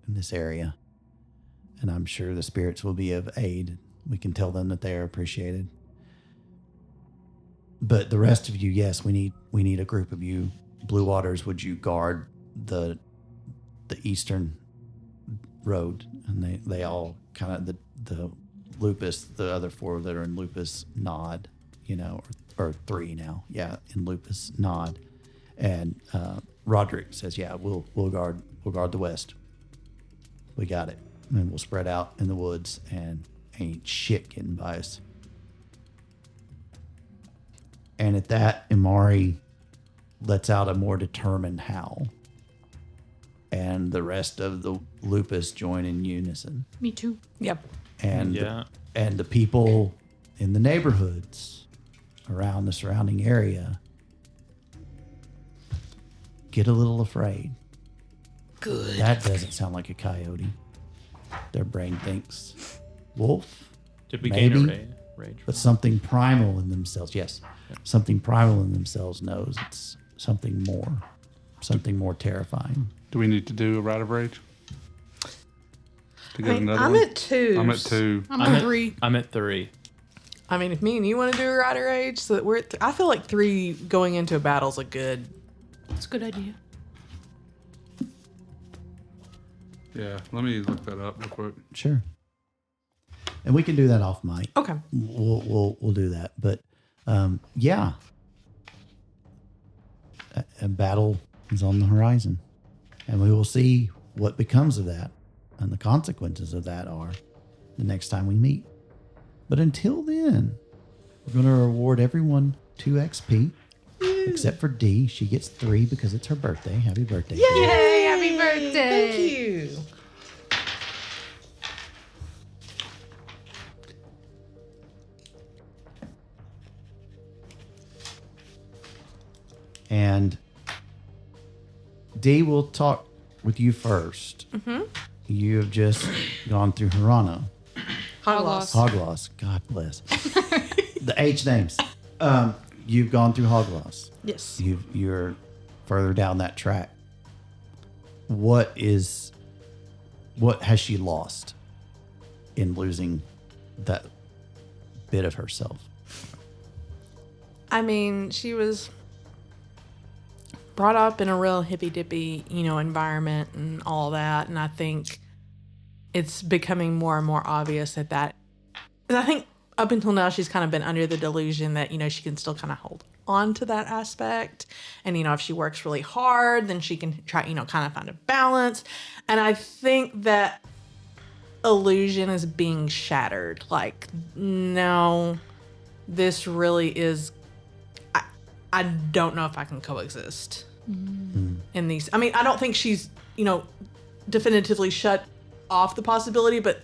in this area. And I'm sure the spirits will be of aid. We can tell them that they are appreciated. But the rest of you, yes, we need a group of you. Blue Waters, would you guard the eastern road? And they all kind of, the Lupus, the other 4 that are in Lupus nod, or 3 now. Yeah, in Lupus nod. And Roderick says, yeah, we'll guard the west. We got it. And we'll spread out in the woods and ain't shit getting by us. And at that, Imari lets out a more determined howl. And the rest of the Lupus join in unison. Me too. Yep. And Yeah. and the people in the neighborhoods around the surrounding area get a little afraid. Good. That doesn't sound like a coyote. Their brain thinks wolf, Did we Maybe. gain a rage? but something primal in themselves. Yes, something primal in themselves knows it's something more terrifying. Do we need to do a Rite of Rage? To get another I'm one? at 2. I'm at 2. I'm at 3. I'm at 3. I mean, if me and you want to do a Rider Age, so that we're at I feel like 3 going into a battle's a good. That's a good idea. Yeah, let me look that up real quick. Sure. And we can do that off mic. Okay. We'll do that. But yeah, a battle is on the horizon, and we will see what becomes of that, and the consequences of that are the next time we meet. But until then, we're going to reward everyone 2 XP, except for D. She gets 3 because it's her birthday. Happy birthday! D. Yay, happy birthday. Thank you. And D will talk with you first. Mm-hmm. You have just gone through Hirano. Hogloss. Hogloss. God bless. The H names. You've gone through Hogloss. Yes. You're further down that track. What has she lost in losing that bit of herself? I mean, she was brought up in a real hippy-dippy, environment and all that. And I think it's becoming more and more obvious that and I think up until now, she's kind of been under the delusion that, she can still kind of hold on to that aspect. And, if she works really hard, then she can try, kind of find a balance. And I think that illusion is being shattered. Like, no, this really is, I don't know if I can coexist in these. I mean, I don't think she's, definitively shut off the possibility, but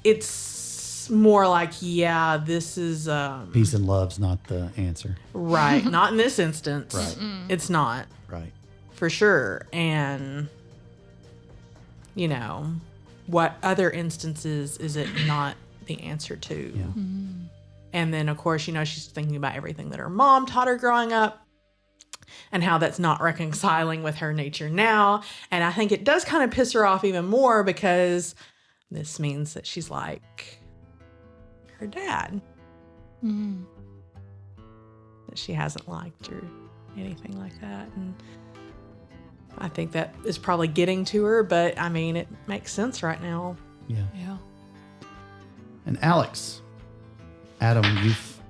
it's more like, yeah, this is Peace and love's not the answer. right. Not in this instance. Right. It's not Right. for sure. And what other instances is it not the answer to? Yeah. And then, of course, she's thinking about everything that her mom taught her growing up and how that's not reconciling with her nature now. And I think it does kind of piss her off even more because this means that she's like her dad. That she hasn't liked or anything like that. And I think that is probably getting to her, but I mean, it makes sense right now. Yeah. Yeah. And Alex, Adam, you've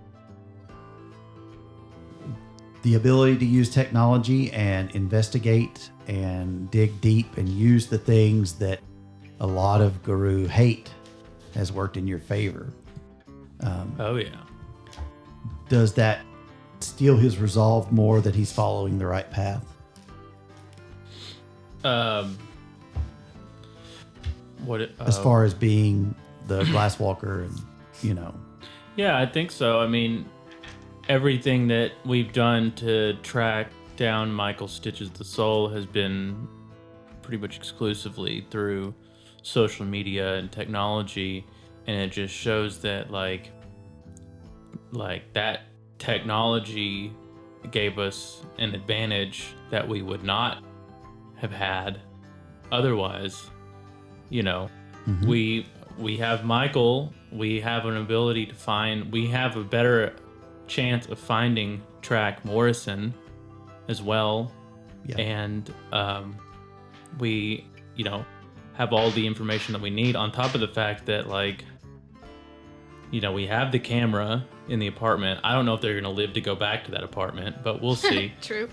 the ability to use technology and investigate and dig deep and use the things that a lot of Guru hate has worked in your favor. Oh, yeah. Does that steal his resolve more that he's following the right path? As far as being the glasswalker and, Yeah, I think so. I mean, everything that we've done to track down Michael Stitches the Soul has been pretty much exclusively through social media and technology, and it just shows that like that technology gave us an advantage that we would not have had. Otherwise, you know, Mhm. we have Michael. We have an ability to find. We have a better chance of finding Track Morrison as well, Yeah. and we, have all the information that we need. On top of the fact that, like, we have the camera in the apartment. I don't know if they're gonna live to go back to that apartment, but we'll see. True.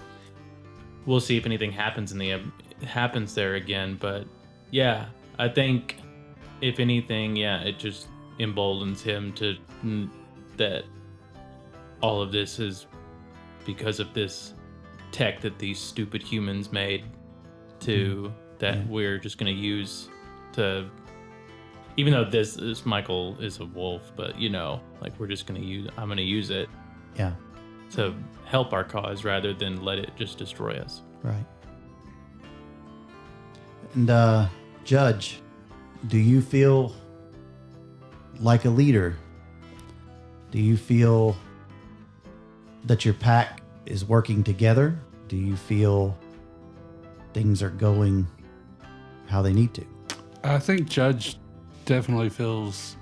We'll see if anything happens happens there again. But yeah, I think if anything, it just emboldens him to that all of this is because of this tech that these stupid humans made that we're just going to use to, even though this Michael is a wolf, but we're just going to I'm going to use it Yeah. to help our cause rather than let it just destroy us. Right. And Judge, do you feel like a leader? Do you feel that your pack is working together? Do you feel things are going how they need to? I think Judge definitely feels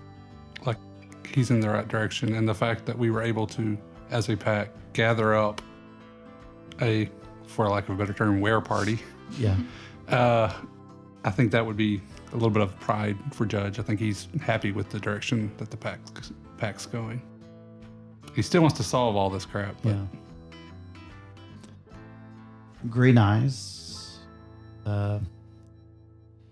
like he's in the right direction, and the fact that we were able to, as a pack, gather up a, for lack of a better term, were party. Yeah. I think that would be a little bit of pride for Judge. I think he's happy with the direction that the pack's going. He still wants to solve all this crap. But Yeah. Green Eyes.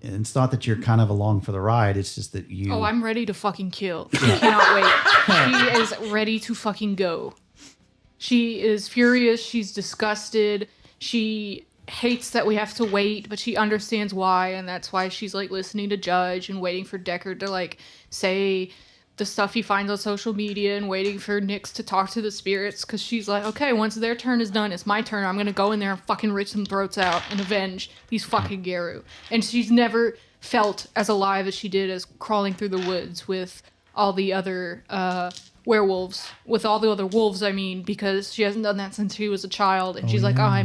It's not that you're kind of along for the ride. It's just that you. Oh, I'm ready to fucking kill. She cannot wait. She is ready to fucking go. She is furious. She's disgusted. She hates that we have to wait, but she understands why, and that's why she's like listening to Judge and waiting for Deckard to like say the stuff he finds on social media and waiting for Nyx to talk to the spirits, because she's like, okay, once their turn is done, it's my turn. I'm gonna go in there and fucking rip some throats out and avenge these fucking Garu. And she's never felt as alive as she did as crawling through the woods with all the other werewolves, with all the other wolves, I mean, because she hasn't done that since she was a child, and she's like, I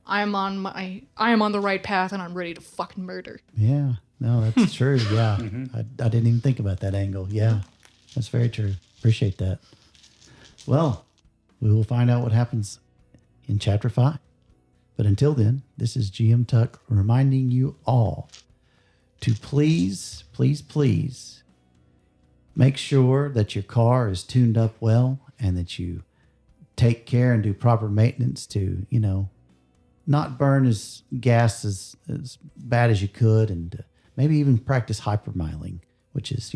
am on the right path, and I'm ready to fucking murder. Yeah. No, that's true. Yeah. I didn't even think about that angle. Yeah. That's very true. Appreciate that. Well, we will find out what happens in Chapter 5. But until then, this is GM Tuck reminding you all to please, please, please make sure that your car is tuned up well and that you take care and do proper maintenance to, not burn as gas as bad as you could, and maybe even practice hypermiling, which is,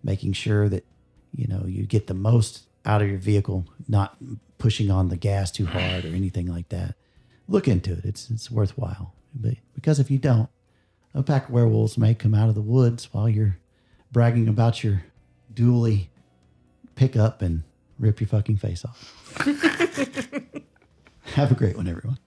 making sure that, you get the most out of your vehicle, not pushing on the gas too hard or anything like that. Look into it. It's worthwhile. Because if you don't, a pack of werewolves may come out of the woods while you're bragging about your dually pickup and rip your fucking face off. Have a great one, everyone.